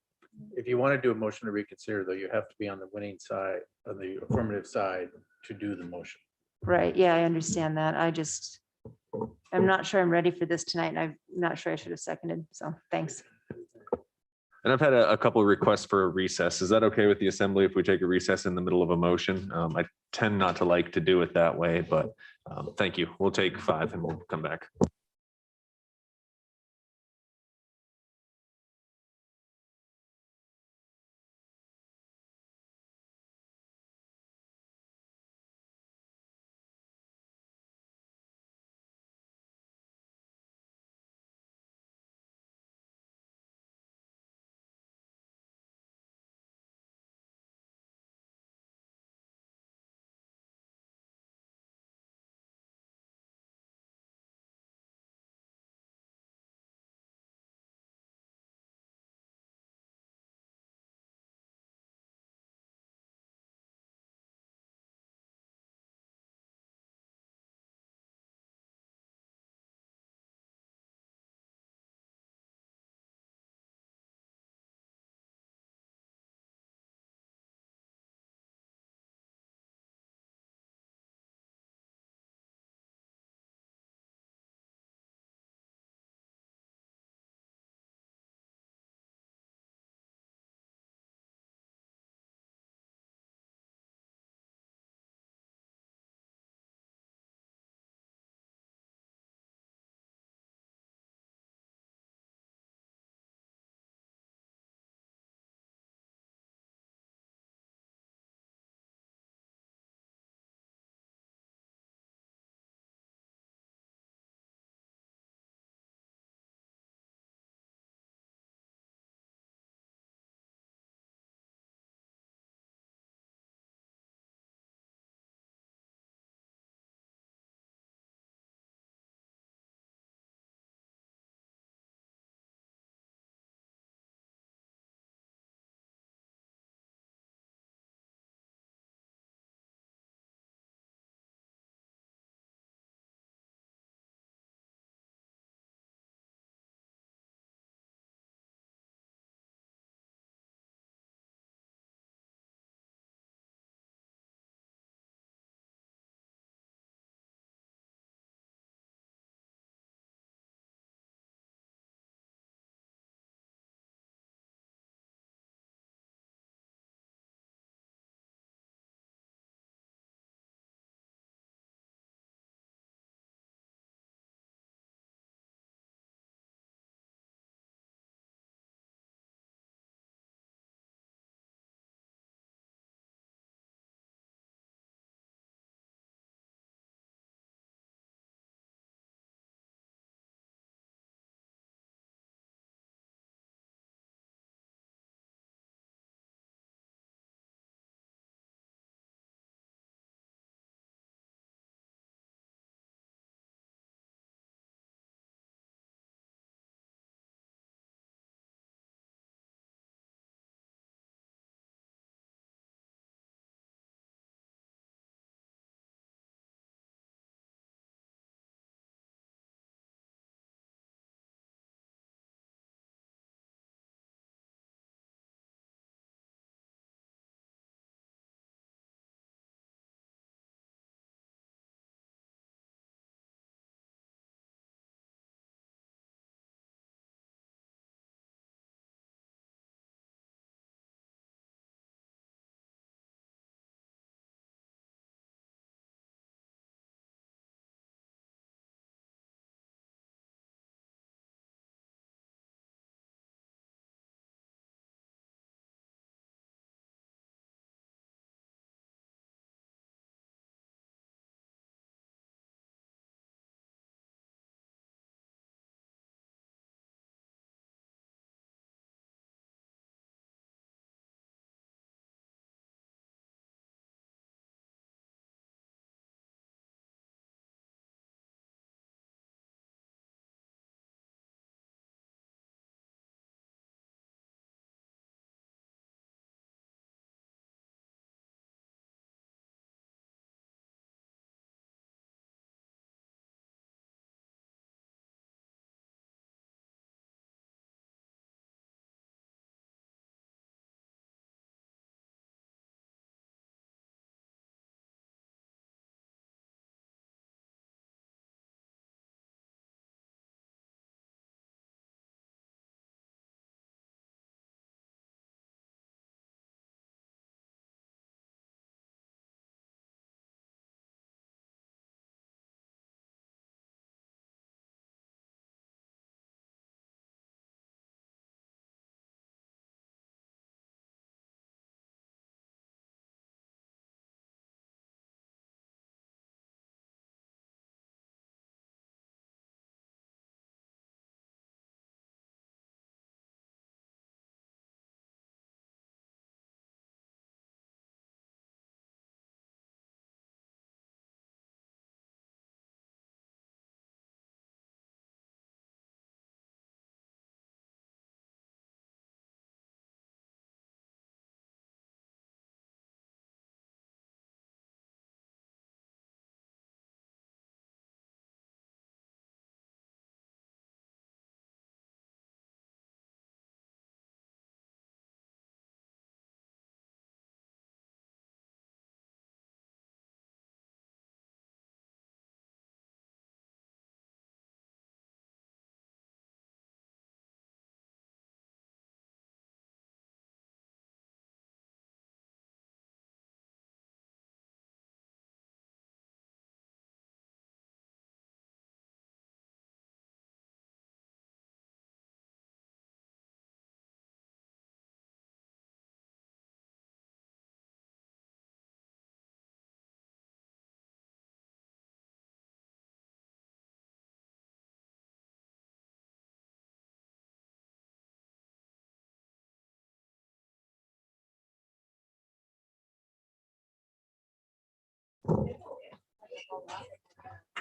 [SPEAKER 13] If you want to do a motion to reconsider, though, you have to be on the winning side, on the affirmative side to do the motion.
[SPEAKER 16] Right. Yeah, I understand that. I'm not sure I'm ready for this tonight, and I'm not sure I should have seconded. So thanks.
[SPEAKER 2] And I've had a couple of requests for a recess. Is that okay with the assembly if we take a recess in the middle of a motion? I tend not to like to do it that way, but thank you. We'll take 5 and we'll come back.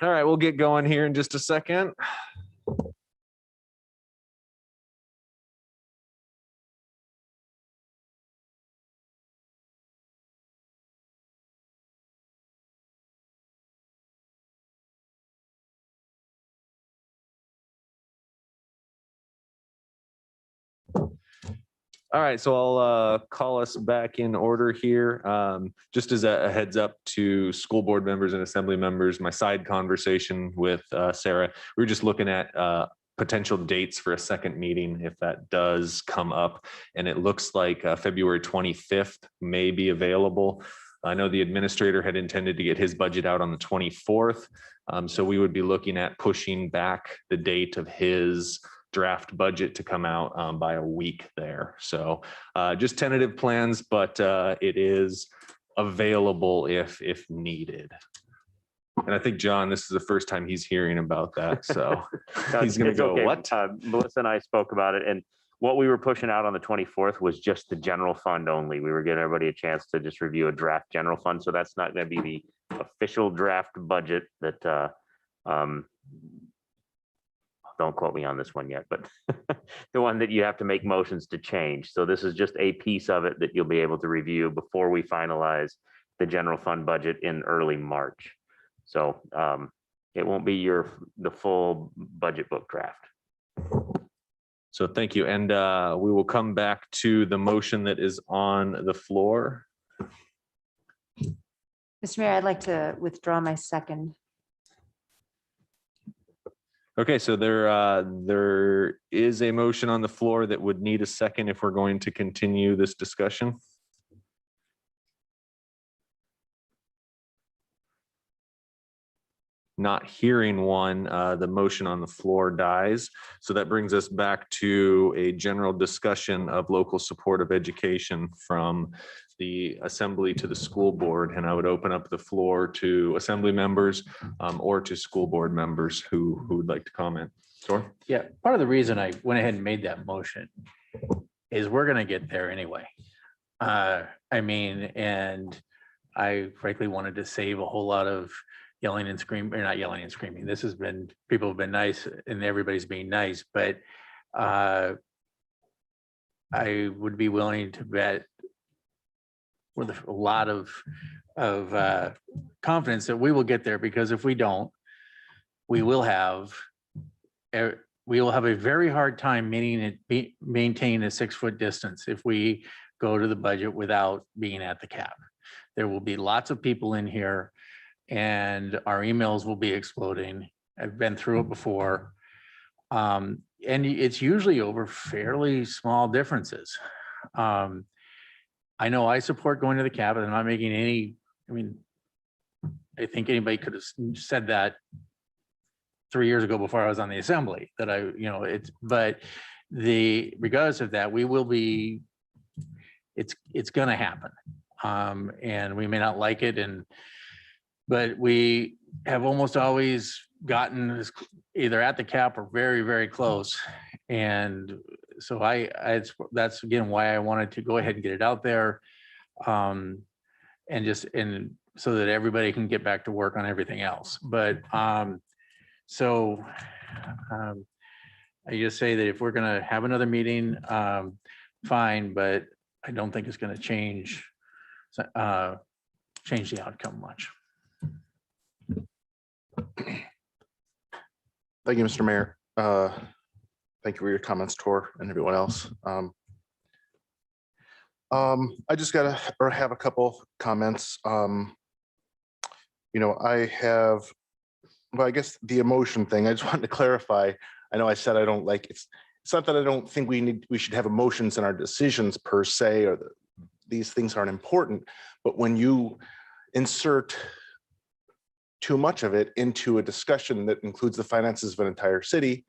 [SPEAKER 2] All right, we'll get going here in just a second. All right, so I'll call us back in order here. Just as a heads up to school board members and assembly members, my side conversation with Sarah, we were just looking at potential dates for a second meeting if that does come up. And it looks like February 25th may be available. I know the administrator had intended to get his budget out on the 24th. So we would be looking at pushing back the date of his draft budget to come out by a week there. So just tentative plans, but it is available if needed. And I think, John, this is the first time he's hearing about that. So he's going to go,
[SPEAKER 12] okay.
[SPEAKER 2] what?
[SPEAKER 12] Melissa and I spoke about it, and what we were pushing out on the 24th was just the general fund only. We were giving everybody a chance to just review a draft general fund. So that's not going to be the official draft budget that don't quote me on this one yet, but the one that you have to make motions to change. So this is just a piece of it that you'll be able to review before we finalize the general fund budget in early March. So it won't be the full budget book draft.
[SPEAKER 2] So thank you. And we will come back to the motion that is on the floor.
[SPEAKER 16] Mr. Mayor, I'd like to withdraw my second.
[SPEAKER 2] Okay, so there is a motion on the floor that would need a second if we're going to continue this discussion. Not hearing one, the motion on the floor dies. So that brings us back to a general discussion of local support of education from the assembly to the school board. And I would open up the floor to assembly members or to school board members who would like to comment. Sure.
[SPEAKER 13] Yeah, part of the reason I went ahead and made that motion is we're gonna get there anyway. I mean, and I frankly wanted to save a whole lot of yelling and screaming, or not yelling and screaming. This has been, people have been nice and everybody's being nice, but I would be willing to bet with a lot of confidence that we will get there, because if we don't, we will have a very hard time maintaining a 6-foot distance if we go to the budget without being at the cap. There will be lots of people in here and our emails will be exploding. I've been through it before. And it's usually over fairly small differences. I know I support going to the cap, and I'm not making any, I mean, I think anybody could have said that 3 years ago before I was on the assembly that but regardless of that, we will be, it's gonna happen. And we may not like it, but we have almost always gotten either at the cap or very, very close. And so that's again why I wanted to go ahead and get it out there. And so that everybody can get back to work on everything else. But I just say that if we're gonna have another meeting, fine, but I don't think it's gonna change the outcome much.
[SPEAKER 14] Thank you, Mr. Mayor. Thank you for your comments, Tor, and everyone else. I just have a couple comments. I guess the emotion thing, I just wanted to clarify. I know I said I don't like it. It's not that I don't think we should have emotions in our decisions per se, or these things aren't important, but when you insert too much of it into a discussion that includes the finances of an entire city,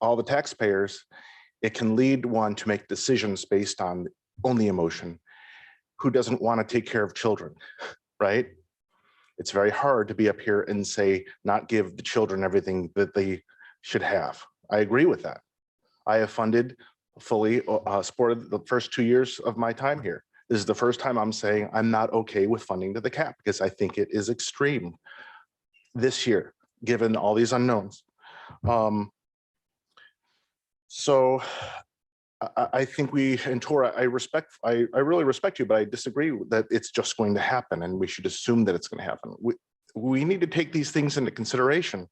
[SPEAKER 14] all the taxpayers, it can lead one to make decisions based on only emotion. Who doesn't want to take care of children, right? It's very hard to be up here and say, not give the children everything that they should have. I agree with that. I have funded fully, supported the first 2 years of my time here. This is the first time I'm saying I'm not okay with funding to the cap, because I think it is extreme. this year, given all these unknowns. So I think and Tora, I really respect you, but I disagree that it's just going to happen and we should assume that it's going to happen. We need to take these things into consideration.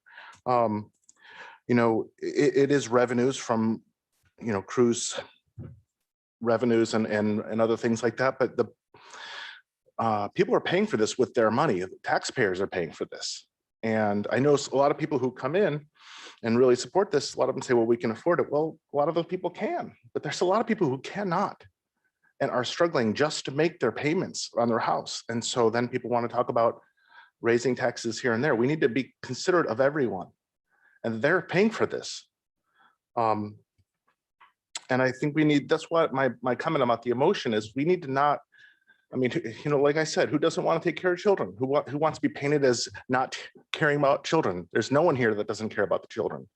[SPEAKER 14] It is revenues from, cruise revenues and other things like that, but the people are paying for this with their money. Taxpayers are paying for this. And I know a lot of people who come in and really support this. A lot of them say, well, we can afford it. Well, a lot of those people can, but there's a lot of people who cannot and are struggling just to make their payments on their house. And so then people want to talk about raising taxes here and there. We need to be considerate of everyone, and they're paying for this. And I think that's what my comment about the emotion is. We need to not, like I said, who doesn't want to take care of children? Who wants to be painted as not caring about children? There's no one here that doesn't care about the children.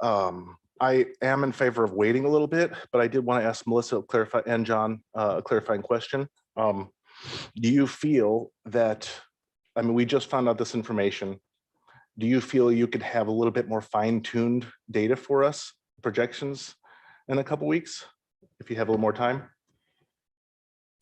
[SPEAKER 14] I am in favor of waiting a little bit, but I did want to ask Melissa and John a clarifying question. Do you feel that, we just found out this information. Do you feel you could have a little bit more fine-tuned data for us, projections in a couple weeks, if you have a little more time?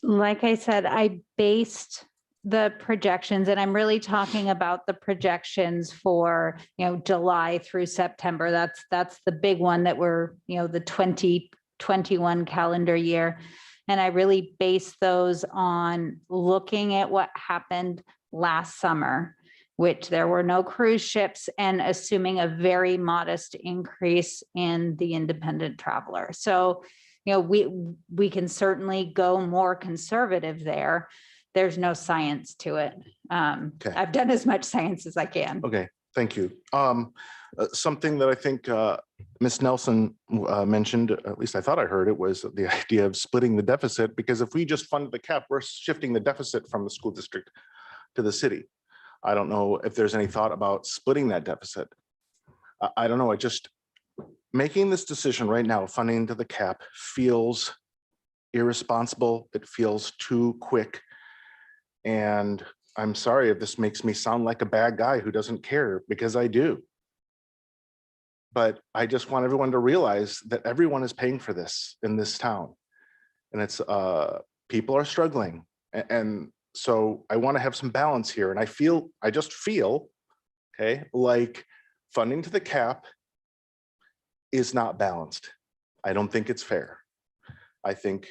[SPEAKER 5] Like I said, I based the projections, and I'm really talking about the projections for, July through September. That's the big one that we're, the 2021 calendar year. And I really based those on looking at what happened last summer, which there were no cruise ships, and assuming a very modest increase in the independent traveler. So, we can certainly go more conservative there. There's no science to it.
[SPEAKER 14] Okay.
[SPEAKER 5] I've done as much science as I can.
[SPEAKER 14] Okay, thank you. Something that I think Ms. Nelson mentioned, at least I thought I heard it, was the idea of splitting the deficit, because if we just fund the cap, we're shifting the deficit from the school district to the city. I don't know if there's any thought about splitting that deficit. I don't know. Making this decision right now, funding to the cap, feels irresponsible. It feels too quick. And I'm sorry if this makes me sound like a bad guy who doesn't care, because I do. But I just want everyone to realize that everyone is paying for this in this town. And it's people are struggling. And so I want to have some balance here. And I just feel, okay, like funding to the cap is not balanced. I don't think it's fair. I think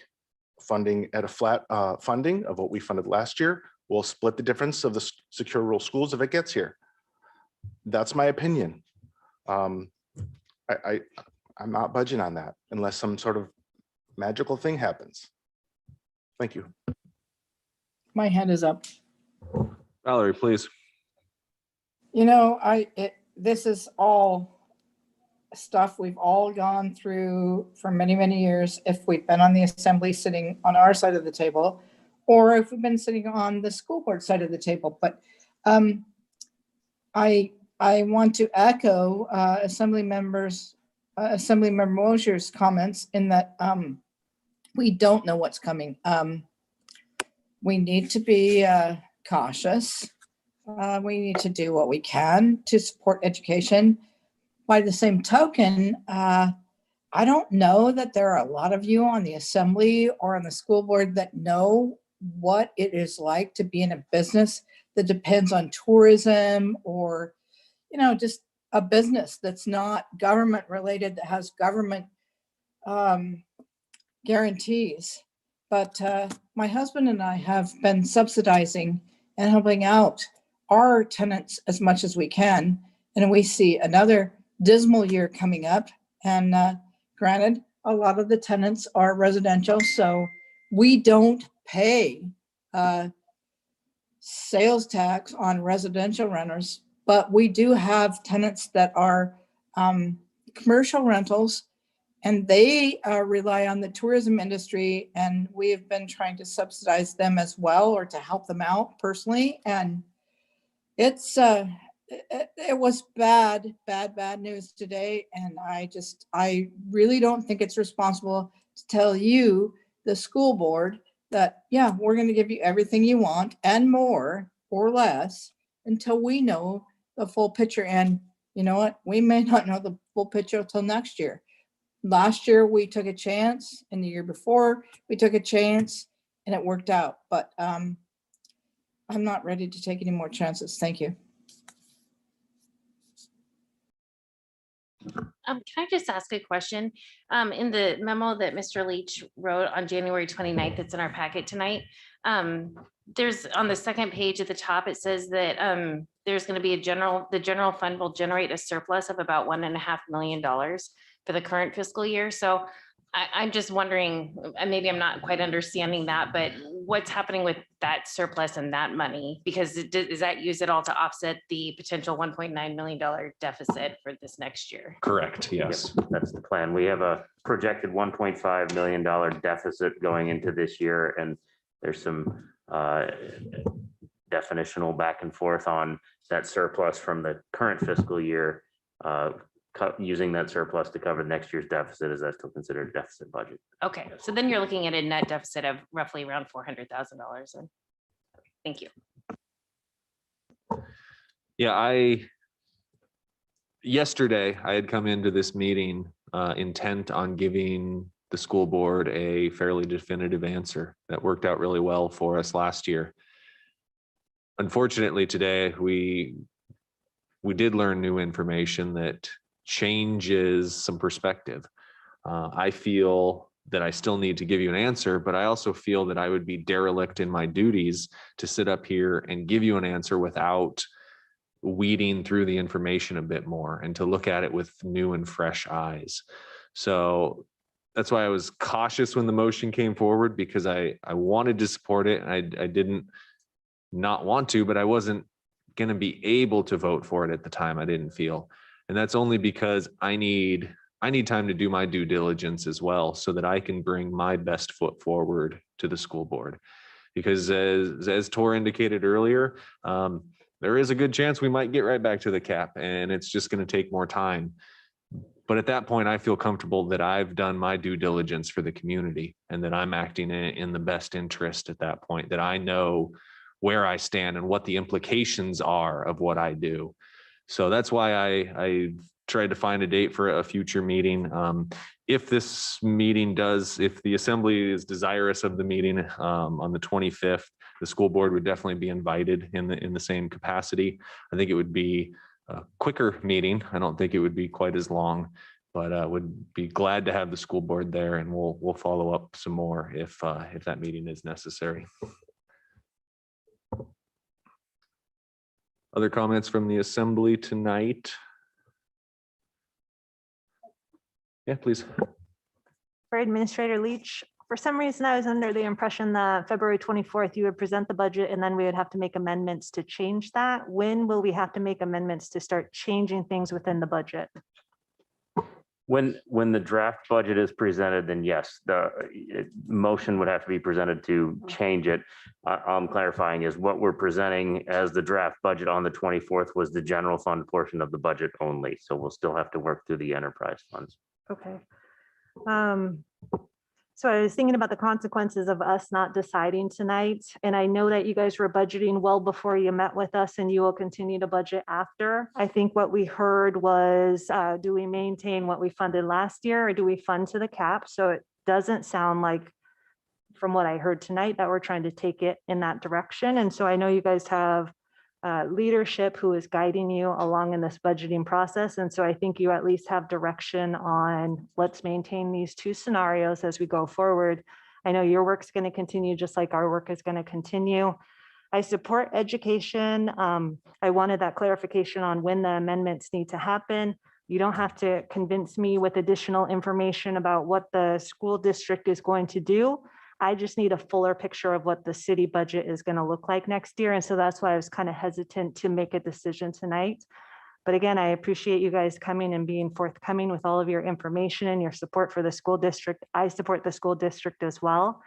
[SPEAKER 14] funding at a flat funding of what we funded last year will split the difference of the secure rural schools if it gets here. That's my opinion. I'm not budging on that unless some sort of magical thing happens. Thank you.
[SPEAKER 3] My hand is up.
[SPEAKER 2] Valerie, please.
[SPEAKER 3] This is all stuff we've all gone through for many, many years. If we've been on the assembly sitting on our side of the table, or if we've been sitting on the school board side of the table. But I want to echo Assemblymember Mosher's comments in that we don't know what's coming. We need to be cautious. We need to do what we can to support education. By the same token, I don't know that there are a lot of you on the assembly or on the school board that know what it is like to be in a business that depends on tourism, or, just a business that's not government related, that has government guarantees. But my husband and I have been subsidizing and helping out our tenants as much as we can. And we see another dismal year coming up. And granted, a lot of the tenants are residential, so we don't pay sales tax on residential renters, but we do have tenants that are commercial rentals, and they rely on the tourism industry, and we have been trying to subsidize them as well, or to help them out personally. And it's it was bad news today. And I really don't think it's responsible to tell you, the school board, that, yeah, we're going to give you everything you want and more or less until we know the full picture. And you know what? We may not know the full picture until next year. Last year, we took a chance, and the year before, we took a chance, and it worked out. But I'm not ready to take any more chances. Thank you.
[SPEAKER 1] Can I just ask a question? In the memo that Mr. Leach wrote on January 29th, that's in our packet tonight. There's on the second page at the top, it says that there's going to be the general fund will generate a surplus of about $1.5 million for the current fiscal year. So I'm just wondering, and maybe I'm not quite understanding that, but what's happening with that surplus and that money? Because is that used at all to offset the potential $1.9 million deficit for this next year?
[SPEAKER 2] Correct, yes.
[SPEAKER 12] Yep, that's the plan. We have a projected $1.5 million deficit going into this year, and there's some definitional back and forth on that surplus from the current fiscal year. Using that surplus to cover next year's deficit, is that still considered a deficit budget?
[SPEAKER 1] Okay, so then you're looking at a net deficit of roughly around $400,000. And thank you.
[SPEAKER 2] Yeah, yesterday I had come into this meeting intent on giving the school board a fairly definitive answer that worked out really well for us last year. Unfortunately, today we did learn new information that changes some perspective. I feel that I still need to give you an answer, but I also feel that I would be derelict in my duties to sit up here and give you an answer without weeding through the information a bit more and to look at it with new and fresh eyes. So that's why I was cautious when the motion came forward, because I wanted to support it. I didn't not want to, but I wasn't going to be able to vote for it at the time. I didn't feel. And that's only because I need time to do my due diligence as well, so that I can bring my best foot forward to the school board. Because as Tor indicated earlier, there is a good chance we might get right back to the cap, and it's just going to take more time. But at that point, I feel comfortable that I've done my due diligence for the community and that I'm acting in the best interest at that point, that I know where I stand and what the implications are of what I do. So that's why I tried to find a date for a future meeting. If this meeting if the assembly is desirous of the meeting on the 25th, the school board would definitely be invited in the same capacity. I think it would be a quicker meeting. I don't think it would be quite as long, but would be glad to have the school board there, and we'll follow up some more if that meeting is necessary. Other comments from the assembly tonight? Yeah, please.
[SPEAKER 15] For Administrator Leach, for some reason, I was under the impression that February 24th, you would present the budget and then we would have to make amendments to change that. When will we have to make amendments to start changing things within the budget?
[SPEAKER 12] When the draft budget is presented, then yes, the motion would have to be presented to change it. I'm clarifying is what we're presenting as the draft budget on the 24th was the general fund portion of the budget only. So we'll still have to work through the enterprise funds.
[SPEAKER 15] Okay. So I was thinking about the consequences of us not deciding tonight. And I know that you guys were budgeting well before you met with us, and you will continue to budget after. I think what we heard was, do we maintain what we funded last year, or do we fund to the cap? So it doesn't sound like, from what I heard tonight, that we're trying to take it in that direction. And so I know you guys have leadership who is guiding you along in this budgeting process. And so I think you at least have direction on, let's maintain these two scenarios as we go forward. I know your work's going to continue just like our work is going to continue. I support education. I wanted that clarification on when the amendments need to happen. You don't have to convince me with additional information about what the school district is going to do. I just need a fuller picture of what the city budget is going to look like next year. And so that's why I was kind of hesitant to make a decision tonight. But again, I appreciate you guys coming and being forthcoming with all of your information and your support for the school district. I support the school district as well.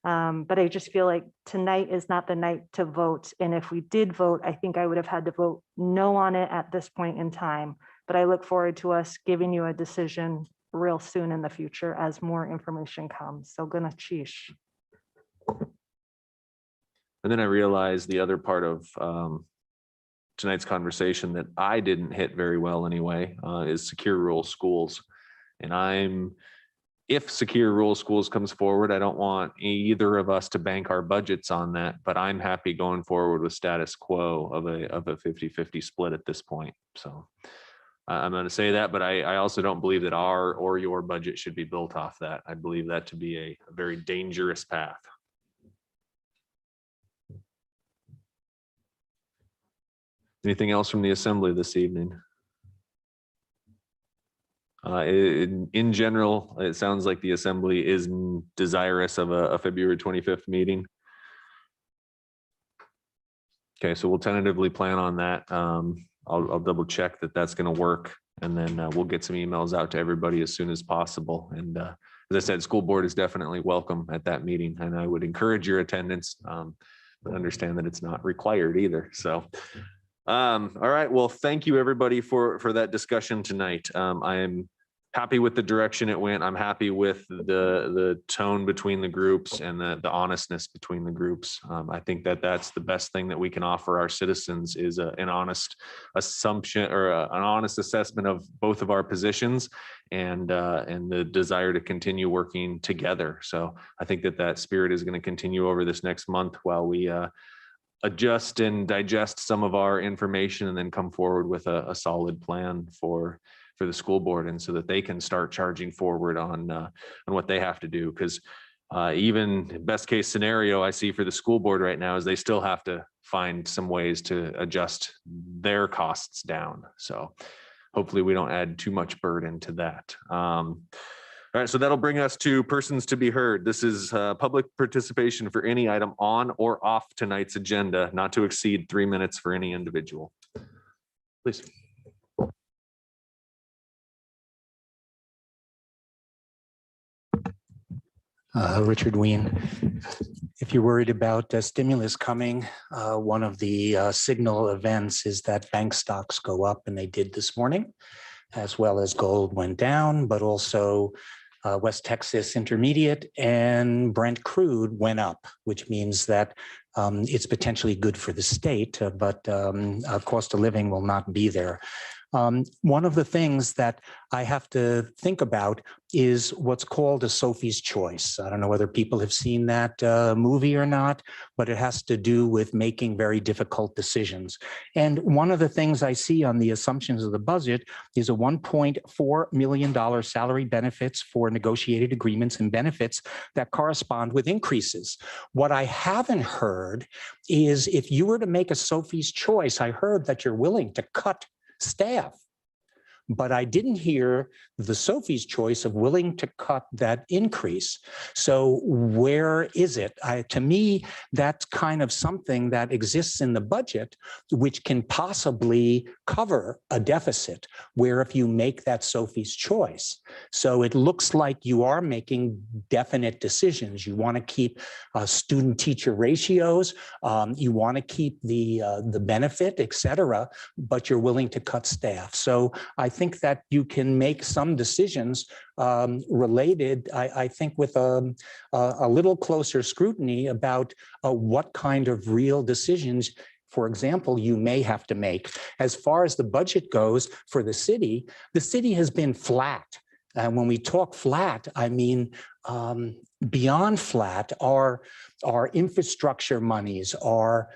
[SPEAKER 15] But I just feel like tonight is not the night to vote. And if we did vote, I think I would have had to vote no on it at this point in time. But I look forward to us giving you a decision real soon in the future as more information comes. So gonna cheesh.
[SPEAKER 2] And then I realized the other part of tonight's conversation that I didn't hit very well anyway, is secure rural schools. And if secure rural schools comes forward, I don't want either of us to bank our budgets on that, but I'm happy going forward with status quo of a 50-50 split at this point. So I'm going to say that, but I also don't believe that our or your budget should be built off that. I believe that to be a very dangerous path. Anything else from the assembly this evening? In general, it sounds like the assembly is desirous of a February 25th meeting. Okay, so we'll tentatively plan on that. I'll double check that that's going to work, and then we'll get some emails out to everybody as soon as possible. And as I said, school board is definitely welcome at that meeting, and I would encourage your attendance, but understand that it's not required either. So. All right. Well, thank you everybody for that discussion tonight. I am happy with the direction it went. I'm happy with the tone between the groups and the honestness between the groups. I think that that's the best thing that we can offer our citizens is an honest assumption or an honest assessment of both of our positions and the desire to continue working together. So I think that spirit is going to continue over this next month while we adjust and digest some of our information and then come forward with a solid plan for the school board, and so that they can start charging forward on what they have to do. Because even best case scenario I see for the school board right now is they still have to find some ways to adjust their costs down. So hopefully we don't add too much burden to that. All right, so that'll bring us to persons to be heard. This is public participation for any item on or off tonight's agenda, not to exceed 3 minutes for any individual. Please.
[SPEAKER 4] Richard Ween. If you're worried about stimulus coming, one of the signal events is that bank stocks go up, and they did this morning, as well as gold went down, but also West Texas Intermediate and Brent crude went up, which means that it's potentially good for the state, but cost of living will not be there. One of the things that I have to think about is what's called a Sophie's Choice. I don't know whether people have seen that movie or not, but it has to do with making very difficult decisions. And one of the things I see on the assumptions of the budget is a $1.4 million salary benefits for negotiated agreements and benefits that correspond with increases. What I haven't heard is if you were to make a Sophie's Choice, I heard that you're willing to cut staff, but I didn't hear the Sophie's Choice of willing to cut that increase. So where is it? To me, that's kind of something that exists in the budget, which can possibly cover a deficit, where if you make that Sophie's Choice. So it looks like you are making definite decisions. You want to keep student-teacher ratios, you want to keep the benefit, et cetera, but you're willing to cut staff. So I think that you can make some decisions related, I think, with a little closer scrutiny about what kind of real decisions, for example, you may have to make. As far as the budget goes for the city has been flat. And when we talk flat, I mean beyond flat. Our infrastructure monies, our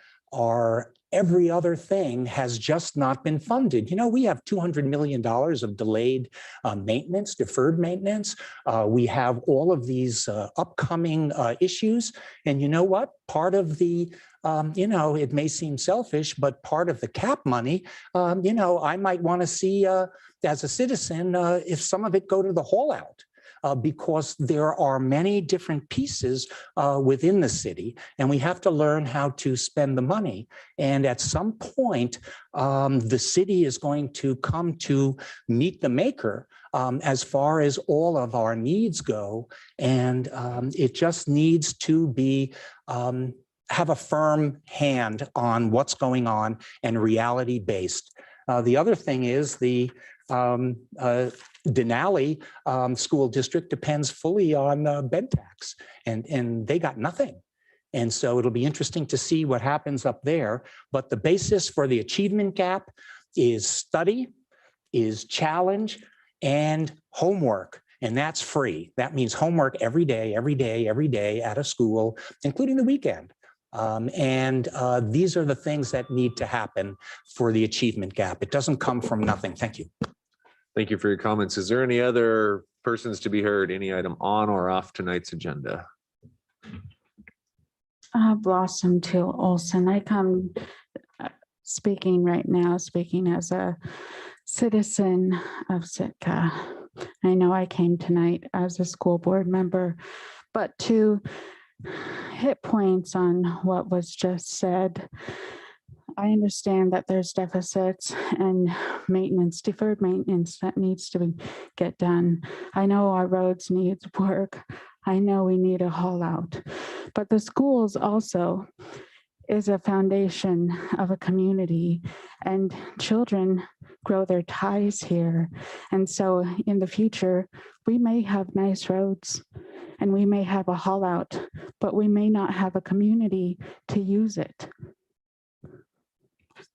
[SPEAKER 4] every other thing has just not been funded. You know, we have $200 million of delayed maintenance, deferred maintenance. We have all of these upcoming issues. And you know what? Part of the, it may seem selfish, but part of the cap money, I might want to see as a citizen, if some of it go to the haul out. Because there are many different pieces within the city, and we have to learn how to spend the money. And at some point, the city is going to come to meet the maker as far as all of our needs go. And it just needs to be have a firm hand on what's going on and reality based. The other thing is the Denali school district depends fully on bed tax, and they got nothing. And so it'll be interesting to see what happens up there. But the basis for the achievement gap is study, is challenge, and homework. And that's free. That means homework every day at a school, including the weekend. These are the things that need to happen for the achievement gap. It doesn't come from nothing. Thank you.
[SPEAKER 2] Thank you for your comments. Is there any other persons to be heard? Any item on or off tonight's agenda?
[SPEAKER 8] Blossom Teal Olson. I come speaking right now, speaking as a citizen of Sitka. I know I came tonight as a school board member, but to hit points on what was just said, I understand that there's deficits and maintenance, deferred maintenance that needs to get done. I know our roads needs work. I know we need a haul out, but the schools also is a foundation of a community, and children grow their ties here. And so in the future, we may have nice roads and we may have a haul out, but we may not have a community to use it.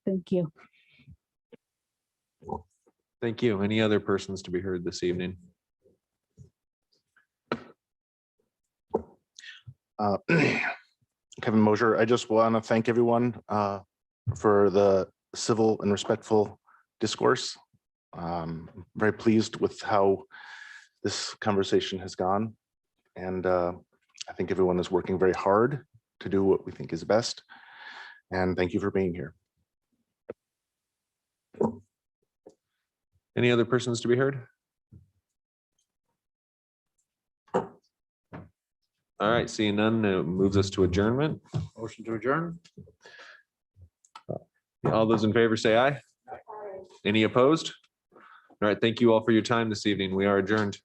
[SPEAKER 8] Thank you.
[SPEAKER 2] Thank you. Any other persons to be heard this evening?
[SPEAKER 14] Kevin Mosier, I just want to thank everyone for the civil and respectful discourse. Very pleased with how this conversation has gone. And I think everyone is working very hard to do what we think is best. And thank you for being here.
[SPEAKER 2] Any other persons to be heard? All right, seeing none, it moves us to adjournment.
[SPEAKER 13] Motion to adjourn.
[SPEAKER 2] All those in favor say aye. Any opposed? All right, thank you all for your time this evening. We are adjourned.